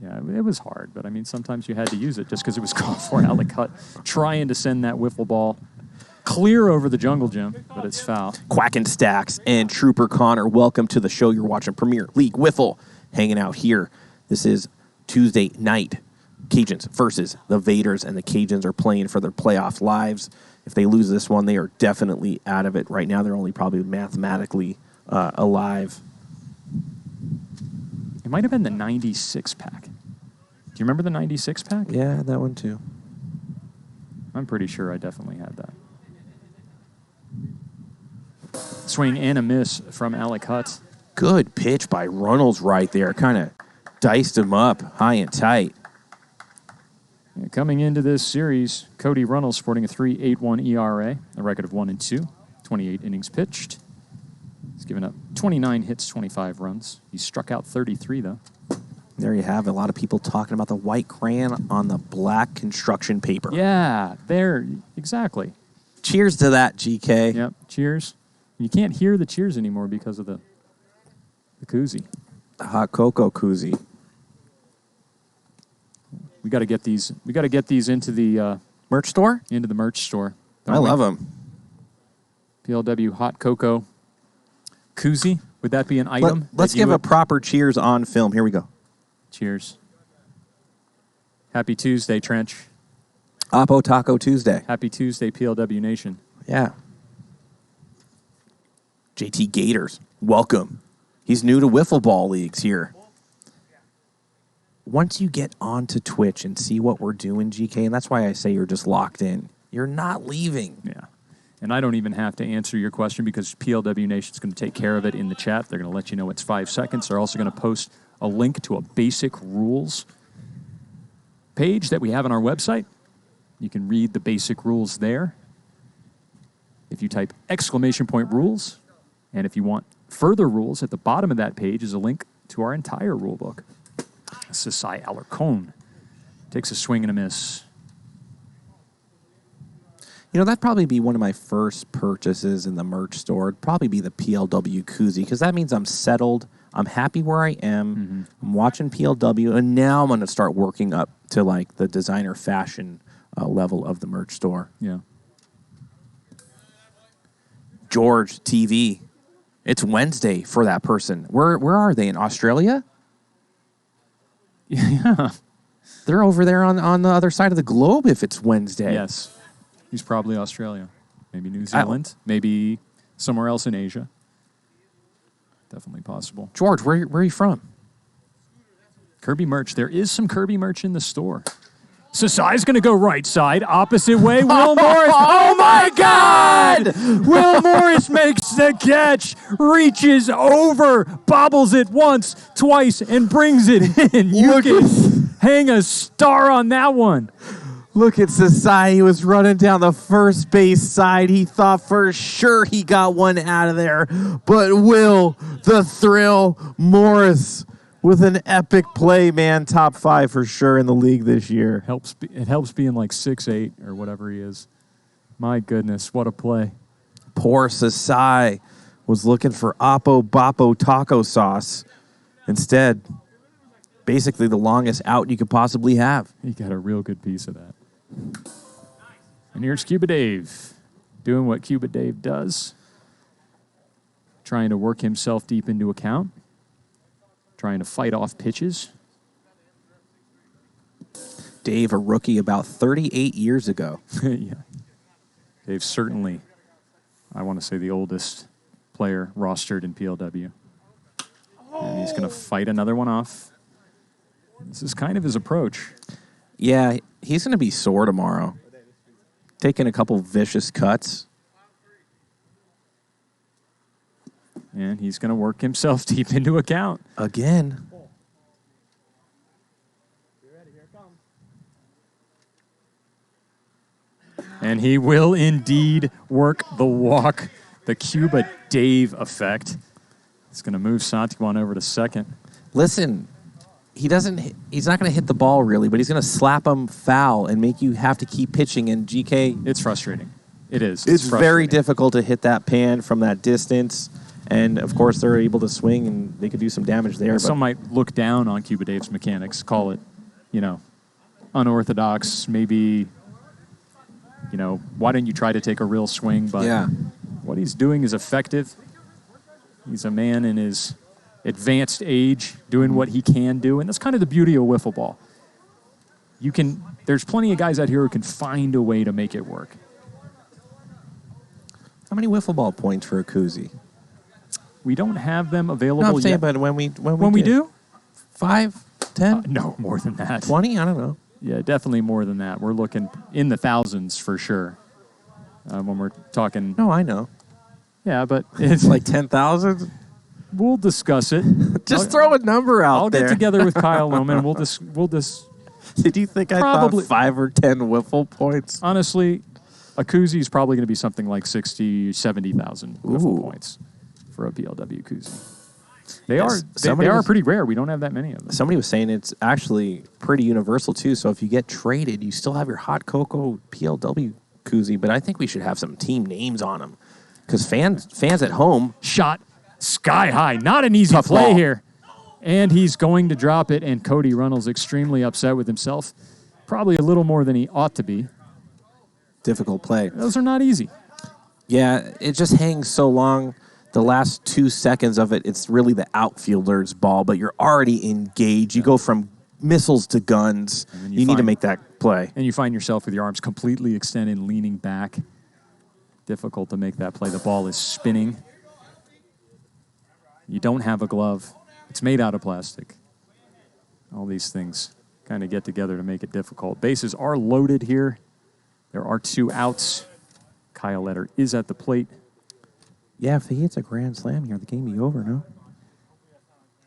Yeah, it was hard, but I mean, sometimes you had to use it just because it was called for. Alec Hutt trying to send that wiffle ball clear over the jungle gym, but it's foul. Quack and Stacks and Trooper Connor, welcome to the show. You're watching Premier League Wiffle, hanging out here. This is Tuesday night. Cajuns versus the Vaderz, and the Cajuns are playing for their playoff lives. If they lose this one, they are definitely out of it. Right now, they're only probably mathematically alive. It might have been the 96 pack. Do you remember the 96 pack? Yeah, that one too. I'm pretty sure I definitely had that. Swing and a miss from Alec Hutt. Good pitch by Runnels right there. Kind of diced him up high and tight. Yeah, coming into this series, Cody Runnels sporting a 3.81 ERA, a record of 1-2, 28 innings pitched. He's given up 29 hits, 25 runs. He struck out 33, though. There you have it. A lot of people talking about the white crayon on the black construction paper. Yeah, there, exactly. Cheers to that, GK. Yep, cheers. You can't hear the cheers anymore because of the koozie. The hot cocoa koozie. We got to get these. We got to get these into the merch store. Into the merch store. I love them. PLW hot cocoa koozie. Would that be an item? Let's give a proper cheers on film. Here we go. Cheers. Happy Tuesday, Trench. Oppo Taco Tuesday. Happy Tuesday, PLW Nation. Yeah. JT Gators, welcome. He's new to wiffle ball leagues here. Once you get onto Twitch and see what we're doing, GK, and that's why I say you're just locked in, you're not leaving. Yeah. And I don't even have to answer your question because PLW Nation's going to take care of it in the chat. They're going to let you know it's 5 seconds. They're also going to post a link to a basic rules page that we have on our website. You can read the basic rules there. If you type !rules, and if you want further rules, at the bottom of that page is a link to our entire rule book. Sasai Alarcon takes a swing and a miss. You know, that'd probably be one of my first purchases in the merch store. It'd probably be the PLW koozie, because that means I'm settled. I'm happy where I am. Mm-hmm. I'm watching PLW, and now I'm going to start working up to the designer fashion level of the merch store. Yeah. George TV. It's Wednesday for that person. Where are they? In Australia? Yeah. They're over there on the other side of the globe if it's Wednesday. Yes. He's probably Australia. Maybe New Zealand. Maybe somewhere else in Asia. Definitely possible. George, where are you from? Kirby merch. There is some Kirby merch in the store. Sasai's going to go right side, opposite way. Will Morris. Oh, my God! Will Morris makes the catch, reaches over, bobbles it once, twice, and brings it in. You can hang a star on that one. Look at Sasai. He was running down the first base side. He thought for sure he got one out of there. But Will, the thrill, Morris, with an epic play, man. Top 5 for sure in the league this year. It helps being 6'8" or whatever he is. My goodness, what a play. Poor Sasai was looking for Oppo Boppo taco sauce. Instead, basically the longest out you could possibly have. He got a real good piece of that. And here's Cuba Dave doing what Cuba Dave does. Trying to work himself deep into account. Trying to fight off pitches. Dave, a rookie about 38 years ago. Yeah. Dave's certainly, I want to say, the oldest player rostered in PLW. And he's going to fight another one off. This is kind of his approach. Yeah, he's going to be sore tomorrow. Taking a couple vicious cuts. And he's going to work himself deep into account. Again. And he will indeed work the walk. The Cuba Dave effect. It's going to move Santiago over to second. Listen, he's not going to hit the ball really, but he's going to slap him foul and make you have to keep pitching. And GK, It's frustrating. It is. it's very frustrating. difficult to hit that pan from that distance. And, of course, they're able to swing, and they could do some damage there. But Some might look down on Cuba Dave's mechanics, call it, unorthodox, maybe, why didn't you try to take a real swing? But what he's doing is effective. He's a man in his advanced age doing what he can do, and that's kind of the beauty of wiffle ball. There's plenty of guys out here who can find a way to make it work. how many wiffle ball points for a koozie? We don't have them available No, I'm saying, yet. but when we do? 5, 10, No, more than that. 20? I don't know. Yeah, definitely more than that. We're looking in the thousands for sure when we're talking. No, I know. Yeah, but it's Like 10,000? we'll discuss it. Just throw a number out I'll there. get together with Kyle Lohman. We'll Did you think I Probably- thought 5 or 10 wiffle points? honestly, a koozie is probably going to be something like 60, 70,000 wiffle Ooh. points for a PLW koozie. They Yes, they somebody are was- pretty rare. We don't have that many of them. Somebody was saying it's actually pretty universal, too. So if you get traded, you still have your hot cocoa PLW koozie. But I think we should have some team names on them. Because fans at home, Shot sky high. Not an easy Tough play ball. here. And he's going to drop it, and Cody Runnels extremely upset with himself. Probably a little more than he ought to be. difficult play. Those are not easy. Yeah, it just hangs so long. The last 2 seconds of it, it's really the outfielder's ball, but you're already engaged. You go from missiles to guns. then You you need to find- make that play. And you find yourself with your arms completely extended, leaning back. Difficult to make that play. The ball is spinning. You don't have a glove. It's made out of plastic. All these things kind of get together to make it difficult. Bases are loaded here. There are 2 outs. Kyle Letter is at the plate. Yeah, if he hits a grand slam here, the game be over, no?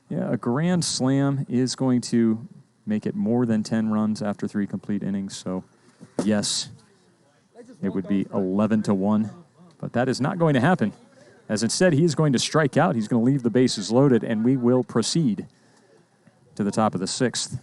Yeah, a grand slam is going to make it more than 10 runs after 3 complete innings. So, yes, it would be 11-1. But that is not going to happen. As instead, he is going to strike out. He's going to leave the bases loaded, and we will proceed to the top of the 6th.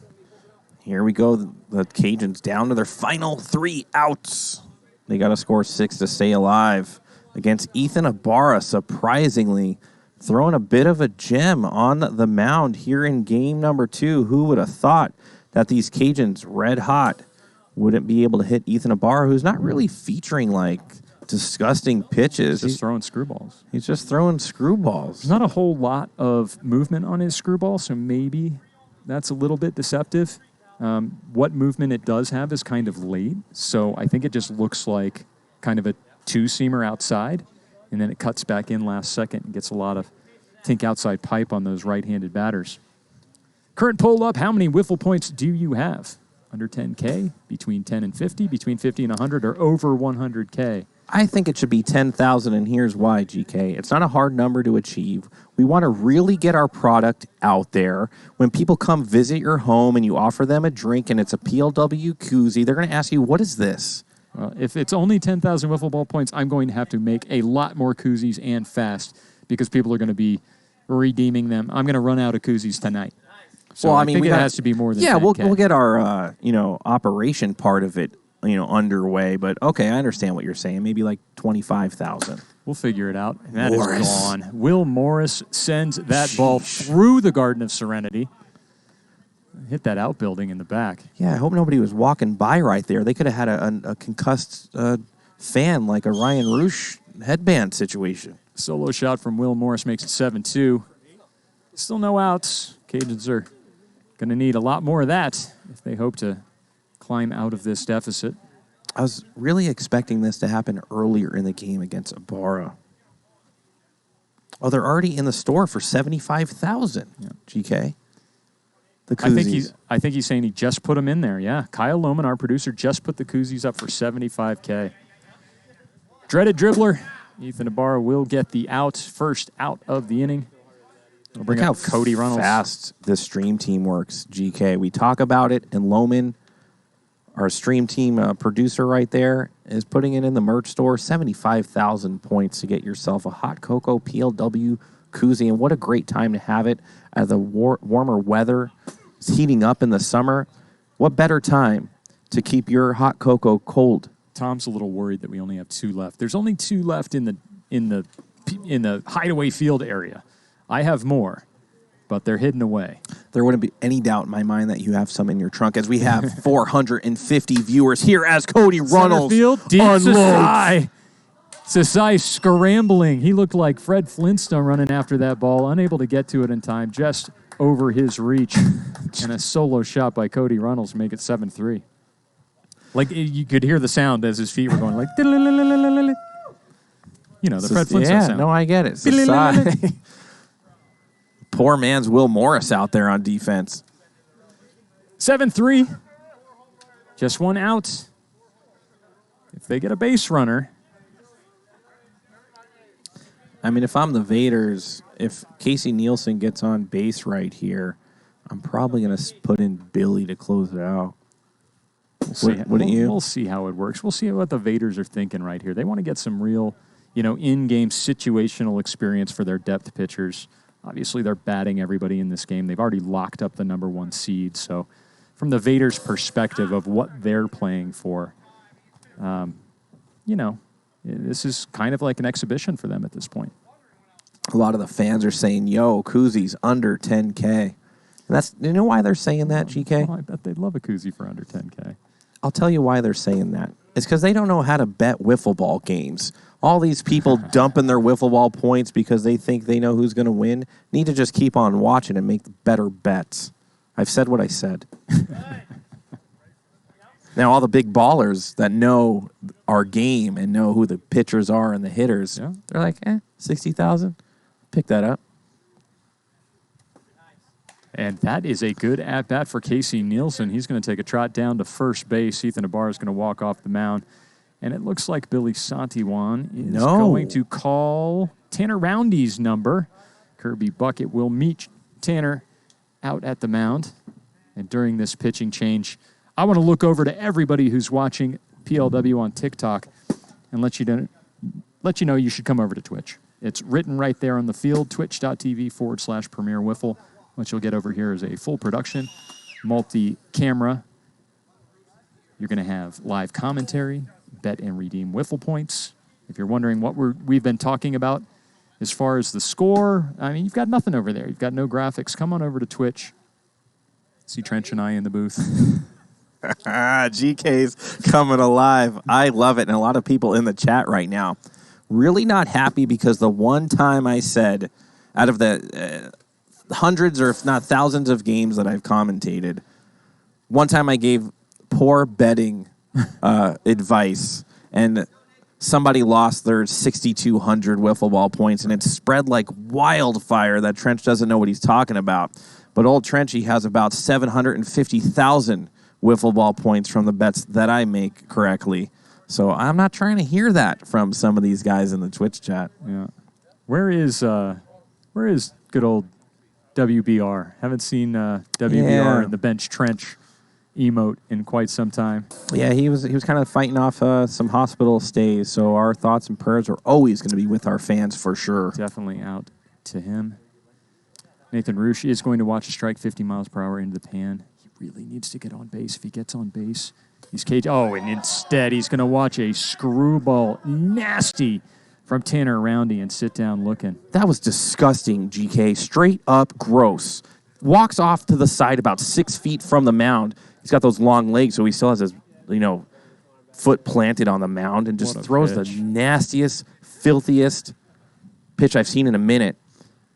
Here we go. The Cajuns down to their final 3 outs. They got to score 6 to stay alive against Ethan Ibarra, surprisingly throwing a bit of a gem on the mound here in game number 2. Who would have thought that these Cajuns, red hot, wouldn't be able to hit Ethan Ibarra, who's not really featuring like disgusting pitches. Just throwing screwballs. He's just throwing screwballs. There's not a whole lot of movement on his screwball, so maybe that's a little bit deceptive. What movement it does have is kind of late, so I think it just looks like kind of a 2-seamer outside, and then it cuts back in last second and gets a lot of tink outside pipe on those right-handed batters. Current poll up, how many wiffle points do you have? Under 10K, between 10 and 50, between 50 and 100, or over 100K? I think it should be 10,000, and here's why, GK. It's not a hard number to achieve. We want to really get our product out there. When people come visit your home and you offer them a drink and it's a PLW koozie, they're going to ask you, what is this? Well, if it's only 10,000 wiffle ball points, I'm going to have to make a lot more koozies and fast because people are going to be redeeming them. I'm going to run out of koozies tonight. So I think it has to be more than 10K. We'll get our operation part of it underway. But okay, I understand what you're saying. Maybe like 25,000. We'll figure it out. And that Morris. is gone. Will Morris sends that ball through the Garden of Serenity. Hit that outbuilding in the back. Yeah, I hope nobody was walking by right there. They could have had a concussed fan like a Ryan Roosh headband situation. Solo shot from Will Morris makes it 7-2. Still no outs. Cajuns are going to need a lot more of that if they hope to climb out of this deficit. I was really expecting this to happen earlier in the game against Ibarra. Oh, they're already in the store for 75,000. Yeah. GK. The koozies. I think he's saying he just put them in there. Yeah, Kyle Lohman, our producer, just put the koozies up for 75K. Dreaded dribbler. Ethan Ibarra will get the first out of the inning. We'll bring Look up how Cody Runnels. fast this stream team works, GK. We talk about it, and Lohman, our stream team producer right there, is putting it in the merch store. 75,000 points to get yourself a hot cocoa PLW koozie, and what a great time to have it as the warmer weather is heating up in the summer. What better time to keep your hot cocoa cold? Tom's a little worried that we only have 2 left. There's only 2 left in the hideaway field area. I have more, but they're hidden away. There wouldn't be any doubt in my mind that you have some in your trunk, as we have 450 viewers here as Cody Runnels Field, deep unloads. Sasai scrambling. He looked like Fred Flintstone running after that ball, unable to get to it in time, just over his reach. And a solo shot by Cody Runnels make it 7-3. Like, you could hear the sound as his feet were going like, you know, the Fred Flintstone sound. No, I get it. Sasai. Poor man's Will Morris out there on defense. 7-3. Just one out. If they get a base runner. I mean, if I'm the Vaderz, if Casey Nielsen gets on base right here, I'm probably going to put in Billy to close it out. Wouldn't you? We'll see how it works. We'll see what the Vaderz are thinking right here. They want to get some real, in-game situational experience for their depth pitchers. Obviously, they're batting everybody in this game. They've already locked up the number 1 seed. So from the Vaderz perspective of what they're playing for, this is kind of like an exhibition for them at this point. A lot of the fans are saying, yo, Koozie's under 10K. And that's, you know why they're saying that, GK? Well, I bet they'd love a koozie for under 10K. I'll tell you why they're saying that. It's because they don't know how to bet wiffle ball games. All these people dumping their wiffle ball points because they think they know who's going to win need to just keep on watching and make better bets. I've said what I said. Now, all the big ballers that know our game and know who the pitchers are and the hitters, they're like, 60,000, pick that up. And that is a good at-bat for Casey Nielsen. He's going to take a trot down to first base. Ethan Ibarra is going to walk off the mound. And it looks like Billy Santiwan is going to call Tanner Roundy's number. Kirby Bucket will meet Tanner out at the mound. And during this pitching change, I want to look over to everybody who's watching PLW on TikTok and let you know you should come over to Twitch. It's written right there on the field, twitch.tv/Premier Wiffle. What you'll get over here is a full production, multi-camera. You're going to have live commentary, bet and redeem wiffle points. If you're wondering what we've been talking about as far as the score, I mean, you've got nothing over there. You've got no graphics. Come on over to Twitch. See Trench and I in the booth. GK's coming alive. I love it. And a lot of people in the chat right now really not happy because the one time I said out of the hundreds or if not thousands of games that I've commentated, one time I gave poor betting advice and somebody lost their 6,200 wiffle ball points and it spread like wildfire that Trench doesn't know what he's talking about. But old Trenchy has about 750,000 wiffle ball points from the bets that I make correctly. So I'm not trying to hear that from some of these guys in the Twitch chat. Yeah. Where is good old WBR? Haven't seen WBR in the bench Trench emote in quite some time. Yeah, he was kind of fighting off some hospital stays, so our thoughts and prayers are always going to be with our fans for sure. Definitely out to him. Nathan Roosh is going to watch a strike 50 miles per hour into the pan. He really needs to get on base. If he gets on base, he's caged. Oh, and instead he's going to watch a screwball nasty from Tanner Roundy and sit down looking. That was disgusting, GK. Straight up gross. Walks off to the side about 6 feet from the mound. He's got those long legs, so he still has his, foot planted on the mound and just throws the nastiest, filthiest pitch I've seen in a minute.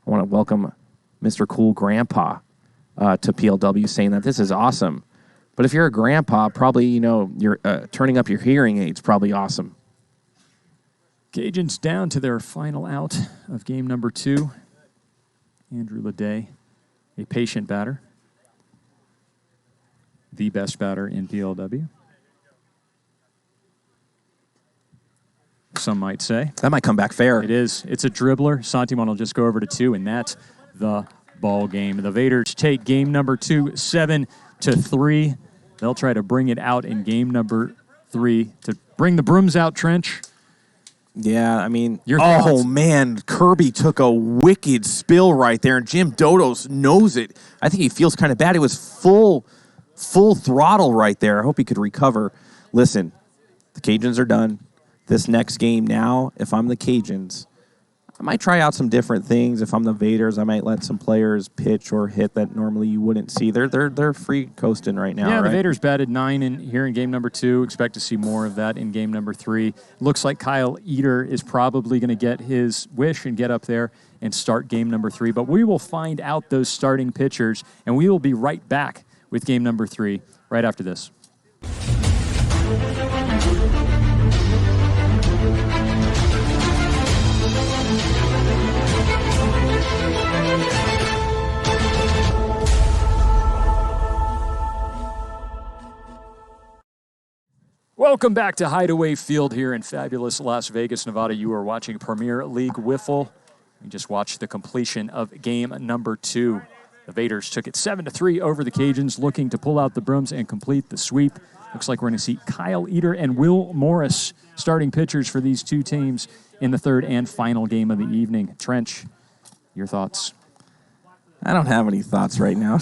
I want to welcome Mr. Cool Grandpa to PLW, saying that this is awesome. But if you're a grandpa, probably, you're turning up your hearing aids, probably awesome. Cajuns down to their final out of game number 2. Andrew Ledet, a patient batter. The best batter in PLW. Some might say. That might come back fair. It is. It's a dribbler. Santiman will just go over to 2, and that's the ball game. The Vaderz take game number 2, 7-3. They'll try to bring it out in game number 3 to bring the brooms out, Trench. Yeah, I mean, Your thoughts? man, Kirby took a wicked spill right there, and Jim Dodos knows it. I think he feels kind of bad. It was full throttle right there. I hope he could recover. Listen, the Cajuns are done. This next game now, if I'm the Cajuns, I might try out some different things. If I'm the Vaderz, I might let some players pitch or hit that normally you wouldn't see. They're free coasting right now. Yeah, right? the Vaderz batted 9 here in game number 2. Expect to see more of that in game number 3. Looks like Kyle Eder is probably going to get his wish and get up there and start game number 3. But we will find out those starting pitchers, and we will be right back with game number 3 right after this. Welcome back to Hideaway Field here in fabulous Las Vegas, Nevada. You are watching Premier League WIFFLE. We just watched the completion of game number 2. The Vaderz took it 7-3 over the Cajuns, looking to pull out the brooms and complete the sweep. Looks like we're going to see Kyle Eder and Will Morris starting pitchers for these two teams in the third and final game of the evening. Trench, your thoughts? I don't have any thoughts right now.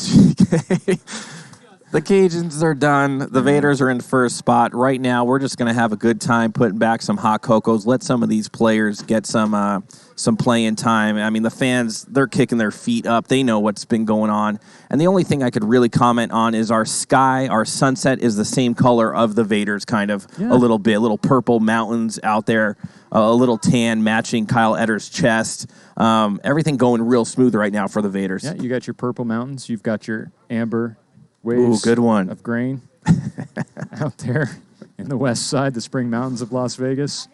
The Cajuns are done. The Vaderz are in first spot. Right now, we're just going to have a good time putting back some hot cocos. Let some of these players get some playing time. I mean, the fans, they're kicking their feet up. They know what's been going on. And the only thing I could really comment on is our sky, our sunset is the same color of the Vaderz, kind of a little bit. Little purple mountains out there, a little tan matching Kyle Eder's chest. Everything going real smooth right now for the Vaderz. Yeah, you got your purple mountains. You've got your amber waves good one. of grain out there in the west side, the Spring Mountains of Las Vegas.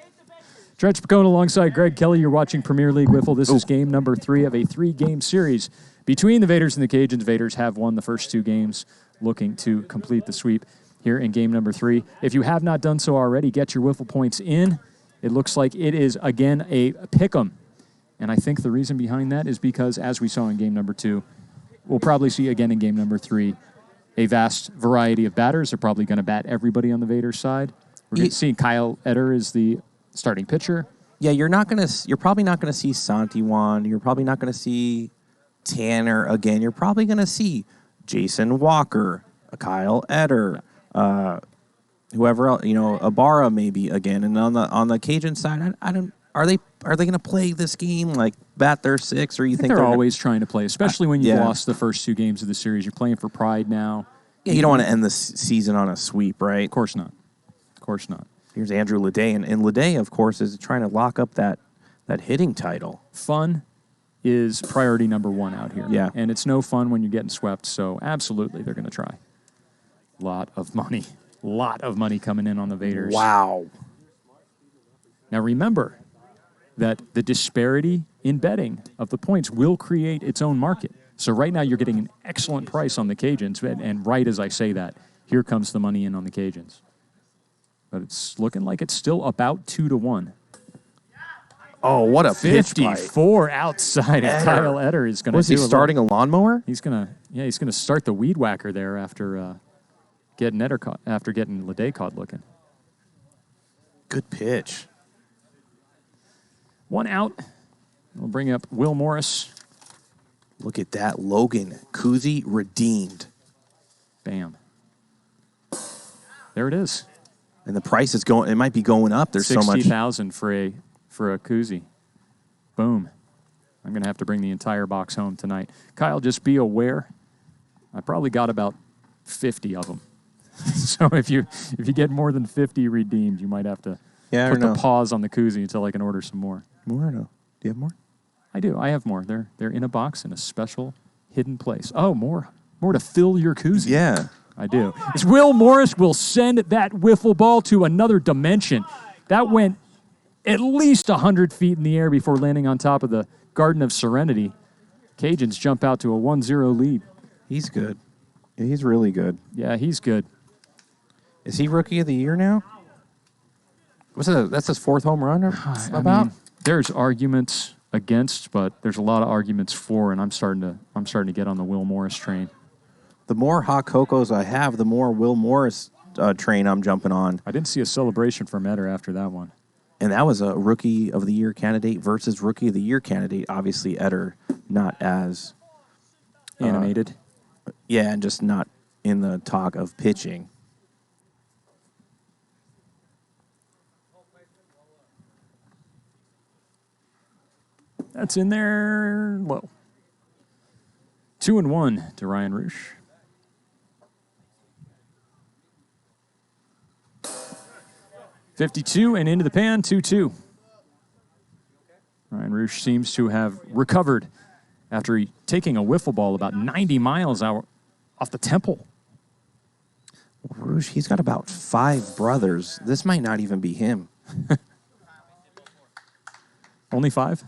Trench Pacone alongside Greg Kelly. You're watching Premier League WIFFLE. This is game number 3 of a 3-game series between the Vaderz and the Cajuns. Vaderz have won the first 2 games, looking to complete the sweep here in game number 3. If you have not done so already, get your WIFFLE points in. It looks like it is, again, a pick'em. And I think the reason behind that is because, as we saw in game number 2, we'll probably see again in game number 3, a vast variety of batters. They're probably going to bat everybody on the Vaderz side. We're going to see Kyle Eder as the starting pitcher. Yeah, you're probably not going to see Santiwan. You're probably not going to see Tanner again. You're probably going to see Jason Walker, Kyle Eder, whoever else, Ibarra maybe again. And on the Cajun side, I don't. Are they going to play this game like bat their 6, or you think they're always trying to play, especially when you've lost the first 2 games of the series? You're playing for pride now. Yeah, you don't want to end the season on a sweep, right? Of course not. Of course not. Here's Andrew Ledet, and Ledet, of course, is trying to lock up that hitting title. Fun is priority number 1 out here. Yeah. And it's no fun when you're getting swept, so absolutely they're going to try. Lot of money coming in on the Vaderz. Wow. Now remember that the disparity in betting of the points will create its own market. So right now you're getting an excellent price on the Cajuns, and right as I say that, here comes the money in on the Cajuns. But it's looking like it's still about 2-1. Oh, what a pitch by 54 outside, and Kyle Eder is going to. Was he starting a lawnmower? He's going to start the weed whacker there after getting Ledet caught looking. Good pitch. 1 out. We'll bring up Will Morris. Look at that. Logan Kuzi redeemed. Bam. There it is. And the price is going, it might be going up. There's so much. $60,000 for a koozie. Boom. I'm going to have to bring the entire box home tonight. Kyle, just be aware. I probably got about 50 of them. So if you get more than 50 redeemed, you might have to put the pause on the koozie until I can order some more. More or no? Do you have more? I do. I have more. They're in a box in a special hidden place. Oh, more to fill your koozie. Yeah. I do. As Will Morris will send that wiffle ball to another dimension. That went at least 100 feet in the air before landing on top of the Garden of Serenity. Cajuns jump out to a 1-0 lead. He's good. Yeah, he's really good. Yeah, he's good. Is he Rookie of the Year now? That's his 4th home run? I mean, there's arguments against, but there's a lot of arguments for, and I'm starting to get on the Will Morris train. The more hot cocos I have, the more Will Morris train I'm jumping on. I didn't see a celebration from Eder after that one. And that was a Rookie of the Year candidate versus Rookie of the Year candidate. Obviously, Eder not as Animated. yeah, and just not in the talk of pitching. That's in there low. 2-1 to Ryan Roosh. .52 and into the pan, 2-2. Ryan Roosh seems to have recovered after taking a wiffle ball about 90 miles out off the temple. Roosh, he's got about 5 brothers. This might not even be him. Only 5?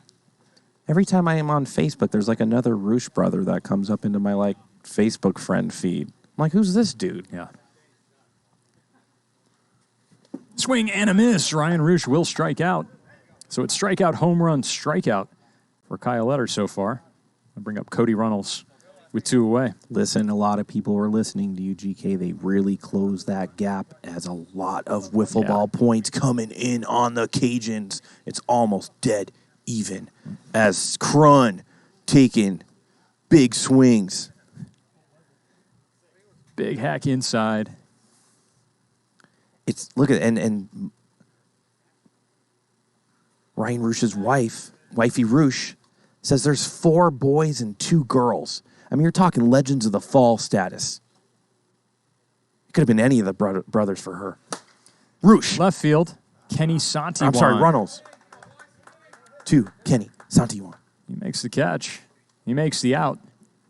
Every time I am on Facebook, there's like another Roosh brother that comes up into my like Facebook friend feed. I'm like, who's this dude? Yeah. Swing and a miss. Ryan Roosh will strike out. So it's strikeout, home run, strikeout for Kyle Eder so far. I'll bring up Cody Runnels with 2 away. Listen, a lot of people were listening to you, GK. They really closed that gap as a lot of wiffle ball points coming in on the Cajuns. It's almost dead even as Crun taking big swings. Big hack inside. It's look at and Ryan Roosh's wifey Roosh, says there's 4 boys and 2 girls. I mean, you're talking Legends of the Fall status. It could have been any of the brothers for her. Roosh. Left field, Kenny Santiwan. I'm sorry, Runnels. 2, Kenny Santiwan. He makes the catch. He makes the out.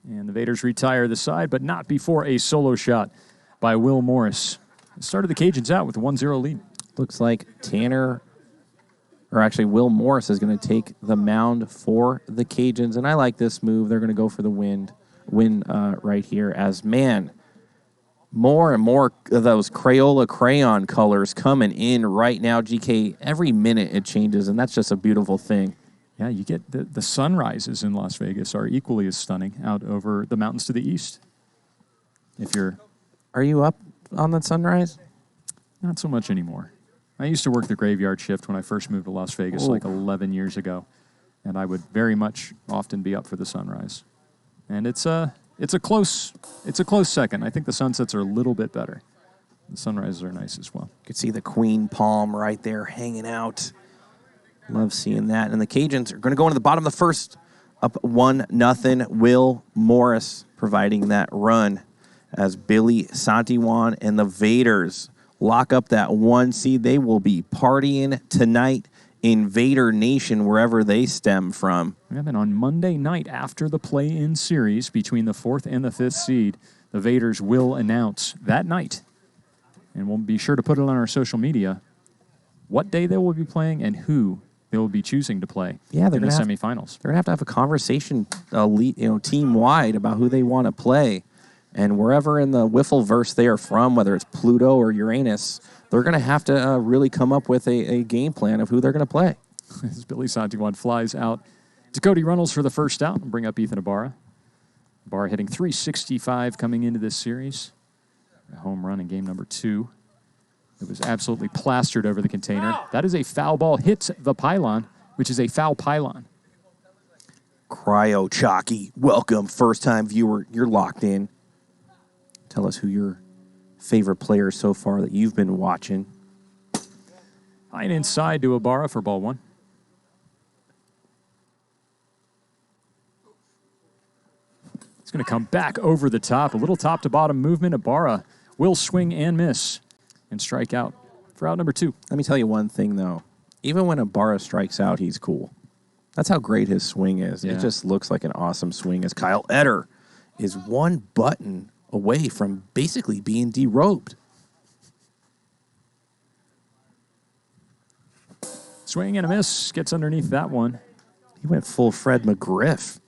And the Vaderz retire the side, but not before a solo shot by Will Morris. It started the Cajuns out with a 1-0 lead. Looks like Will Morris is going to take the mound for the Cajuns. And I like this move. They're going to go for the win right here as, man, more and more of those Crayola crayon colors coming in right now, GK. Every minute it changes, and that's just a beautiful thing. Yeah, you get the sunrises in Las Vegas are equally as stunning out over the mountains to the east. Are you up on that sunrise? Not so much anymore. I used to work the graveyard shift when I first moved to Las Vegas like 11 years ago, and I would very much often be up for the sunrise. And it's a close second. I think the sunsets are a little bit better. The sunrises are nice as well. You can see the queen palm right there hanging out. Love seeing that. And the Cajuns are going to go into the bottom of the first, up 1-0. Will Morris providing that run as Billy Santiwan and the Vaderz lock up that 1 seed. They will be partying tonight in Vader Nation, wherever they stem from. Yeah, then on Monday night after the play-in series between the 4th and the 5th seed, the Vaderz will announce that night, and we'll be sure to put it on our social media, what day they will be playing and who they will be choosing to play in the semifinals. They're going to have a conversation team-wide about who they want to play. And wherever in the wiffle verse they are from, whether it's Pluto or Uranus, they're going to have to really come up with a game plan of who they're going to play. As Billy Santiwan flies out to Cody Runnels for the first out and bring up Ethan Ibarra. Ibarra hitting .365 coming into this series. A home run in game number 2. It was absolutely plastered over the container. That is a foul ball, hits the pylon, which is a foul pylon. Cryo Chalky, welcome, first-time viewer. You're locked in. Tell us who your favorite player so far that you've been watching. High and inside to Ibarra for ball 1. It's going to come back over the top. A little top-to-bottom movement. Ibarra will swing and miss and strike out for out number 2. Let me tell you one thing, though. Even when Ibarra strikes out, he's cool. That's how great his swing is. Yeah. It just looks like an awesome swing as Kyle Eder is 1 button away from basically being derobed. Swing and a miss. Gets underneath that one. He went full Fred McGriff.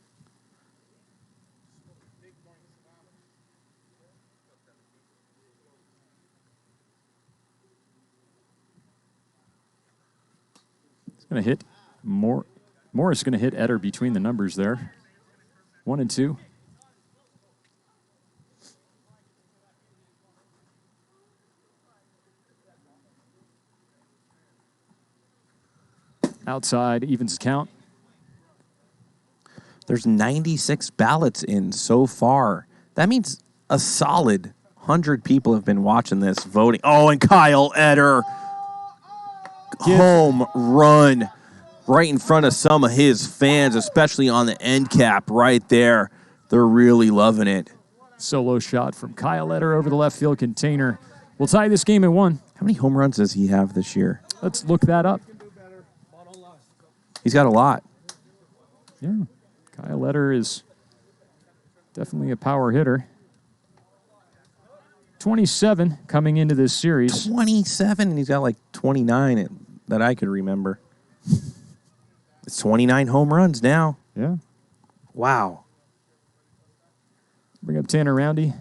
It's going to hit Morris is going to hit Eder between the numbers there. 1 and 2. Outside, evens count. There's 96 ballots in so far. That means a solid 100 people have been watching this, voting. Oh, and Kyle Eder. Home run right in front of some of his fans, especially on the end cap right there. They're really loving it. Solo shot from Kyle Eder over the left field container. We'll tie this game at 1. How many home runs does he have this year? Let's look that up. He's got a lot. Yeah. Kyle Eder is definitely a power hitter. 27 coming into this series. 27, and he's got like 29 that I could remember. It's 29 home runs now. Yeah. Wow. Bring up Tanner Roundy.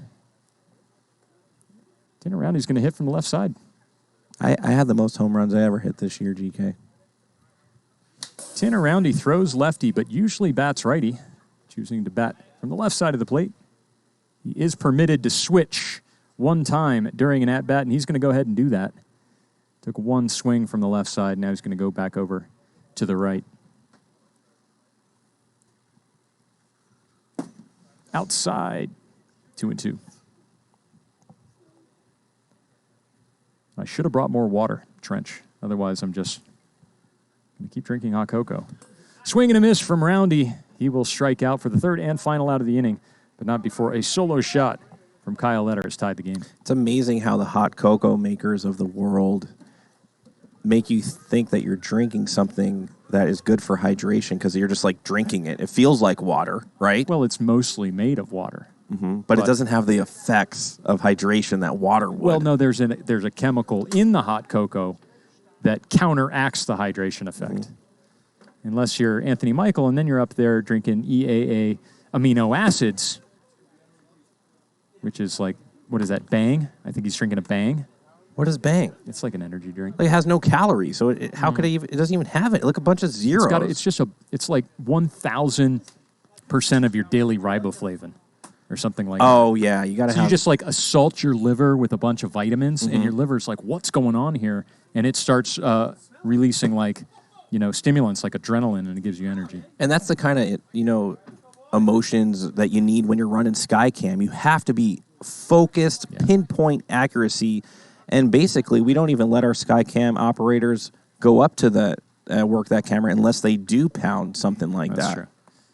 Tanner Roundy's going to hit from the left side. I had the most home runs I ever hit this year, GK. Tanner Roundy throws lefty, but usually bats righty, choosing to bat from the left side of the plate. He is permitted to switch one time during an at-bat, and he's going to go ahead and do that. Took one swing from the left side, now he's going to go back over to the right. Outside, 2-2. I should have brought more water, Trench. Otherwise, I'm just going to keep drinking hot cocoa. Swing and a miss from Roundy. He will strike out for the third and final out of the inning, but not before a solo shot from Kyle Eder has tied the game. It's amazing how the hot cocoa makers of the world make you think that you're drinking something that is good for hydration because you're just like drinking it. It feels like water, right? Well, it's mostly made of water. Mm-hmm. But it doesn't have the effects of hydration that water would. Well, no, there's a chemical in the hot cocoa that counteracts the hydration effect. Mm-hmm. Unless you're Anthony Michael, and then you're up there drinking EAA amino acids, which is like, what is that, Bang? I think he's drinking a Bang. What is Bang? It's like an energy drink. Like it has no calories, so how could it even? It doesn't even have it. Look, a bunch of zeros. It's like 1,000% of your daily riboflavin, or something like that. Oh yeah, you gotta. So you just like assault your liver with a bunch of vitamins, and your liver's like, "What's going on here?" And it starts releasing like, stimulants like adrenaline, and it gives you energy. And that's the kind of emotions that you need when you're running Skycam. You have to be focused, pinpoint accuracy. And basically, we don't even let our Skycam operators go up to the work that camera unless they do pound something like that. That's true.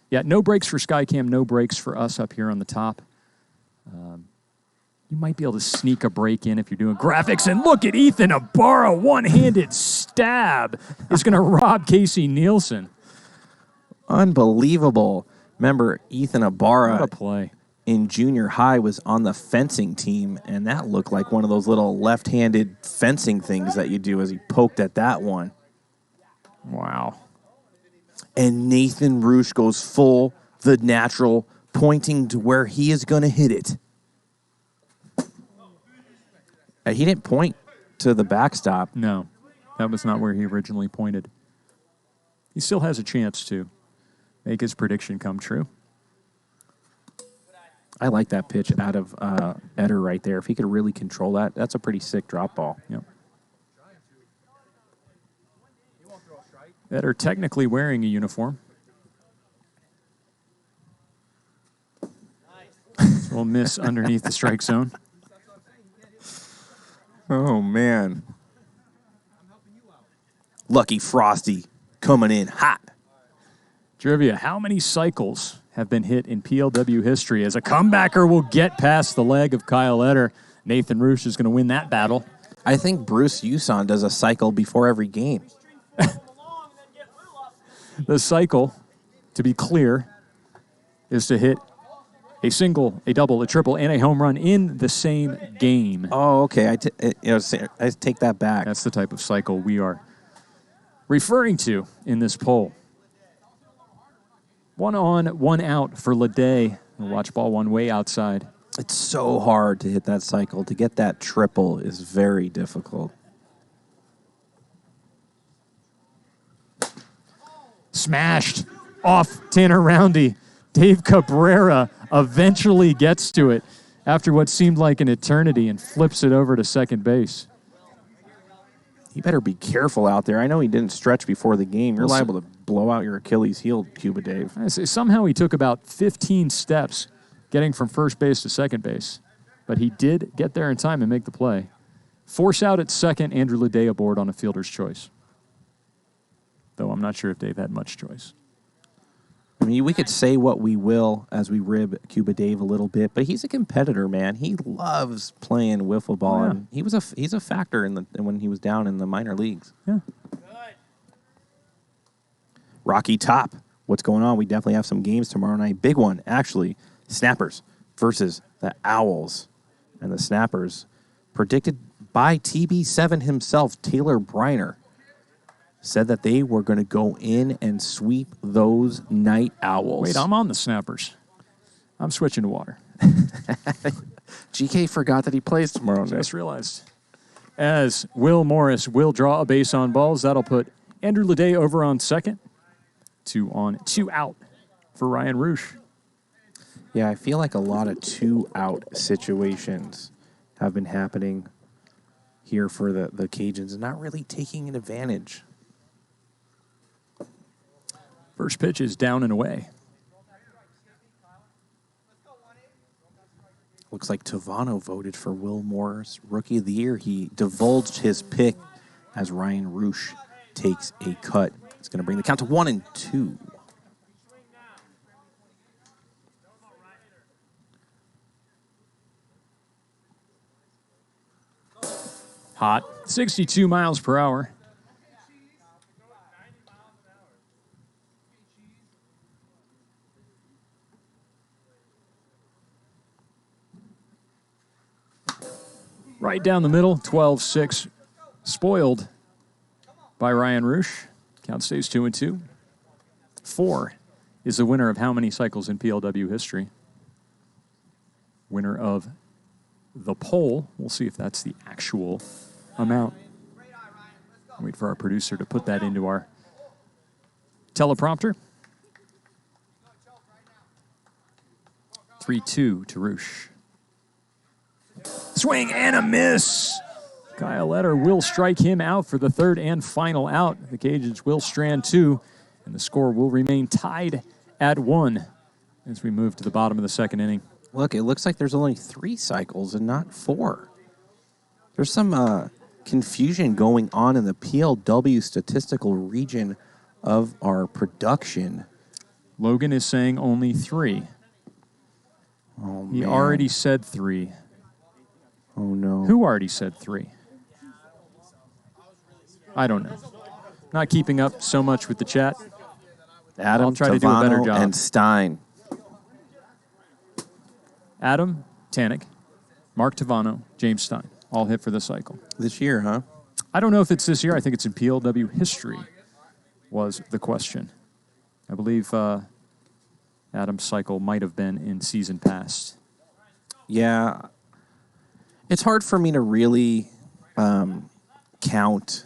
Yeah, no breaks for Skycam, no breaks for us up here on the top. You might be able to sneak a break in if you're doing graphics. And look at Ethan Ibarra, one-handed stab is going to rob Casey Nielsen. Unbelievable. Remember, Ethan Ibarra. What a play. In junior high was on the fencing team, and that looked like one of those little left-handed fencing things that you do as he poked at that one. Wow. And Nathan Roosh goes full, the natural, pointing to where he is going to hit it. He didn't point to the backstop. No, that was not where he originally pointed. He still has a chance to make his prediction come true. I like that pitch out of Eder right there. If he could really control that, that's a pretty sick drop ball. Yep. Eder technically wearing a uniform. We'll miss underneath the strike zone. Oh, man. Lucky Frosty coming in hot. Trivia, how many cycles have been hit in PLW history as a comebacker will get past the leg of Kyle Eder? Nathan Roosh is going to win that battle. I think Bruce Uson does a cycle before every game. The cycle, to be clear, is to hit a single, a double, a triple, and a home run in the same game. Oh, okay. I take that back. That's the type of cycle we are referring to in this poll. 1 on, 1 out for Ledet. We'll watch ball one way outside. It's so hard to hit that cycle. To get that triple is very difficult. Smashed off Tanner Roundy. Dave Cabrera eventually gets to it after what seemed like an eternity and flips it over to second base. He better be careful out there. I know he didn't stretch before the game. You're Well, liable to blow out your Achilles heel, Cuba Dave. I say somehow he took about 15 steps getting from first base to second base. But he did get there in time and make the play. Force out at second, Andrew Ledet aboard on a fielder's choice. Though I'm not sure if Dave had much choice. I mean, we could say what we will as we rib Cuba Dave a little bit, but he's a competitor, man. He loves playing wiffle ball, and he's a factor when he was down in the minor leagues. Yeah. Rocky Top, what's going on? We definitely have some games tomorrow night. Big one, actually. Snappers versus the Owls, and the Snappers predicted by TB7 himself, Taylor Briner, said that they were going to go in and sweep those Night Owls. Wait, I'm on the Snappers. I'm switching to water. GK forgot that he plays tomorrow night. Just realized. As Will Morris will draw a base on balls, that'll put Andrew Ledet over on second. 2 on, 2 out for Ryan Roosh. Yeah, I feel like a lot of 2-out situations have been happening here for the Cajuns and not really taking an advantage. First pitch is down and away. Looks like Tavano voted for Will Morris Rookie of the Year. He divulged his pick as Ryan Roosh takes a cut. It's going to bring the count to 1-2. Hot. 62 miles per hour. Right down the middle, 12-6. Spoiled by Ryan Roosh. Count stays 2-2. 4 is the winner of how many cycles in PLW history? Winner of the poll. We'll see if that's the actual amount. Wait for our producer to put that into our teleprompter. 3-2 to Roosh. Swing and a miss. Kyle Letter will strike him out for the third and final out. The Cajuns will strand 2, and the score will remain tied at 1 as we move to the bottom of the second inning. Look, it looks like there's only 3 cycles and not 4. There's some confusion going on in the PLW statistical region of our production. Logan is saying only 3. Oh, He man. already said 3. Oh, no. Who already said 3? I don't know. Not keeping up so much with the chat. Adam, I'll try to do a better Tavano, job. and Stein. Adam Tanik, Mark Tavano, James Stein, all hit for the cycle. This year, huh? I don't know if it's this year. I think it's in PLW history was the question. I believe Adam's cycle might have been in season past. Yeah. It's hard for me to really count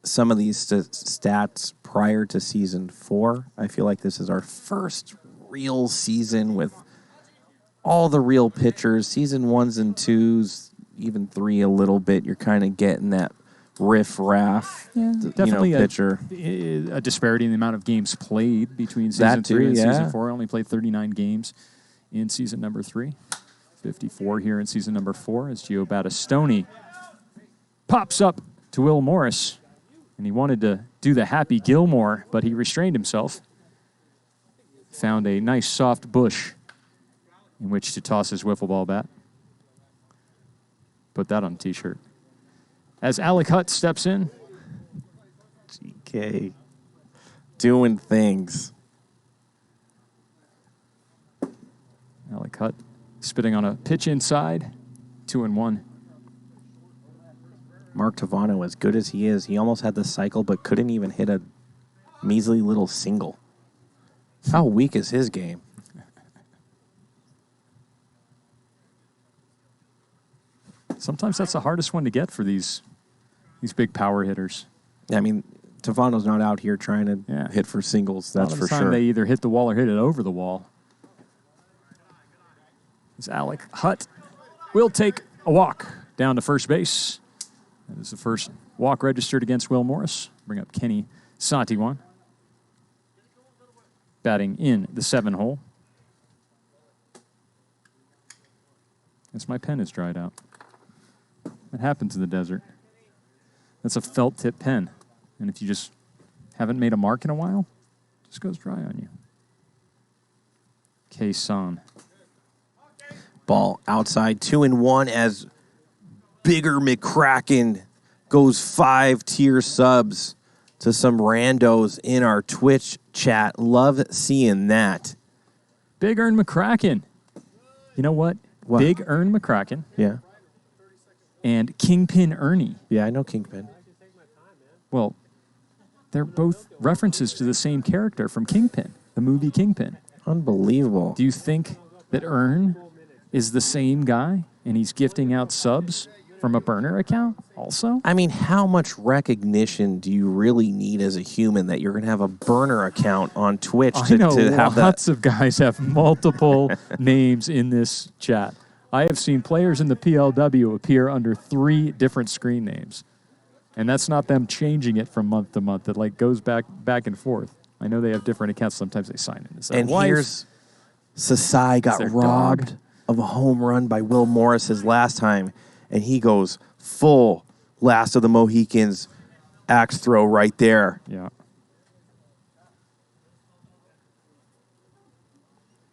some of these stats prior to season 4. I feel like this is our first real season with all the real pitchers. Season 1s and 2s, even 3 a little bit. You're kind of getting that riff-raff, Definitely pitcher. a disparity in the amount of games played between season 3 and season 4. I only played 39 games in season number 3. 54 here in season number 4 as Gio Battistoni pops up to Will Morris. And he wanted to do the Happy Gilmore, but he restrained himself. Found a nice soft bush in which to toss his wiffle ball bat. Put that on a T-shirt. As Alec Hutt steps in. GK. Doing things. Alec Hutt spitting on a pitch inside. 2-1. Mark Tavano, as good as he is, he almost had the cycle, but couldn't even hit a measly little single. How weak is his game? Sometimes that's the hardest one to get for these big power hitters. I mean, Tavano's not out here trying to hit for singles, that's for sure. They either hit the wall or hit it over the wall. As Alec Hutt will take a walk down to first base. That is the first walk registered against Will Morris. Bring up Kenny Santiwan. Batting in the 7 hole. Guess my pen is dried out. That happens in the desert. That's a felt tip pen. And if you just haven't made a mark in a while, it just goes dry on you. K-San. Ball outside, 2-1 as Bigger McCracken goes 5-tier subs to some randos in our Twitch chat. Love seeing that. Big Ern McCracken. You know what? Big Ern McCracken. Yeah. And Kingpin Ernie. Yeah, I know Kingpin. Well, they're both references to the same character from Kingpin, the movie Kingpin. Unbelievable. Do you think that Ern is the same guy and he's gifting out subs from a burner account also? I mean, how much recognition do you really need as a human that you're going to have a burner account on Twitch I know to have lots of guys have multiple names in this chat. I have seen players in the PLW appear under 3 different screen names. And that's not them changing it from month to month. It like goes back and forth. I know they have different accounts. Sometimes they sign in as And wife. here's Sasai got robbed of a home run by Will Morris his last time, and he goes full Last of the Mohicans axe throw right there. Yeah.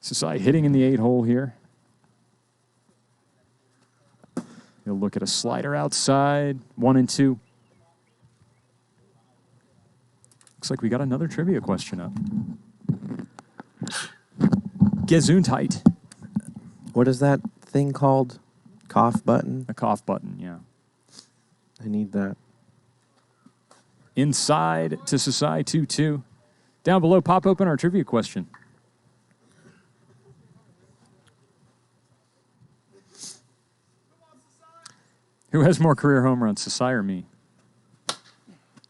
Sasai hitting in the 8 hole here. He'll look at a slider outside, 1 and 2. Looks like we got another trivia question up. Gesundheit. What is that thing called? Cough button? A cough button, yeah. I need that. Inside to Sasai, 2-2. Down below, pop open our trivia question. Who has more career home runs, Sasai or me?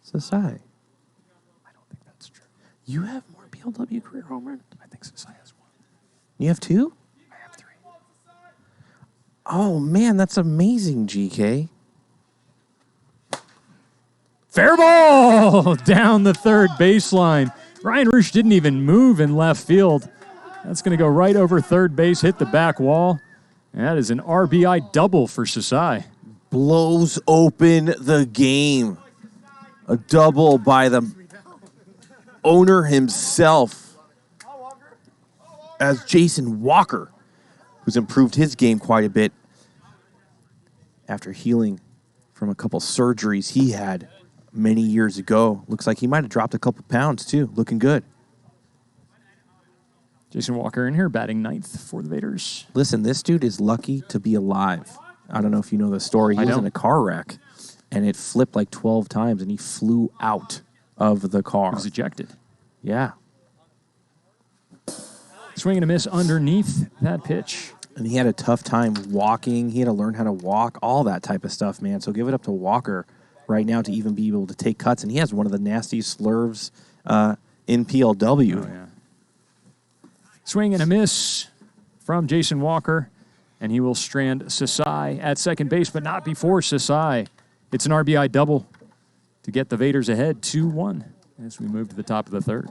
Sasai. I don't think that's true. You have more PLW career home runs? I think Sasai has 1. You have 2? I have 3. Oh, man, that's amazing, GK. Fair ball down the third baseline. Ryan Roosh didn't even move in left field. That's going to go right over third base, hit the back wall. And that is an RBI double for Sasai. Blows open the game. A double by the owner himself as Jason Walker, who's improved his game quite a bit after healing from a couple surgeries he had many years ago. Looks like he might have dropped a couple pounds, too. Looking good. Jason Walker in here, batting 9th for the Vaderz. Listen, this dude is lucky to be alive. I don't know if you know the story. He was in a car wreck, and it flipped like 12 times, and he flew out of the car. He was ejected. Yeah. Swing and a miss underneath that pitch. And he had a tough time walking. He had to learn how to walk, all that type of stuff, man. So give it up to Walker right now to even be able to take cuts. And he has one of the nastiest slurves in PLW. Oh, yeah. Swing and a miss from Jason Walker. And he will strand Sasai at second base, but not before Sasai. It's an RBI double to get the Vaderz ahead 2-1 as we move to the top of the third.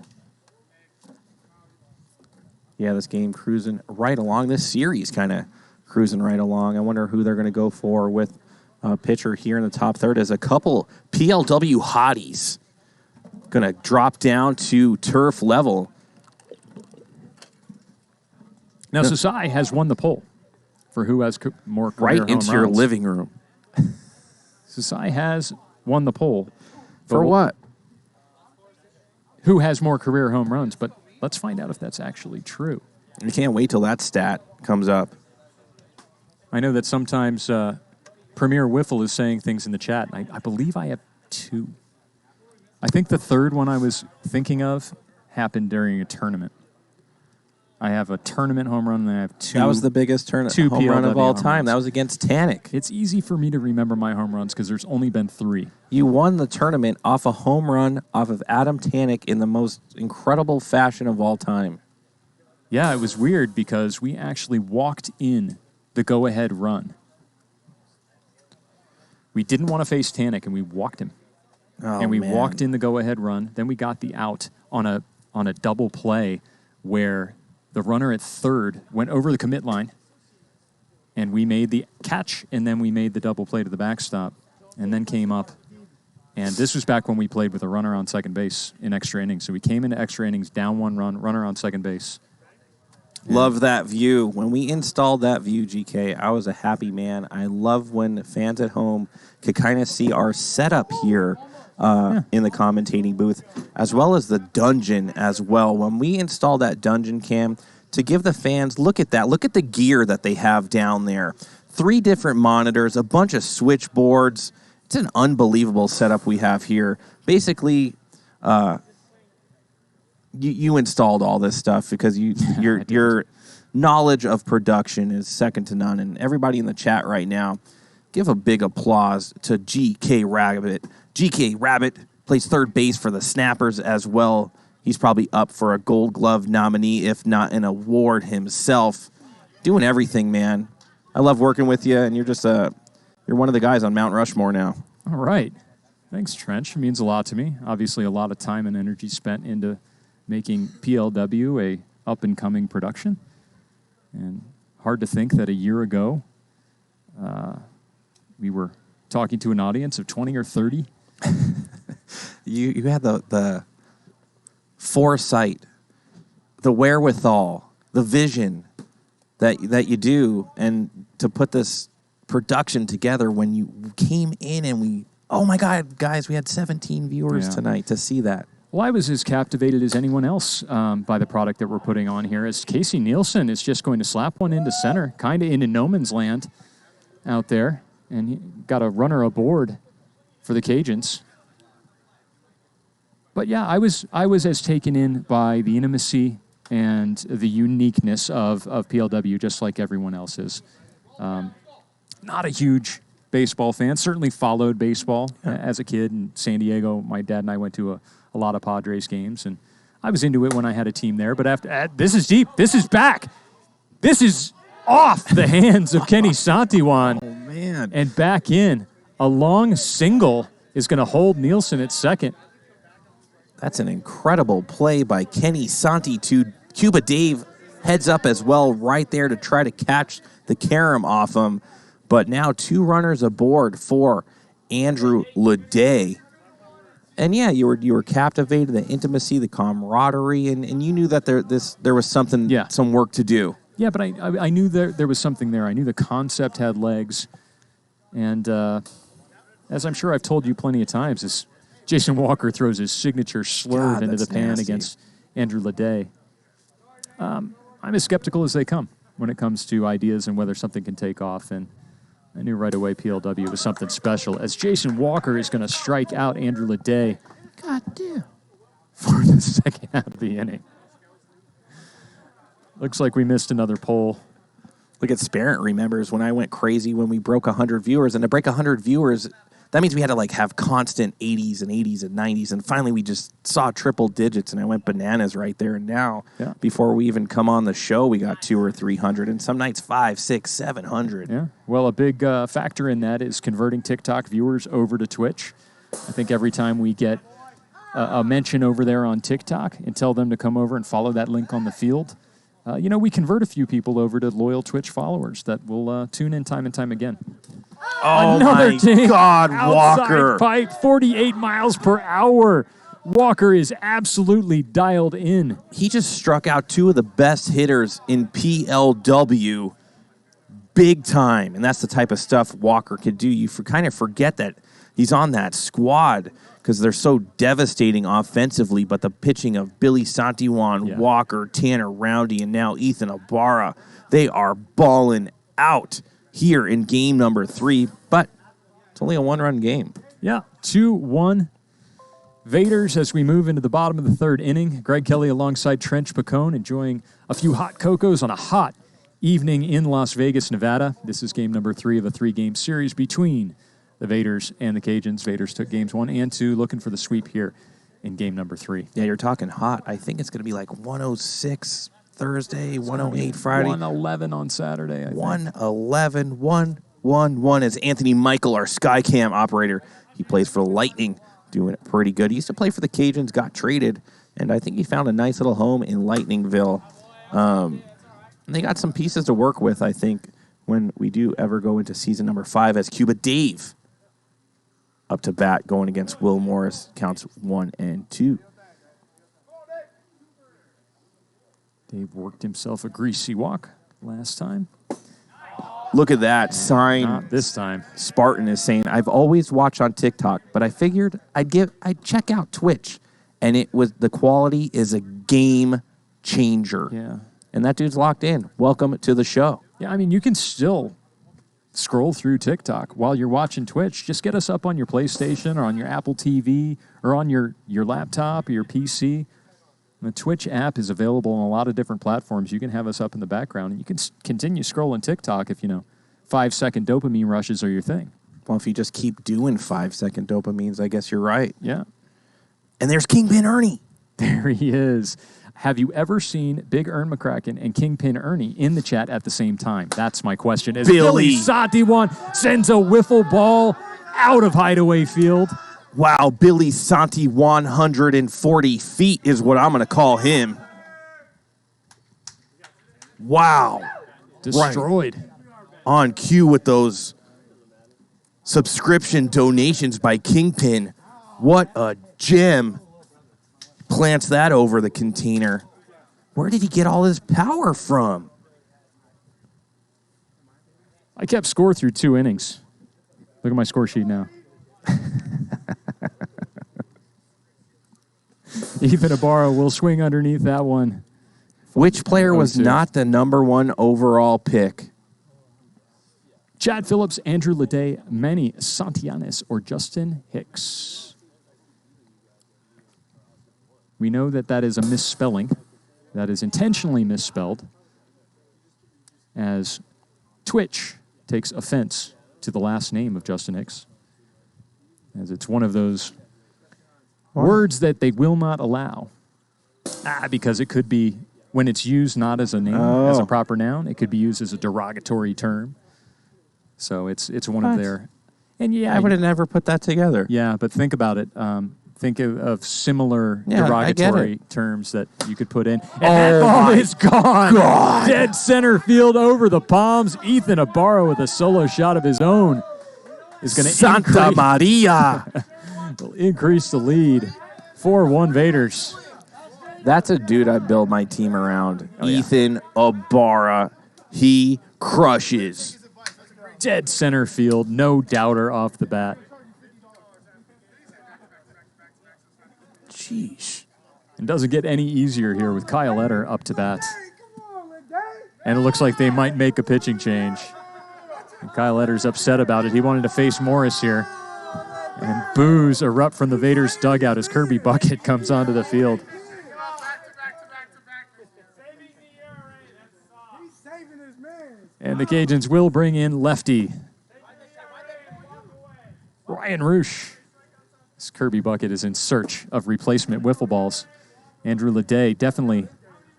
Yeah, this game cruising right along. This series kind of cruising right along. I wonder who they're going to go for with a pitcher here in the top third as a couple PLW hotties going to drop down to turf level. Now, Sasai has won the poll for who has more career right into home your runs. living room. Sasai has won the poll. For what? Who has more career home runs? But let's find out if that's actually true. You can't wait till that stat comes up. I know that sometimes Premier WIFFLE is saying things in the chat. And I believe I have 2. I think the third one I was thinking of happened during a tournament. I have a tournament home run, and I have 2. That was the biggest home run of all time. That was against Tannic. It's easy for me to remember my home runs because there's only been 3. You won the tournament off a home run off of Adam Tannic in the most incredible fashion of all time. Yeah, it was weird because we actually walked in the go-ahead run. we didn't want to face Tanik, and we walked him. And we walked in the go-ahead run. Then we got the out on a double play where the runner at third went over the commit line, and we made the catch, and then we made the double play to the backstop, and then came up. And this was back when we played with a runner on second base in extra innings. So we came into extra innings, down one run, runner on second base. Love that view. When we installed that view, GK, I was a happy man. I love when fans at home could kind of see our setup here in the commentating booth, as well as the dungeon as well. When we installed that dungeon cam, to give the fans, look at that. Look at the gear that they have down there. 3 different monitors, a bunch of switchboards. It's an unbelievable setup we have here. Basically, you installed all this stuff because your knowledge of production is second to none. And everybody in the chat right now, give a big applause to GK Rabbit. GK Rabbit plays third base for the Snappers as well. He's probably up for a Gold Glove nominee, if not an award himself. Doing everything, man. I love working with you, and you're just you're one of the guys on Mount Rushmore now. All right. Thanks, Trench. It means a lot to me. Obviously, a lot of time and energy spent into making PLW a up-and-coming production. And hard to think that a year ago we were talking to an audience of 20 or 30. You had the foresight, the wherewithal, the vision that you do, and to put this production together when you came in and oh my God, guys, we had 17 viewers tonight to see that. Well, I was as captivated as anyone else by the product that we're putting on here, as Casey Nielsen is just going to slap one into center, kind of into no man's land out there, and he got a runner aboard for the Cajuns. But yeah, I was as taken in by the intimacy and the uniqueness of PLW, just like everyone else is. Not a huge baseball fan, certainly followed baseball as a kid in San Diego. My dad and I went to a lot of Padres games, and I was into it when I had a team there. But after this is deep. This is back. This is off the hands of Kenny Santiwan. Oh, man. And back in. A long single is going to hold Nielsen at second. That's an incredible play by Kenny Santi to Cuba Dave. Heads up as well right there to try to catch the carom off him. But now 2 runners aboard for Andrew Ledet. And yeah, you were captivated, the intimacy, the camaraderie, and you knew that there was something, some work to do. Yeah, but I knew there was something there. I knew the concept had legs. And as I'm sure I've told you plenty of times, as Jason Walker throws his signature slurve into the pan against Andrew Ledet, I'm as skeptical as they come when it comes to ideas and whether something can take off. And I knew right away PLW was something special, as Jason Walker is going to strike out Andrew Ledet. God damn. For the second half of the inning. Looks like we missed another poll. Look at Sparent remembers when I went crazy when we broke 100 viewers. And to break 100 viewers, that means we had to have constant 80s and 80s and 90s. And finally we just saw triple digits, and I went bananas right there. And now, before we even come on the show, we got 200 or 300, and some nights 500, 600, 700. Yeah. Well, a big factor in that is converting TikTok viewers over to Twitch. I think every time we get a mention over there on TikTok and tell them to come over and follow that link on the field, we convert a few people over to loyal Twitch followers that will tune in time and time again. Oh, another my God, Walker. Pipe, 48 miles per hour. Walker is absolutely dialed in. He just struck out 2 of the best hitters in PLW big time, and that's the type of stuff Walker could do. You kind of forget that he's on that squad because they're so devastating offensively, but the pitching of Billy Santiwan, Walker, Tanner Roundy, and now Ethan Ibarra, they are balling out here in game number 3, but it's only a 1-run game. Yeah, 2-1 Vaderz as we move into the bottom of the 3rd inning. Greg Kelly alongside Trench Pacone enjoying a few hot cocos on a hot evening in Las Vegas, Nevada. This is game number 3 of a 3-game series between the Vaderz and the Cajuns. Vaderz took games 1 and 2, looking for the sweep here in game number 3. Yeah, you're talking hot. I think it's going to be like 106 Thursday, 108 Friday. 111 on Saturday, I think. 111, 1-1 as Anthony Michael, our Skycam operator, he plays for the Lightning, doing it pretty good. He used to play for the Cajuns, got traded, and I think he found a nice little home in Lightningville. And they got some pieces to work with, I think, when we do ever go into season number 5 as Cuba Dave up to bat going against Will Morris, counts 1 and 2. Dave worked himself a greasy walk last time. Look at that sign. Not this time. Spartan is saying, I've always watched on TikTok, but I figured I'd check out Twitch. And the quality is a game changer. Yeah. And that dude's locked in. Welcome to the show. Yeah, I mean, you can still scroll through TikTok while you're watching Twitch. Just get us up on your PlayStation or on your Apple TV or on your laptop or your PC. The Twitch app is available on a lot of different platforms. You can have us up in the background, and you can continue scrolling TikTok if, 5-second dopamine rushes are your thing. Well, if you just keep doing 5-second dopamines, I guess you're right. Yeah. And there's Kingpin Ernie. There he is. Have you ever seen Big Ern McCracken and Kingpin Ernie in the chat at the same time? That's my question. As Billy Santiwan sends a wiffle ball out of Hideaway Field. Wow, Billy Santi 140 feet is what I'm going to call him. Wow. Destroyed. Right. On cue with those subscription donations by Kingpin. What a gem. Plants that over the container. Where did he get all his power from? I kept score through 2 innings. Look at my score sheet now. Ethan Ibarra will swing underneath that one. Which player was not the number 1 overall pick? Chad Phillips, Andrew Ledet, Manny Santillanes, or Justin Hicks. We know that is a misspelling. That is intentionally misspelled, as Twitch takes offense to the last name of Justin Hicks, as it's one of those words that they will not allow. Because it could be, when it's used not as a name, as a proper noun, it could be used as a derogatory term. So it's one of their... And yeah, I would have never put that together. Yeah, but think about it. Think of similar derogatory terms that you could put in. And that ball is gone. God. Dead center field over the Palms. Ethan Ibarra with a solo shot of his own is going to Santa Maria. will increase the lead. 4-1 Vaderz. That's a dude I build my team around. Oh, yeah. Ethan Ibarra. He crushes. Dead center field. No doubter off the bat. Jeez. It doesn't get any easier here with Kyle Etter up to bat. And it looks like they might make a pitching change. And Kyle Etter's upset about it. He wanted to face Morris here. And boos erupt from the Vaderz dugout as Kirby Bucket comes onto the field. And the Cajuns will bring in lefty Ryan Roosh. This Kirby Bucket is in search of replacement wiffle balls. Andrew Ledet definitely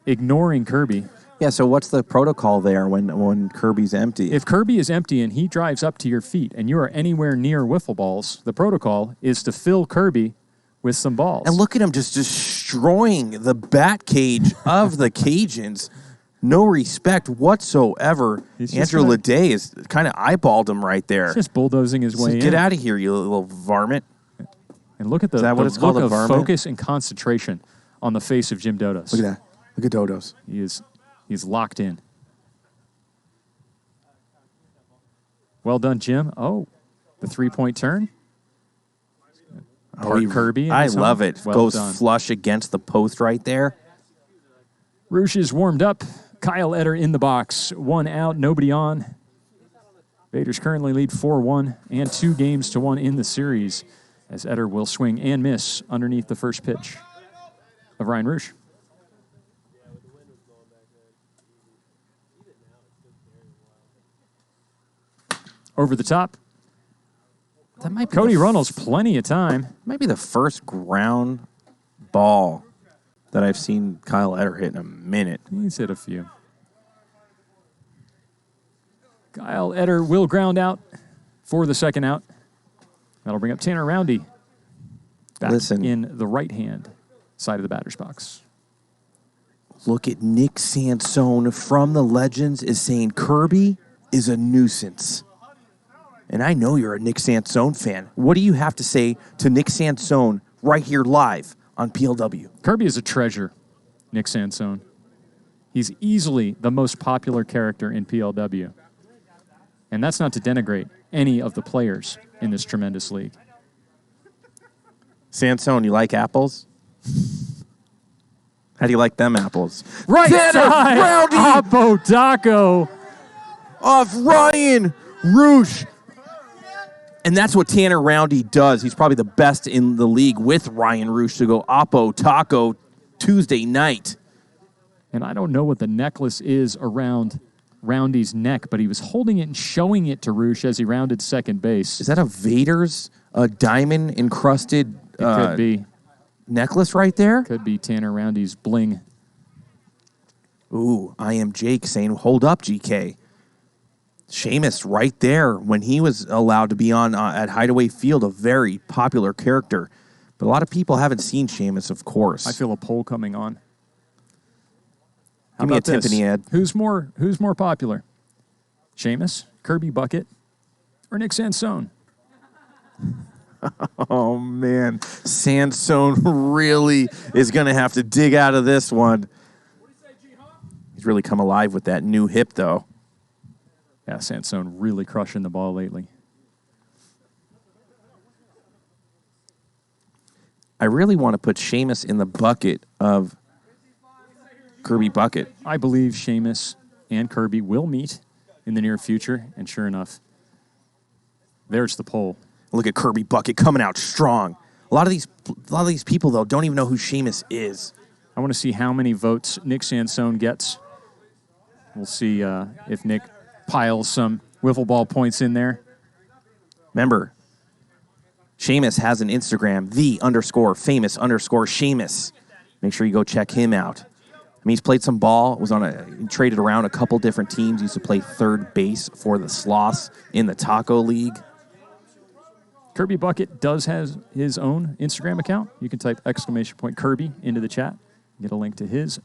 ignoring Kirby. Yeah, so what's the protocol there when Kirby's empty? If Kirby is empty and he drives up to your feet and you are anywhere near wiffle balls, the protocol is to fill Kirby with some balls. And look at him just destroying the bat cage of the Cajuns. No respect whatsoever. Andrew Ledet is kind of eyeballed him right there. He's just bulldozing his way in. Get out of here, you little varmint. And look at the look of focus and concentration on the face of Jim Dodos. Look at that. Look at Dodos. He's locked in. Well done, Jim. Oh, the 3-point turn. Kirby. I love it. Well Goes done. flush against the post right there. Roosh is warmed up. Kyle Etter in the box. 1 out, nobody on. Vaderz currently lead 4-1 and 2-1 in the series, as Etter will swing and miss underneath the first pitch of Ryan Roosh. Over the top. That might be Cody Runnels, plenty of time. Might be the first ground ball that I've seen Kyle Etter hit in a minute. He's hit a few. Kyle Etter will ground out for the second out. That'll bring up Tanner Roundy back in the right-hand side of the batter's box. Look at Nick Sansone from the Legends is saying Kirby is a nuisance. And I know you're a Nick Sansone fan. What do you have to say to Nick Sansone right here live on PLW? Kirby is a treasure, Nick Sansone. He's easily the most popular character in PLW. And that's not to denigrate any of the players in this tremendous league. Sansone, you like apples? How do you like them apples? Right side, Roundy Apodaco off Ryan Roosh. And that's what Tanner Roundy does. He's probably the best in the league with Ryan Roosh to go Oppo Taco Tuesday night. And I don't know what the necklace is around Roundy's neck, but he was holding it and showing it to Roosh as he rounded second base. Is that a Vaderz, a diamond-encrusted could be necklace right there? Could be Tanner Roundy's bling. Ooh, I am Jake saying, hold up, GK. Sheamus right there when he was allowed to be on at Hideaway Field, a very popular character. But a lot of people haven't seen Sheamus, of course. I feel a poll coming on. Give me a timpani ad. Who's more popular? Sheamus, Kirby Bucket, or Nick Sansone? Oh, man. Sansone really is going to have to dig out of this one. He's really come alive with that new hip, though. Yeah, Sansone really crushing the ball lately. I really want to put Sheamus in the bucket of Kirby Bucket. I believe Sheamus and Kirby will meet in the near future, and sure enough, there's the poll. Look at Kirby Bucket coming out strong. A lot of these people, though, don't even know who Sheamus is. I want to see how many votes Nick Sansone gets. We'll see if Nick piles some wiffle ball points in there. Remember, Sheamus has an Instagram, _famous_Sheamus. Make sure you go check him out. I mean, he's played some ball, he traded around a couple different teams, used to play third base for the Sloths in the Taco League. Kirby Bucket does have his own Instagram account. You can type !Kirby into the chat. Get a link to his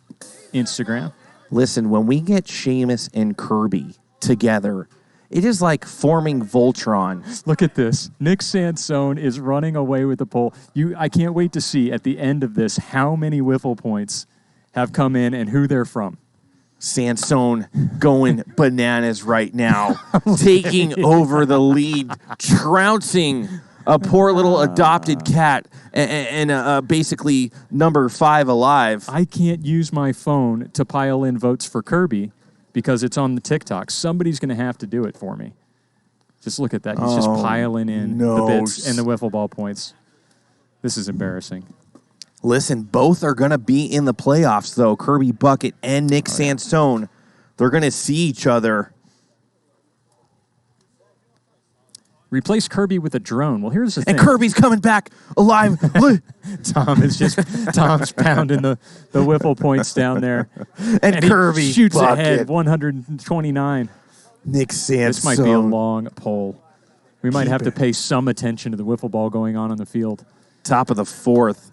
Instagram. Listen, when we get Sheamus and Kirby together, it is like forming Voltron. Look at this. Nick Sansone is running away with the poll. I can't wait to see at the end of this how many wiffle points have come in and who they're from. Sansone going bananas right now, taking over the lead, trouncing a poor little adopted cat and basically number 5 alive. I can't use my phone to pile in votes for Kirby because it's on the TikTok. Somebody's going to have to do it for me. Just look at that. He's just piling in the bits and the wiffle ball points. This is embarrassing. Listen, both are going to be in the playoffs, though. Kirby Bucket and Nick Sansone. They're going to see each other. Replace Kirby with a drone. Well, here's the thing. And Kirby's coming back alive. Tom's pounding the wiffle points down there. And Kirby he shoots Bucket. ahead, 129. Nick Sansone. This might be a long poll. We might have to pay some attention to the wiffle ball going on the field. Top of the 4th.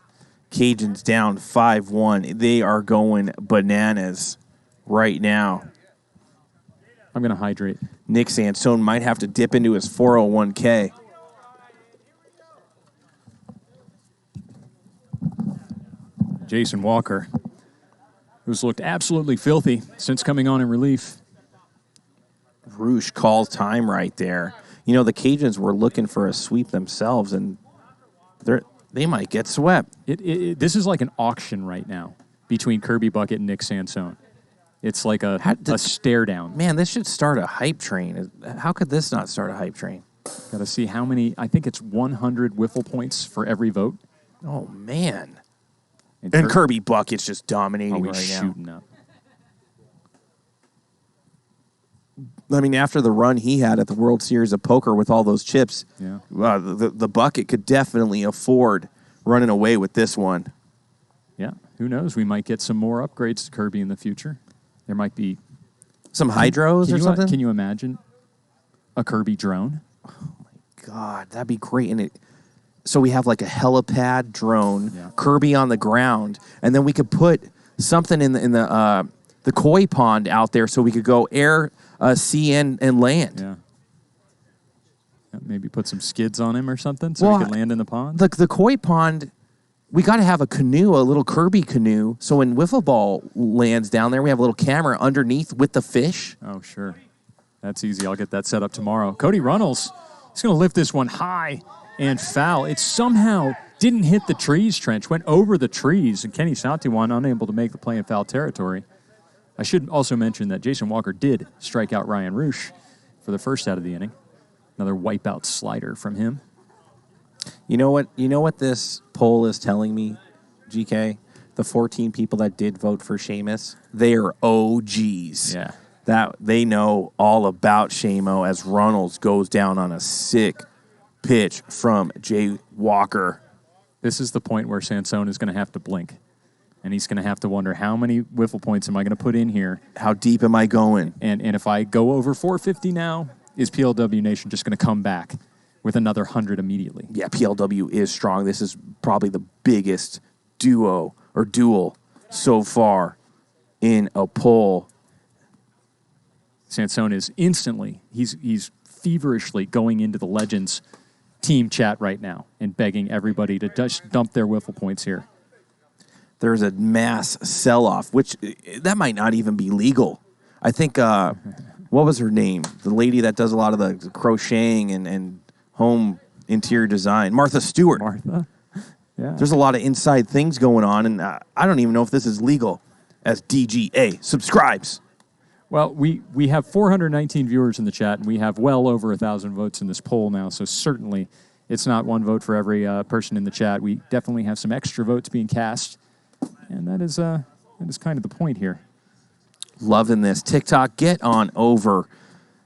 Cajuns down 5-1. They are going bananas right now. I'm going to hydrate. Nick Sansone might have to dip into his 401k. Jason Walker, who's looked absolutely filthy since coming on in relief. Roosh calls time right there. You know, the Cajuns were looking for a sweep themselves, and they might get swept. This is like an auction right now between Kirby Bucket and Nick Sansone. It's like a stare down. Man, this should start a hype train. How could this not start a hype train? Got to see how many. I think it's 100 wiffle points for every vote. Oh, man. And Kirby Bucket's just dominating right now. Shooting up. I mean, after the run he had at the World Series of Poker with all those chips, yeah, the Bucket could definitely afford running away with this one. Yeah, who knows? We might get some more upgrades to Kirby in the future. There might be some hydros or something. Can you imagine a Kirby drone. God, that'd be great. So we have like a helipad drone, Kirby on the ground, and then we could put something in the koi pond out there so we could go air, sea, and land. Yeah. Maybe put some skids on him or something so he could land in the pond. The koi pond, we got to have a canoe, a little Kirby canoe, so when wiffle ball lands down there, we have a little camera underneath with the fish. Oh, sure. That's easy. I'll get that set up tomorrow. Cody Runnels, he's going to lift this one high and foul. It somehow didn't hit the trees, Trench, went over the trees, and Kenny Santiwan unable to make the play in foul territory. I should also mention that Jason Walker did strike out Ryan Roosh for the first out of the inning. Another wipeout slider from him. You know what this poll is telling me, GK? The 14 people that did vote for Sheamus, they are OGs. Yeah. That they know all about Shamo as Runnels goes down on a sick pitch from Jay Walker. This is the point where Sansone is going to have to blink. And he's going to have to wonder, how many wiffle points am I going to put in here? How deep am I going? And if I go over 450 now, is PLW Nation just going to come back with another 100 immediately? Yeah, PLW is strong. This is probably the biggest duel so far in a poll. Sansone is instantly, he's feverishly going into the Legends team chat right now and begging everybody to just dump their wiffle points here. There's a mass sell-off, which that might not even be legal. I think, what was her name? The lady that does a lot of the crocheting and home interior design, Martha Stewart. Martha? Yeah. There's a lot of inside things going on, and I don't even know if this is legal as DGA subscribes. Well, we have 419 viewers in the chat, and we have well over 1,000 votes in this poll now, so certainly it's not one vote for every person in the chat. We definitely have some extra votes being cast, and that is kind of the point here. Loving this. TikTok, get on over.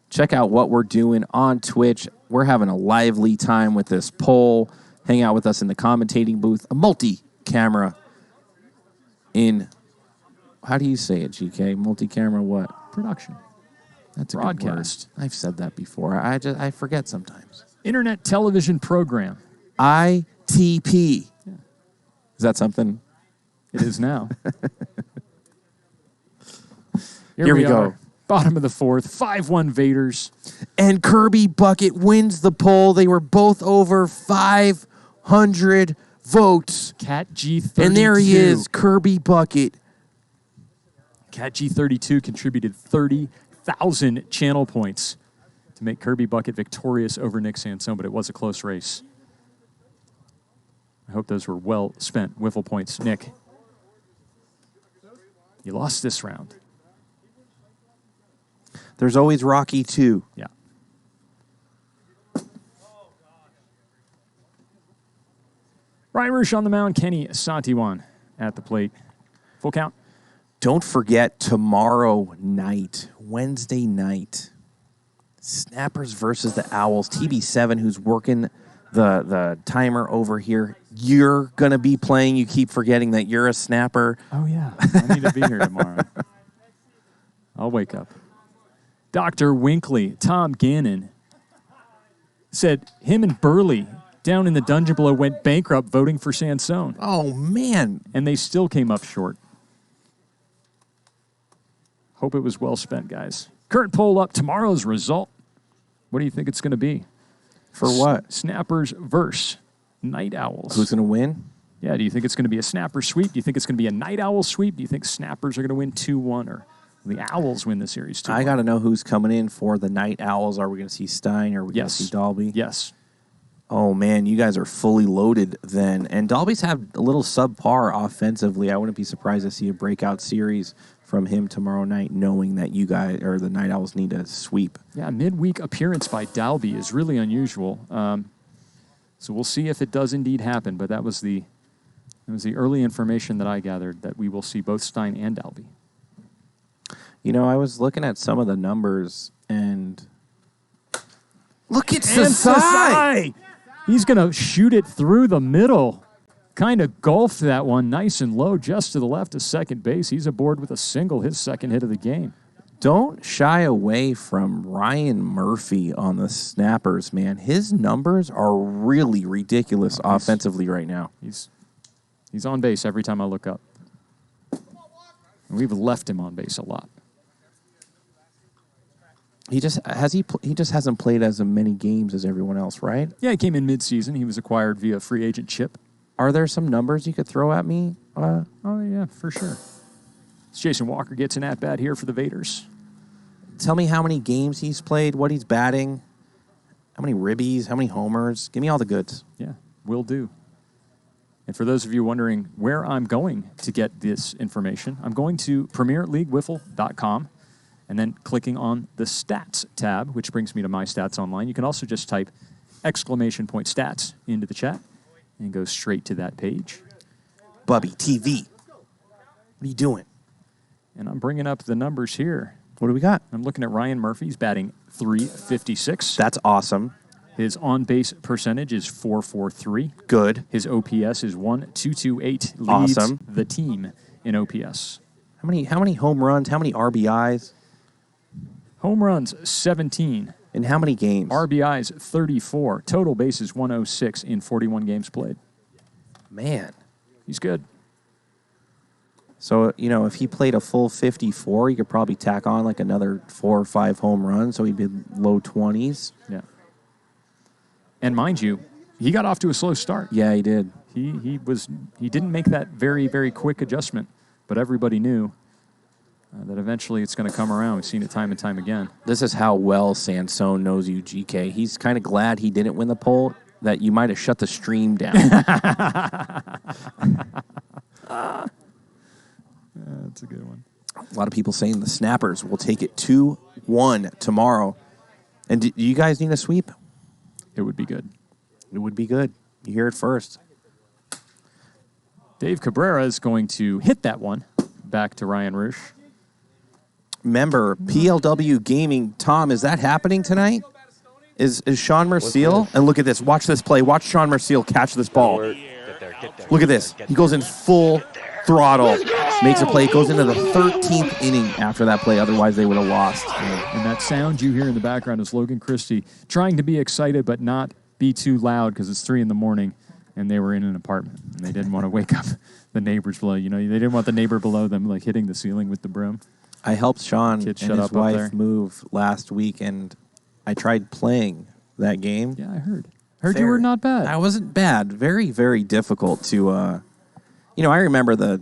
Check out what we're doing on Twitch. We're having a lively time with this poll. Hang out with us in the commentating booth. A multi-camera in, how do you say it, GK? Multi-camera what? Production. That's a broadcast. Good word. I've said that before. I forget sometimes. Internet television program. ITP. Yeah. Is that something? It is now. Here we go. Bottom of the fourth, 5-1 Vaderz. And Kirby Bucket wins the poll. They were both over 500 votes. Cat G32. And there he is, Kirby Bucket. Cat G32 contributed 30,000 channel points to make Kirby Bucket victorious over Nick Sansone, but it was a close race. I hope those were well spent wiffle points. Nick, you lost this round. There's always Rocky 2. Yeah. Ryan Roosh on the mound, Kenny Santiwan at the plate. Full count. Don't forget tomorrow night, Wednesday night, Snappers versus the Owls. TB7, who's working the timer over here. You're going to be playing. You keep forgetting that you're a snapper. Oh, yeah. I need to be here tomorrow. I'll wake up. Dr. Winkley, Tom Gannon, said him and Burley down in the dungeon below went bankrupt voting for Sansone. Oh, man. And they still came up short. Hope it was well spent, guys. Current poll up. Tomorrow's result. What do you think it's going to be? For what? Snappers versus Night Owls. Who's going to win? Yeah, do you think it's going to be a Snapper sweep? Do you think it's going to be a Night Owl sweep? Do you think Snappers are going to win 2-1 or the Owls win the series 2-1? I got to know who's coming in for the Night Owls. Are we going to see Stein? Are we going to see Dalby? Yes. Oh, man, you guys are fully loaded then. And Dalby's have a little subpar offensively. I wouldn't be surprised to see a breakout series from him tomorrow night, knowing that you guys, or the Night Owls, need a sweep. Yeah, midweek appearance by Dalby is really unusual. So we'll see if it does indeed happen. But that was the early information that I gathered, that we will see both Stein and Dalby. You know, I was looking at some of the numbers, and look at Sasai! He's going to shoot it through the middle. Kind of golfed that one nice and low just to the left of second base. He's aboard with a single, his second hit of the game. Don't shy away from Ryan Murphy on the snappers, man. His numbers are really ridiculous offensively right now. He's on base every time I look up. And we've left him on base a lot. He just hasn't played as many games as everyone else, right? Yeah, he came in mid-season. He was acquired via free agent chip. Are there some numbers you could throw at me? Oh, yeah, for sure. Jason Walker gets an at-bat here for the Vaderz. Tell me how many games he's played, what he's batting, how many ribbies, how many homers. Give me all the goods. Yeah, will do. And for those of you wondering where I'm going to get this information, I'm going to PremierLeagueWiffle.com and then clicking on the Stats tab, which brings me to My Stats Online. You can also just type !stats into the chat and go straight to that page. Bubby, TV. What are you doing? And I'm bringing up the numbers here. What do we got? I'm looking at Ryan Murphy's batting .356. That's awesome. His on-base percentage is .443. Good. His OPS is .228. Leads Awesome. the team in OPS. How many home runs? How many RBIs? Home runs, 17. In how many games? RBIs, 34. Total bases, 106 in 41 games played. Man. He's good. So, if he played a full 54, you could probably tack on like another 4 or 5 home runs, so he'd be low 20s. Yeah. And mind you, he got off to a slow start. Yeah, he did. He didn't make that very, very quick adjustment, but everybody knew that eventually it's going to come around. We've seen it time and time again. This is how well Sansone knows you, GK. He's kind of glad he didn't win the poll, that you might have shut the stream down. That's a good one. A lot of people saying the Snappers will take it 2-1 tomorrow. And do you guys need a sweep? It would be good. It would be good. You hear it first. Dave Cabrera is going to hit that one back to Ryan Roosh. Remember, PLW Gaming. Tom, is that happening tonight? Is Sean Merciel? And look at this. Watch this play. Watch Sean Merciel catch this ball. Look at this. He goes in full throttle. Makes a play. Goes into the 13th inning after that play. Otherwise, they would have lost. And that sound you hear in the background is Logan Christie trying to be excited but not be too loud because it's 3 a.m. and they were in an apartment. And they didn't want to wake up the neighbors below. They didn't want the neighbor below them like hitting the ceiling with the broom. I helped Sean and his wife there. move last week, and I tried playing that game. Yeah, I heard. Heard you were not bad. I wasn't bad. Very, very difficult to, I remember the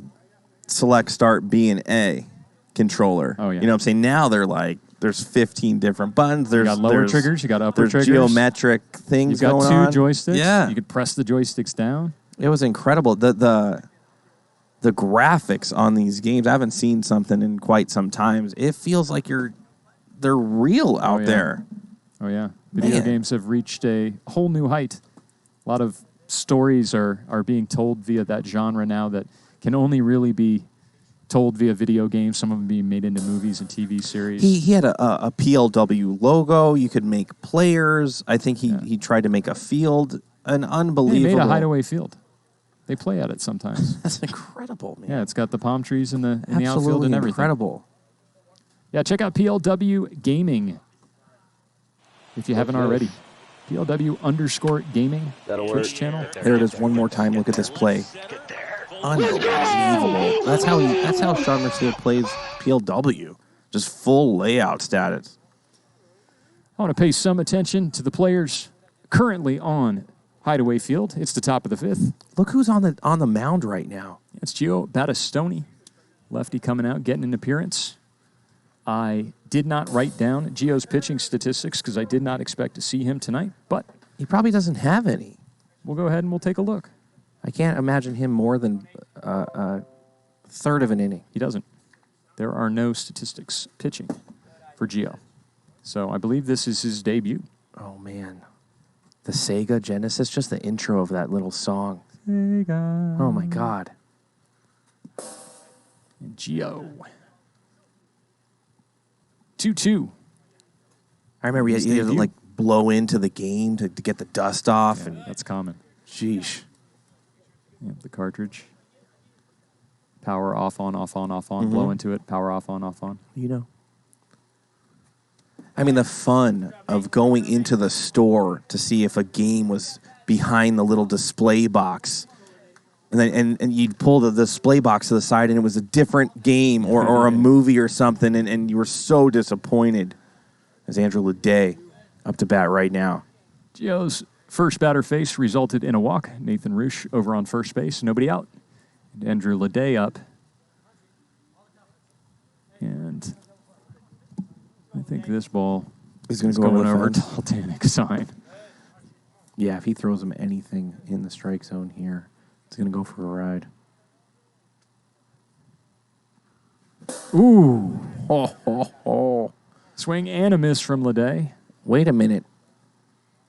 select start B and A controller. Oh, yeah. You know what I'm saying? Now they're like, there's 15 different buttons. You got lower triggers. You got upper triggers. triggers. There's geometric things going on. You've got 2 joysticks. Yeah. You could press the joysticks down. It was incredible. The graphics on these games, I haven't seen something in quite some time. It feels like they're real out there. Oh, yeah. Video games have reached a whole new height. A lot of stories are being told via that genre now that can only really be told via video games, some of them being made into movies and TV series. He had a PLW logo. You could make players. I think he tried to make a field. An unbelievable... He made a hideaway field. They play at it sometimes. That's incredible, man. Yeah, it's got the palm trees in the outfield and Absolutely everything. Incredible. Yeah, check out PLW Gaming if you haven't already. PLW_gaming Twitch channel. There it is one more time. Look at this play. Unbelievable. That's how Sean Mercier plays PLW. Just full layout status. I want to pay some attention to the players currently on Hideaway Field. It's the top of the 5th. Look who's on the mound right now. It's Gio Battistoni, lefty coming out, getting an appearance. I did not write down Gio's pitching statistics because I did not expect to see him tonight, but He probably doesn't have any. we'll go ahead and we'll take a look. I can't imagine him more than a third of an inning. He doesn't. There are no statistics pitching for Gio. So I believe this is his debut. Oh, man. The Sega Genesis, just the intro of that little song. Sega. Oh, my God. Gio. 2-2. I remember you had to, debut. like, blow into the game to get the dust off. And That's common. sheesh. Yeah, the cartridge. Power off, on, off, on, off, on. Blow into it. Power off, on, off, on. You know. I mean, the fun of going into the store to see if a game was behind the little display box. And then and you'd pull the display box to the side, and it was a different game or a movie or something, and you were so disappointed. As Andrew Ledet up to bat right now. Gio's first batter face resulted in a walk. Nathan Roosh over on first base, nobody out. And Andrew Ledet up. And I think this ball is going is to go going over over Titanic sign. Yeah, if he throws him anything in the strike zone here, it's going to go for a ride. Ooh. Oh. Swing and a miss from Ledet. Wait a minute.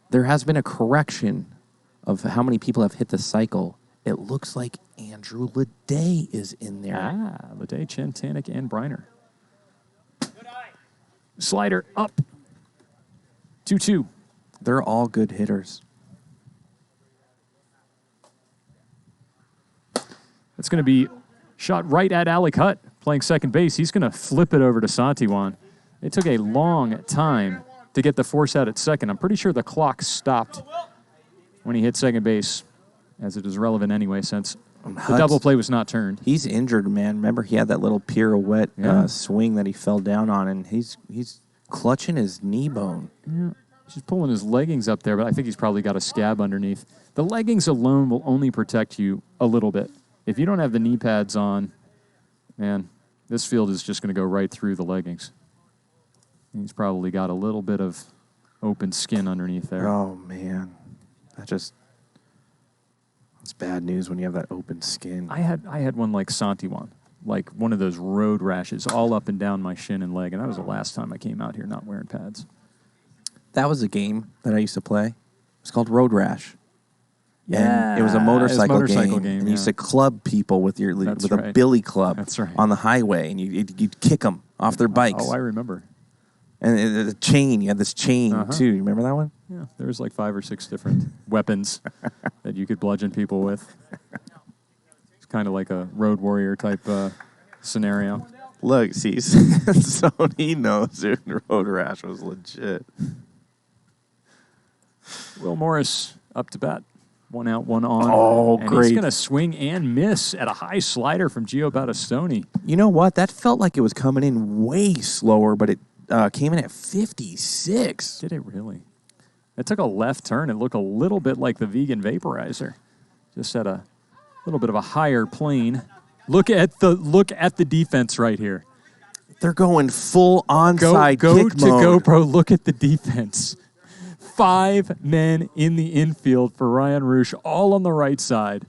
There has been a correction of how many people have hit the cycle. It looks like Andrew Ledet is in there. Ledet, Titanic, and Briner. Slider up. 2-2. They're all good hitters. It's going to be shot right at Alec Hutt, playing second base. He's going to flip it over to Santiwan. It took a long time to get the force out at second. I'm pretty sure the clock stopped when he hit second base, as it is relevant anyway, since the double play was not turned. He's injured, man. Remember, he had that little pirouette swing that he fell down on, and he's clutching his knee bone. Yeah. He's just pulling his leggings up there, but I think he's probably got a scab underneath. The leggings alone will only protect you a little bit. If you don't have the knee pads on, man, this field is just going to go right through the leggings. He's probably got a little bit of open skin underneath there. Oh, man. That's bad news when you have that open skin. I had one like Santiwan, like one of those road rashes all up and down my shin and leg, and that was the last time I came out here not wearing pads. That was a game that I used to play. It was called Road Rash. Yeah, and it was a motorcycle game. And yeah. you used to club people with a billy club on the highway, and you'd kick them off their bikes. Oh, I remember. And the chain, you had this chain too. You remember that one? Yeah, there was like 5 or 6 different weapons that you could bludgeon people with. It's kind of like a road warrior type scenario. Look, see, so he knows Road Rash was legit. Will Morris up to bat. 1 out, 1 on. Oh, and great. He's going to swing and miss at a high slider from Gio Battistoni. You know what? That felt like it was coming in way slower, but it came in at 56. Did it really? It took a left turn. It looked a little bit like the vegan vaporizer. Just at a little bit of a higher plane. Look at the defense right here. They're going full onside go kick to mode. GoPro. Look at the defense. 5 men in the infield for Ryan Roosh, all on the right side.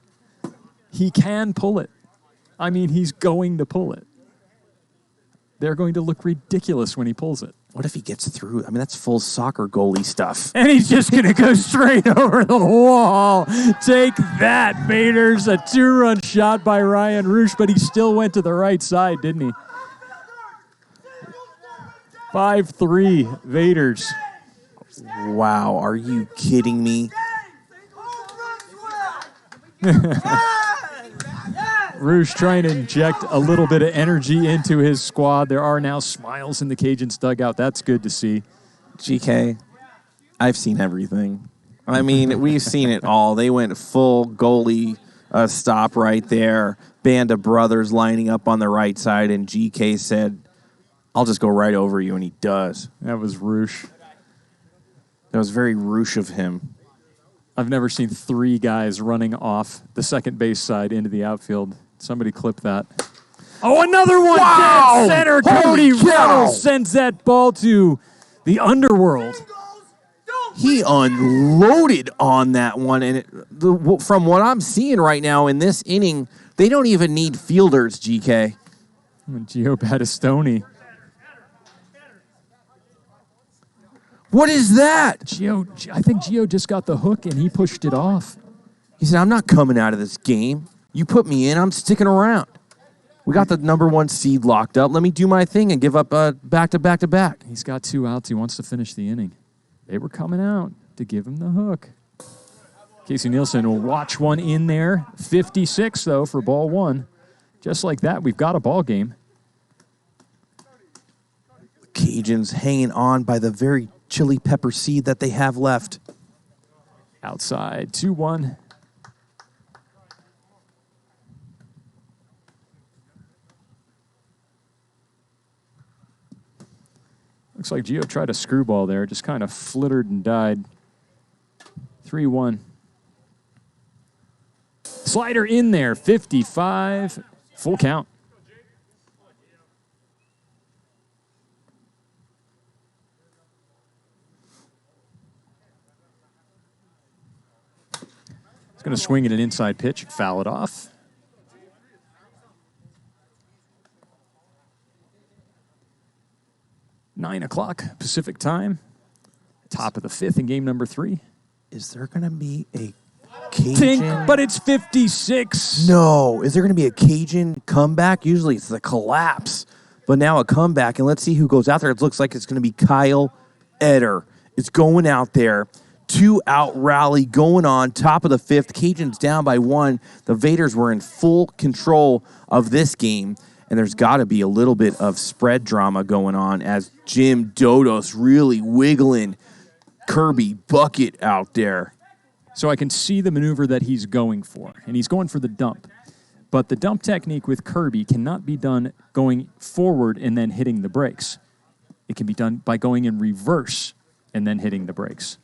He can pull it. I mean, he's going to pull it. They're going to look ridiculous when he pulls it. What if he gets through? I mean, that's full soccer goalie stuff. And he's just going to go straight over the wall. Take that, Vaderz. A 2-run shot by Ryan Roosh, but he still went to the right side, didn't he? 5-3, Vaderz. Wow, are you kidding me? Roosh trying to inject a little bit of energy into his squad. There are now smiles in the Cajuns dugout. That's good to see. GK, I've seen everything. I mean, we've seen it all. They went full goalie stop right there. Band of brothers lining up on the right side, and GK said, I'll just go right over you, and he does. That was Roosh. That was very Roosh of him. I've never seen 3 guys running off the second base side into the outfield. Somebody clip that. Oh, another one! Wow! Dead center. Cody Reynolds sends that ball to the underworld. He unloaded on that one, and from what I'm seeing right now in this inning, they don't even need fielders, GK. Gio Battistoni. What is that? I think Gio just got the hook and he pushed it off. He said, I'm not coming out of this game. You put me in, I'm sticking around. We got the #1 seed locked up. Let me do my thing and give up back-to-back-to-back. He's got 2 outs. He wants to finish the inning. They were coming out to give him the hook. Casey Nielsen will watch one in there. 56, though, for ball 1. Just like that, we've got a ball game. Cajuns Cajuns hanging on by the very chili pepper seed that they have left. Outside, 2-1. Looks like Gio tried a screwball there, just kind of flittered and died. 3-1. Slider in there, 55. Full count. He's going to swing at an inside pitch, foul it off. Nine o'clock Pacific time. Top of the fifth in game number 3. Is there going to be a Cajun? Think, but it's 56. No. Is there going to be a Cajun comeback? Usually it's the collapse. But now a comeback, and let's see who goes out there. It looks like it's going to be Kyle Eder. It's going out there. 2-out rally going on, top of the fifth. Cajuns down by 1. The Vaderz were in full control of this game, and there's got to be a little bit of spread drama going on as Jim Dodos really wiggling Kirby Bucket out there. So I can see the maneuver that he's going for, and he's going for the dump. But the dump technique with Kirby cannot be done going forward and then hitting the brakes. It can be done by going in reverse and then hitting the brakes.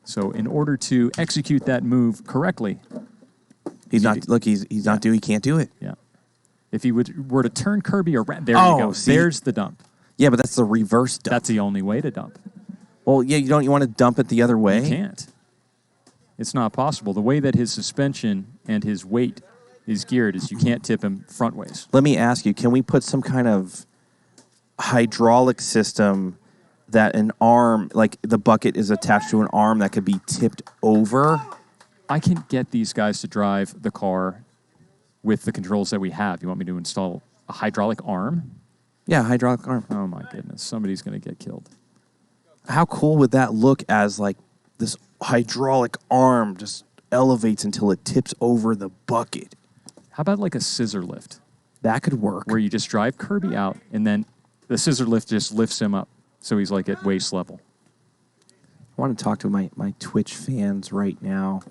So in order to execute that move correctly, he can't do it. Yeah. If he were to turn Kirby around, there you go. See? There's the dump. Yeah, but that's the reverse dump. That's the only way to dump. Well, yeah, you want to dump it the other way? You can't. It's not possible. The way that his suspension and his weight is geared is you can't tip him front ways. Let me ask you, can we put some kind of hydraulic system that an arm, like the bucket is attached to an arm that could be tipped over? I can get these guys to drive the car with the controls that we have. You want me to install a hydraulic arm? Yeah, hydraulic arm. Oh, my goodness. Somebody's going to get killed. How cool would that look as, like, this hydraulic arm just elevates until it tips over the bucket? How about like a scissor lift? That could work. Where you just drive Kirby out, and then the scissor lift just lifts him up. So he's like at waist level. I want to talk to my Twitch fans right now.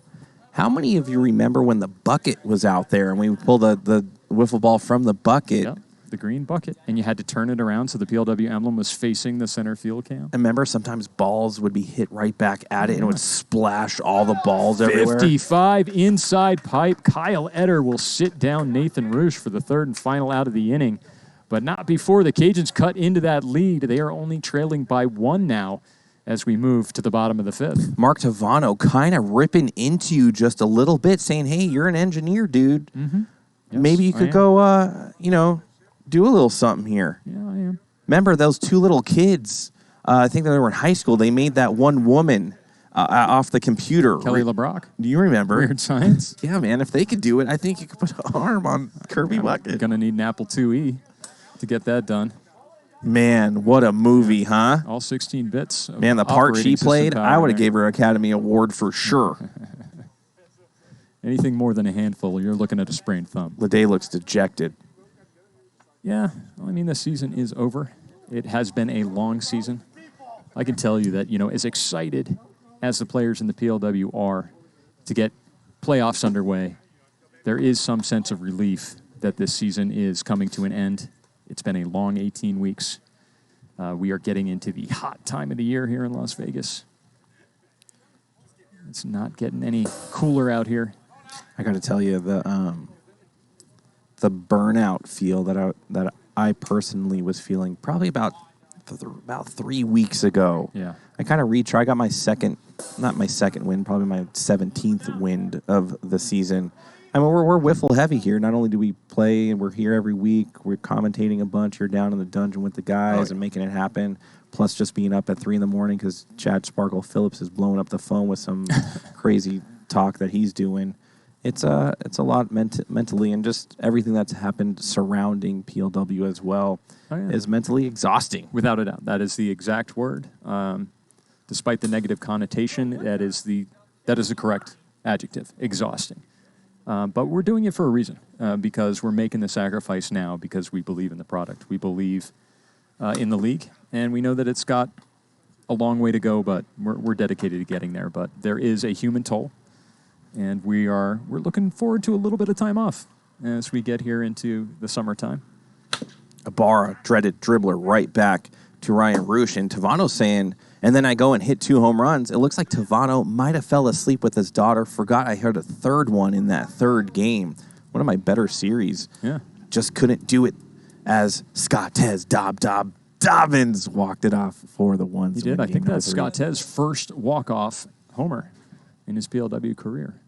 How many of you remember when the bucket was out there and we pulled the wiffle ball from the bucket? Yep, the green bucket. And you had to turn it around so the PLW emblem was facing the center field cam. I remember sometimes balls would be hit right back at it and it would splash all the balls everywhere. 55 inside pipe. Kyle Eder will sit down Nathan Roosh for the third and final out of the inning. But not before the Cajuns cut into that lead. They are only trailing by 1 now as we move to the bottom of the fifth. Mark Tavano kind of ripping into you just a little bit, saying, hey, you're an engineer, dude. Mm-hmm. Yes, maybe you could go, do a little something here. Yeah, I am. Remember those 2 little kids, I think they were in high school, they made that one woman off the computer. Kelly LeBrock. Do you remember? Weird Science. Yeah, man, if they could do it, I think you could put an arm on Kirby Bucket. Going to need an Apple IIe to get that done. Man, what a movie, huh? All 16 bits. Man, the part she played, I would have gave her an Academy Award for sure. Anything more than a handful, you're looking at a sprained thumb. Ledet looks dejected. Yeah, I mean, the season is over. It has been a long season. I can tell you that, as excited as the players in the PLW are to get playoffs underway, there is some sense of relief that this season is coming to an end. It's been a long 18 weeks. We are getting into the hot time of the year here in Las Vegas. It's not getting any cooler out here. I got to tell you, the burnout feel that I personally was feeling probably about 3 weeks ago. Yeah. I kind of I got my not my second win, probably my 17th win of the season. I mean, we're WIFFLE heavy here. Not only do we play and we're here every week, we're commentating a bunch. You're down in the dungeon with the guys and making it happen. Plus just being up at 3 in the morning because Chad Sparkle Phillips is blowing up the phone with some crazy talk that he's doing. It's a lot mentally, and just everything that's happened surrounding PLW as well is mentally exhausting. Without a doubt. That is the exact word. Despite the negative connotation, that is the correct adjective, exhausting. But we're doing it for a reason, because we're making the sacrifice now because we believe in the product. We believe in the league, and we know that it's got a long way to go, but we're dedicated to getting there. But there is a human toll, and we're looking forward to a little bit of time off as we get here into the summertime. Ibarra, dreaded dribbler, right back to Ryan Roosh. And Tavano's saying, and then I go and hit 2 home runs. It looks like Tavano might have fell asleep with his daughter. Forgot I heard a third one in that third game. One of my better series. Yeah. Just couldn't do it as Scottez Dobbins walked it off for the ones. He did. I think that's Scottez's first walk-off homer in his PLW career.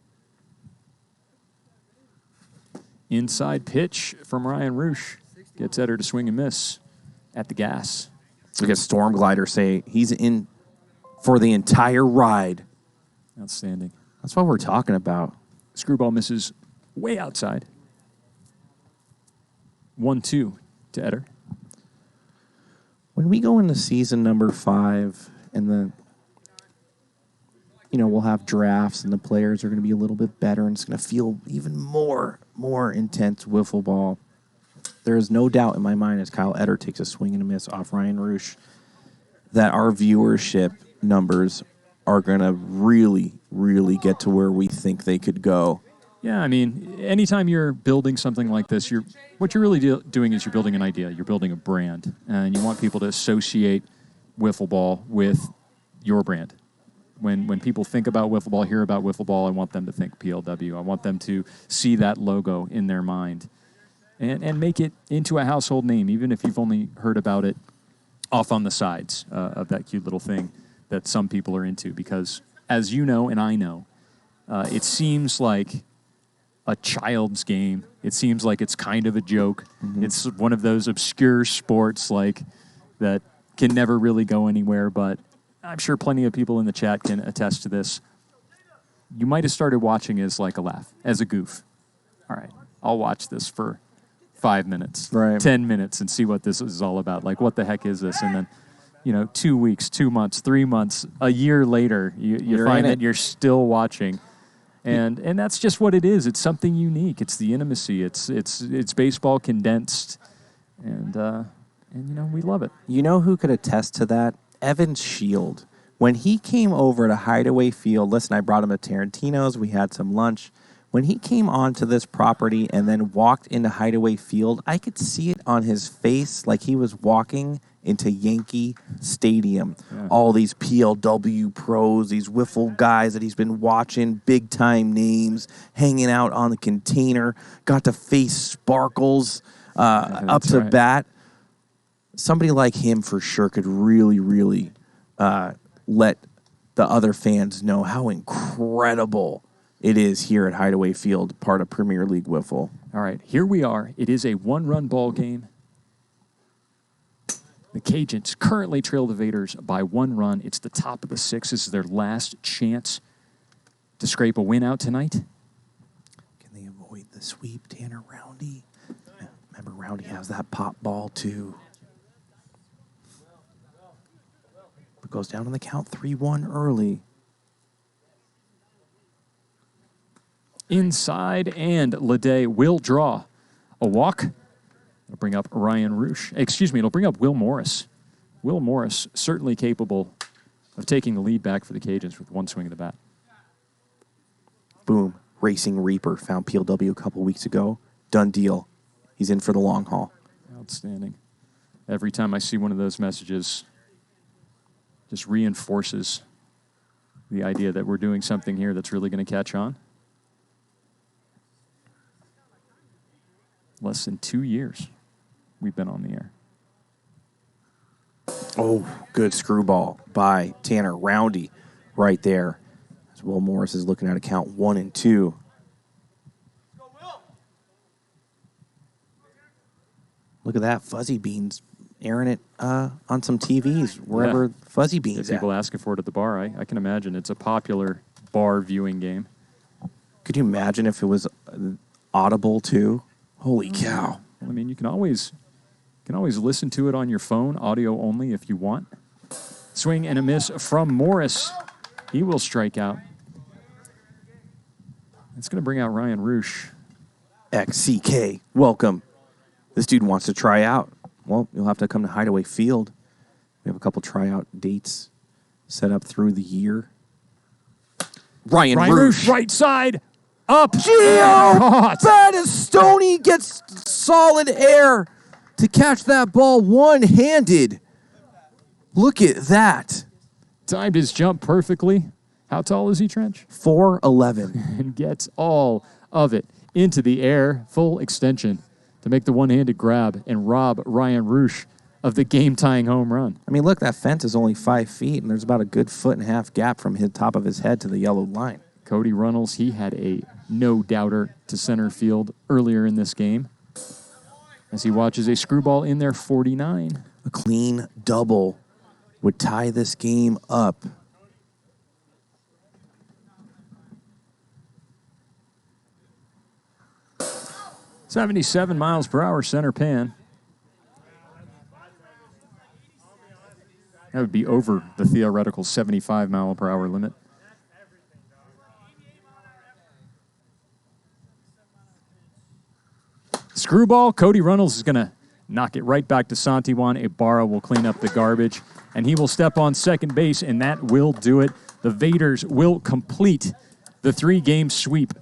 Inside pitch from Ryan Roosh. Gets Eder to swing and miss at the gas. Look at Storm Glider say he's in for the entire ride. Outstanding. That's what we're talking about. Screwball misses way outside. 1-2 to Eder. When we go into season number 5 and we'll have drafts and the players are going to be a little bit better and it's going to feel even more intense wiffle ball. There is no doubt in my mind as Kyle Eder takes a swing and a miss off Ryan Roosh that our viewership numbers are going to really, really get to where we think they could go. Yeah, I mean, anytime you're building something like this, what you're really doing is you're building an idea. You're building a brand, and you want people to associate wiffle ball with your brand. When people think about wiffle ball, hear about wiffle ball, I want them to think PLW. I want them to see that logo in their mind and make it into a household name, even if you've only heard about it off on the sides of that cute little thing that some people are into. Because, as you know and I know, it seems like a child's game. It seems like it's kind of a joke. Mm-hmm. It's one of those obscure sports that can never really go anywhere, but I'm sure plenty of people in the chat can attest to this. You might have started watching as like a laugh, as a goof. All right, I'll watch this for 5 minutes, right. 10 minutes, and see what this is all about. Like, what the heck is this? And then, 2 weeks, 2 months, 3 months, a year later, you find that you're still watching. And that's just what it is. It's something unique. It's the intimacy. It's baseball condensed, and we love it. You know who could attest to that? Evan Shield. When he came over to Hideaway Field, listen, I brought him to Tarantino's. We had some lunch. When he came onto this property and then walked into Hideaway Field, I could see it on his face like he was walking into Yankee Stadium. Yeah. All these PLW pros, these wiffle guys that he's been watching, big-time names, hanging out on the container, got to face Sparkles up to bat. Somebody like him for sure could really, really let the other fans know how incredible it is here at Hideaway Field, part of Premier League Wiffle. All right, here we are. It is a one-run ball game. The Cajuns currently trail the Vaderz by 1 run. It's the top of the 6th. This is their last chance to scrape a win out tonight. Can they avoid the sweep, Tanner Roundy? Remember, Roundy has that pop ball, too. It goes down on the count 3-1 early. Inside, and Ledet will draw a walk. It'll bring up Ryan Roosh. It'll bring up Will Morris. Will Morris certainly capable of taking the lead back for the Cajuns with 1 swing of the bat. Boom. Racing Reaper found PLW a couple weeks ago. Done deal. He's in for the long haul. Outstanding. Every time I see one of those messages, just reinforces the idea that we're doing something here that's really going to catch on. Less than 2 years we've been on the air. Oh, good screwball by Tanner Roundy right there. As Will Morris is looking at a count 1 and 2. Look at that. Fuzzy Beans airing it on some TVs, wherever Fuzzy Beans people asking for it at the bar. I can imagine it's a popular bar viewing game. Could you imagine if it was audible too? Holy cow. Well, I mean, you can always listen to it on your phone, audio only if you want. Swing and a miss from Morris. He will strike out. It's going to bring out Ryan Roosh. XCK, welcome. This dude wants to try out. Well, you'll have to come to Hideaway Field We have a couple tryout dates set up through the year. Ryan Roosh. Right side. Up. Gio Battistoni gets solid air to catch that ball one-handed. Look at that. Timed his jump perfectly. How tall is he, Trench? 4'11". And gets all of it into the air, full extension, to make the one-handed grab and rob Ryan Roosh of the game-tying home run. I mean, look, that fence is only 5 feet, and there's about a good 1.5 gap from the top of his head to the yellow line. Cody Runnels, he had a no-doubter to center field earlier in this game as he watches a screwball in there, 49. A clean double would tie this game up. .77 miles per hour center pan. That would be over the theoretical 75 mile per hour limit. Screwball, Cody Runnels is going to knock it right back to Santiwan. Ibarra will clean up the garbage, and he will step on second base, and that will do it. The Vaderz will complete the 3-game sweep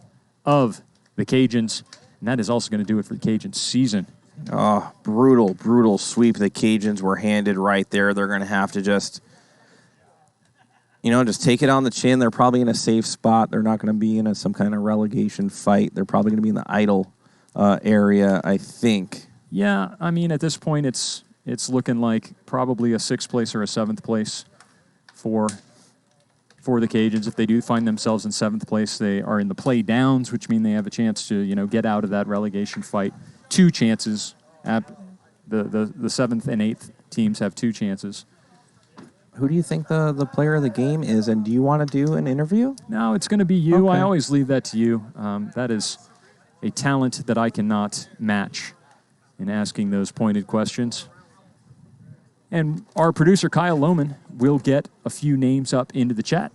of the Cajuns, and that is also going to do it for the Cajuns season. Oh, brutal, brutal sweep the Cajuns were handed right there. They're going to have to just take it on the chin. They're probably in a safe spot. They're not going to be in some kind of relegation fight. They're probably going to be in the idle area, I think. Yeah, I mean, at this point, it's looking like probably a 6th place or a 7th place for the Cajuns. If they do find themselves in 7th place, they are in the play downs, which mean they have a chance to, get out of that relegation fight. 2 chances. The 7th and 8th teams have 2 chances. Who do you think the player of the game is, and do you want to do an interview? No, it's going to be you. Okay. I always leave that to you. That is a talent that I cannot match in asking those pointed questions. And our producer, Kyle Lohman, will get a few names up into the chat.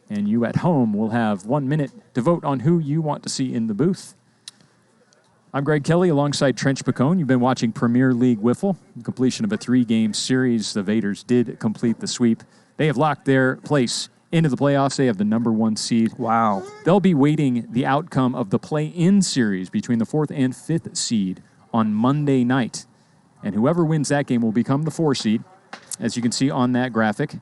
And you at home will have 1 minute to vote on who you want to see in the booth. I'm Greg Kelly alongside Trench Pacone. You've been watching Premier League Wiffle. The completion of a 3-game series. The Vaderz did complete the sweep. They have locked their place into the playoffs. They have the number 1 seed. Wow. They'll be waiting the outcome of the play-in series between the 4th and 5th seed on Monday night. And whoever wins that game will become the 4 seed, as you can see on that graphic.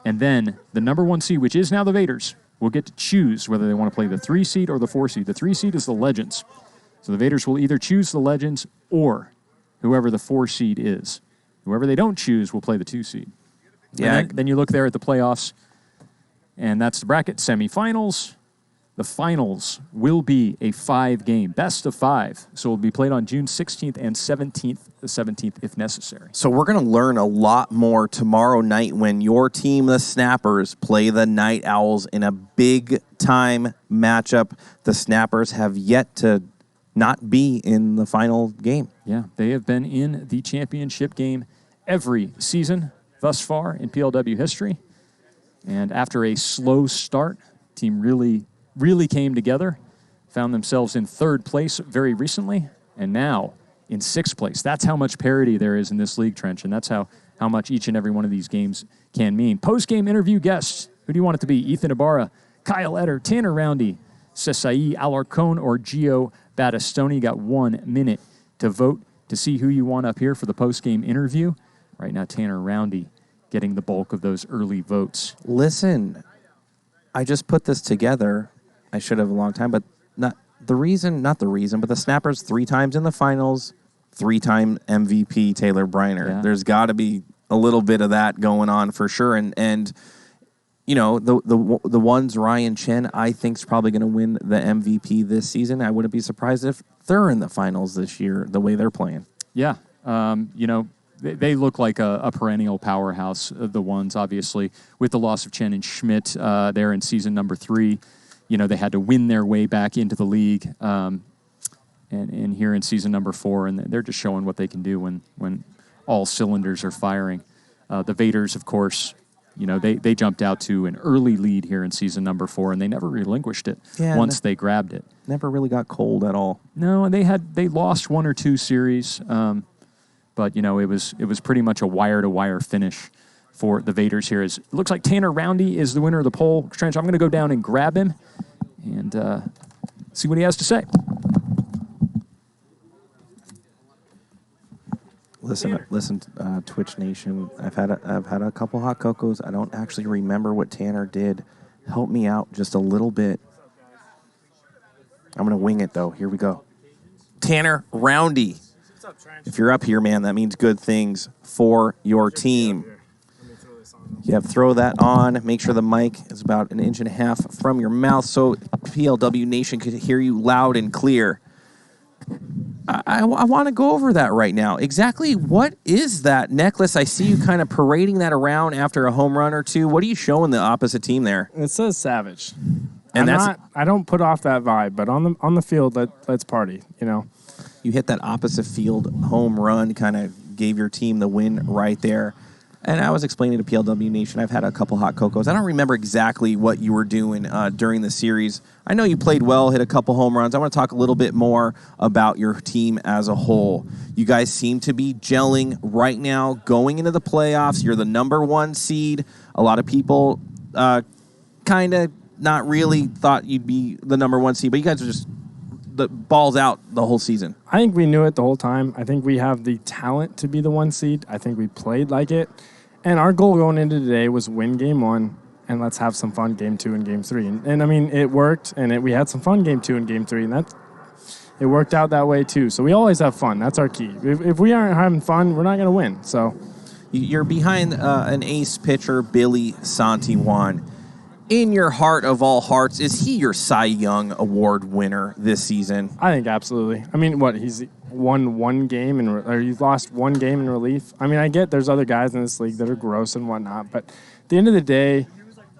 And then the number 1 seed, which is now the Vaderz, will get to choose whether they want to play the 3 seed or the 4 seed. The 3 seed is the Legends. So the Vaderz will either choose the Legends or whoever the 4 seed is. Whoever they don't choose will play the 2 seed. Yeah. Then you look there at the playoffs, and that's the bracket. Semifinals. The finals will be a 5-game, best of 5. So it will be played on June 16th and 17th, the 17th if necessary. So we're going to learn a lot more tomorrow night when your team, the Snappers, play the Night Owls in a big-time matchup. The Snappers have yet to not be in the final game. Yeah, they have been in the championship game every season thus far in PLW history. And after a slow start, team really came together, found themselves in 3rd place very recently, and now in 6th place. That's how much parity there is in this league, Trench, and that's how much each and every one of these games can mean. Post-game interview guests, who do you want it to be? Ethan Ibarra, Kyle Etter, Tanner Roundy, Cesai Alarcon, or Gio Battistoni. You got 1 minute to vote to see who you want up here for the post-game interview. Right now, Tanner Roundy getting the bulk of those early votes. Listen, I just put this together. I should have a long time, but not the reason, but the Snappers 3 times in the finals, 3-time MVP Taylor Briner. Yeah. There's got to be a little bit of that going on for sure. And the ones Ryan Chen I think is probably going to win the MVP this season. I wouldn't be surprised if they're in the finals this year the way they're playing. Yeah, they look like a perennial powerhouse, the ones, obviously, with the loss of Chen and Schmidt there in season number 3. They had to win their way back into the league, and here in season number 4, and they're just showing what they can do when all cylinders are firing. The Vaderz, of course, they jumped out to an early lead here in season number 4, and they never relinquished it once they grabbed it. Never really got cold at all. No, and they lost 1 or 2 series. But, it was pretty much a wire-to-wire finish for the Vaderz here. It looks like Tanner Roundy is the winner of the poll. Trench, I'm going to go down and grab him and see what he has to say. Listen, Twitch Nation. I've had a couple hot cocos. I don't actually remember what Tanner did. Help me out just a little bit. I'm gonna wing it though. Here we go. Tanner Roundy. What's up, Trench? If you're up here, man, that means good things for your team. Yeah, throw that on. Make sure the mic is about 1.5 inches from your mouth so PLW Nation can hear you loud and clear. I want to go over that right now. Exactly what is that necklace? I see you kind of parading that around after a home run or two. What are you showing the opposite team there? It says Savage. And I don't put off that vibe, but on the field, let's party. You hit that opposite field home run, kind of gave your team the win right there. And I was explaining to PLW Nation, I've had a couple hot cocos. I don't remember exactly what you were doing during the series. I know you played well, hit a couple home runs. I want to talk a little bit more about your team as a whole. You guys seem to be gelling right now, going into the playoffs. You're the #1 seed. A lot of people kind of not really thought you'd be the #1 seed, but you guys are just the balls out the whole season. I think we knew it the whole time. I think we have the talent to be the 1 seed. I think we played like it. And our goal going into today was win game 1, and let's have some fun game 2 and game 3. And I mean, it worked, and we had some fun game 2 and game 3, and it worked out that way too. So we always have fun. That's our key. If we aren't having fun, we're not going to win. So you're behind an ace pitcher, Billy Santijuan. In your heart of all hearts, is he your Cy Young Award winner this season? I think absolutely. I mean, he's won one game or he's lost one game in relief. I mean, I get there's other guys in this league that are gross and whatnot, but at the end of the day,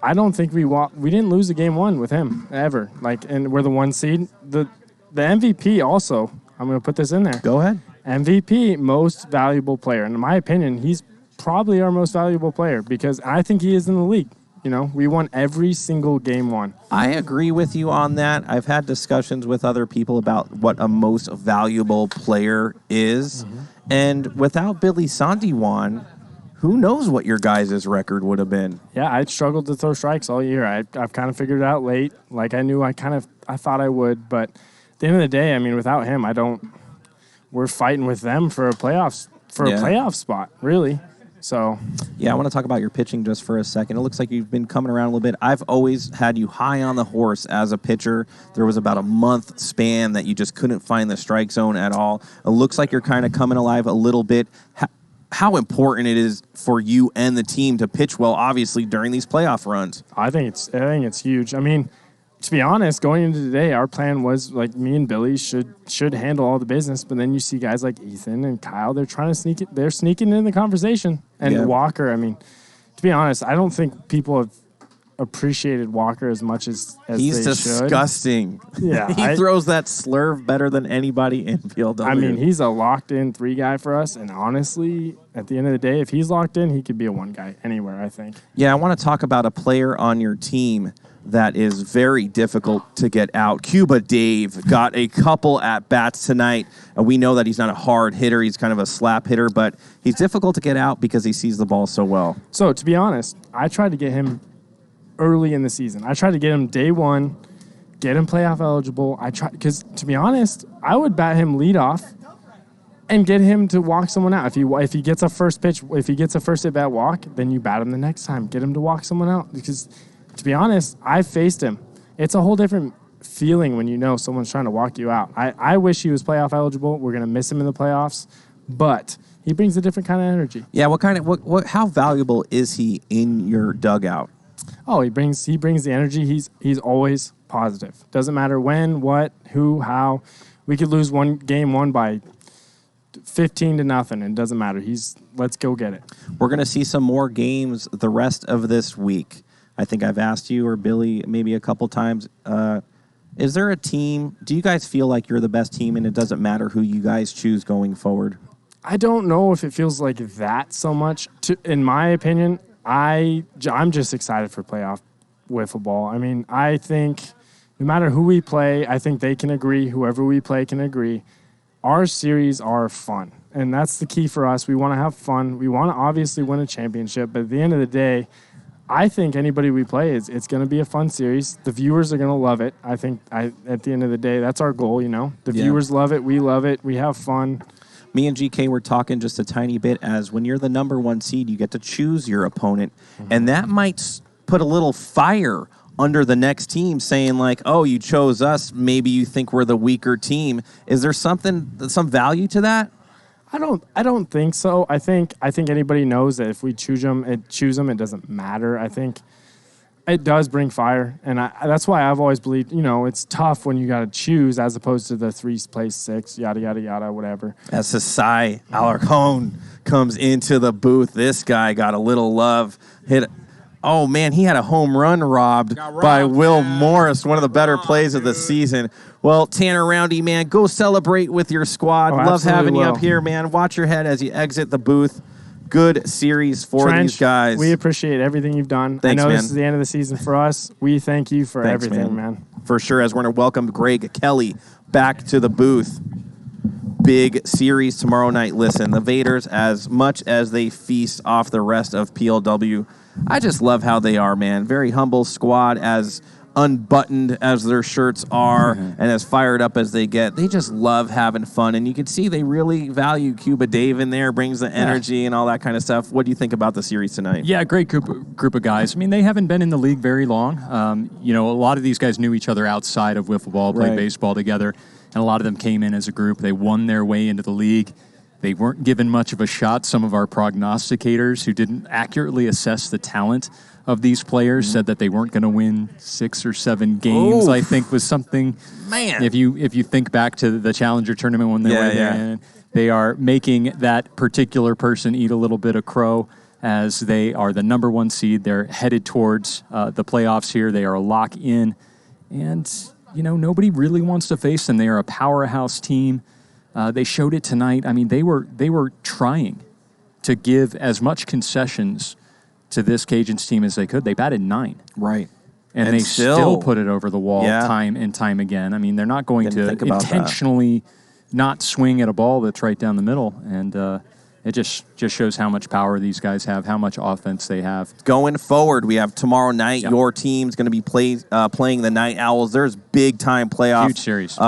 I don't think we didn't lose a game 1 with him ever. And we're the 1 seed. The MVP also, I'm going to put this in there. Go ahead. MVP, most valuable player. And in my opinion, he's probably our most valuable player because I think he is in the league. We won every single game 1. I agree with you on that. I've had discussions with other people about what a most valuable player is. Mm-hmm. And without Billy Santijuan, who knows what your guys' record would have been? Yeah, I struggled to throw strikes all year. I've kind of figured it out late. Like I knew I thought I would. But at the end of the day, I mean, without him, we're fighting with them for a playoff spot, really. So, yeah, I want to talk about your pitching just for a second. It looks like you've been coming around a little bit. I've always had you high on the horse as a pitcher. There was about a month span that you just couldn't find the strike zone at all. It looks like you're kind of coming alive a little bit. How important it is for you and the team to pitch well, obviously, during these playoff runs. I think it's huge. I mean, to be honest, going into today, our plan was me and Billy should handle all the business. But then you see guys like Ethan and Kyle, they're trying to sneak it. They're sneaking in the conversation. And Walker, I mean, to be honest, I don't think people have appreciated Walker as much as he's they disgusting. Should. Yeah, he throws that slurve better than anybody in PLW. I mean, he's a locked-in 3 guy for us. And honestly, at the end of the day, if he's locked in, he could be a 1 guy anywhere, I think. Yeah, I want to talk about a player on your team that is very difficult to get out. Cuba Dave got a couple at-bats tonight. We know that he's not a hard hitter. He's kind of a slap hitter, but he's difficult to get out because he sees the ball so well. So, to be honest, I tried to get him early in the season. I tried to get him day 1, get him playoff eligible. Because, to be honest, I would bat him leadoff and get him to walk someone out. If he gets a first pitch, if he gets a first at-bat walk, then you bat him the next time. Get him to walk someone out because – to be honest, I faced him. It's a whole different feeling when you know someone's trying to walk you out. I wish he was playoff eligible. We're going to miss him in the playoffs, but he brings a different kind of energy. Yeah, how valuable is he in your dugout? Oh, he brings the energy. He's always positive. Doesn't matter when, what, who, how. We could lose game 1 by 15-0, and it doesn't matter. Let's go get it. We're going to see some more games the rest of this week. I think I've asked you or Billy maybe a couple times, is there a team, do you guys feel like you're the best team and it doesn't matter who you guys choose going forward? I don't know if it feels like that so much. In my opinion, I'm just excited for playoff wiffle ball. I mean, I think no matter who we play, I think they can agree, whoever we play can agree. our series are fun. And that's the key for us. We want to have fun. We want to obviously win a championship. But at the end of the day, I think anybody we play, it's going to be a fun series. The viewers are going to love it. I think at the end of the day, that's our goal, The viewers love it. We love it. We have fun. Me and GK were talking just a tiny bit as when you're the number 1 seed, you get to choose your opponent. And that might put a little fire under the next team saying like, oh, you chose us. Maybe you think we're the weaker team. Is there some value to that? I don't think so. I think anybody knows that if we choose them, it doesn't matter. I think it does bring fire, and that's why I've always believed. It's tough when you got to choose as opposed to the 3rd place, 6, yada yada yada, whatever. As Sasai Alarcon comes into the booth, this guy got a little love. Oh man, he had a home run robbed by Will Morris, one of the better plays of the season. Well, Tanner Roundy, man, go celebrate with your squad. Love having you up here, man. Watch your head as you exit the booth. Good series for these guys. We appreciate everything you've done. Thanks, I know man. This is the end of the season for us. We thank you for everything, man. For sure, as we're going to welcome Greg Kelly back to the booth. Big series tomorrow night. Listen, the Vaderz, as much as they feast off the rest of PLW, I just love how they are, man. Very humble squad, as unbuttoned as their shirts are and as fired up as they get. They just love having fun, and you can see they really value Cuba Dave in there, brings the energy and all that kind of stuff. What do you think about the series tonight? Yeah, great group of guys. I mean, they haven't been in the league very long. A lot of these guys knew each other outside of wiffle ball, played baseball together, and a lot of them came in as a group. They won their way into the league. They weren't given much of a shot. Some of our prognosticators who didn't accurately assess the talent of these players said that they weren't going to win 6 or 7 games. I think was something. Man, if you think back to the Challenger tournament when they were there, they are making that particular person eat a little bit of crow, as they are the number 1 seed. They're headed towards the playoffs here. They are a lock in, and nobody really wants to face them. They are a powerhouse team. They showed it tonight. I mean, they were trying to give as much concessions to this Cajuns team as they could. They batted 9. Right. And they still put it over the wall time and time again. I mean, they're not going to intentionally not swing at a ball that's right down the middle. And it just shows how much power these guys have, how much offense they have. Going forward, we have tomorrow night. Your team's going to be playing the Night Owls. There's big-time playoff. Huge series.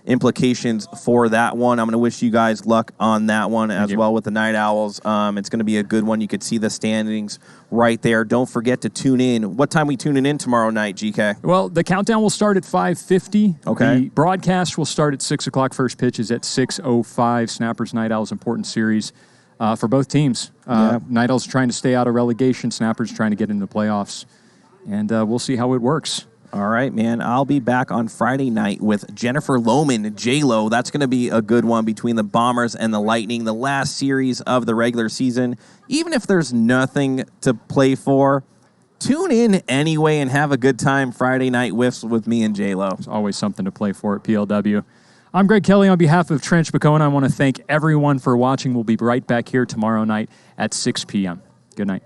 Implications for that one. I'm going to wish you guys luck on that one as well with the Night Owls. It's going to be a good one. You could see the standings right there. Don't forget to tune in. What time are we tuning in tomorrow night, GK? Well, the countdown will start at 5:50. Okay. The broadcast will start at 6 o'clock. First pitch is at 6:05. Snappers, Night Owls, important series for both teams. Night Owls trying to stay out of relegation. Snappers trying to get into the playoffs. And we'll see how it works. All right, man. I'll be back on Friday night with Jennifer Lohman, J-Lo. That's going to be a good one between the Bombers and the Lightning, the last series of the regular season. Even if there's nothing to play for, tune in anyway and have a good time Friday night whiffs with me and J-Lo. There's always something to play for at PLW. I'm Greg Kelly on behalf of Trench Bacona. I want to thank everyone for watching. We'll be right back here tomorrow night at 6 p.m. Good night.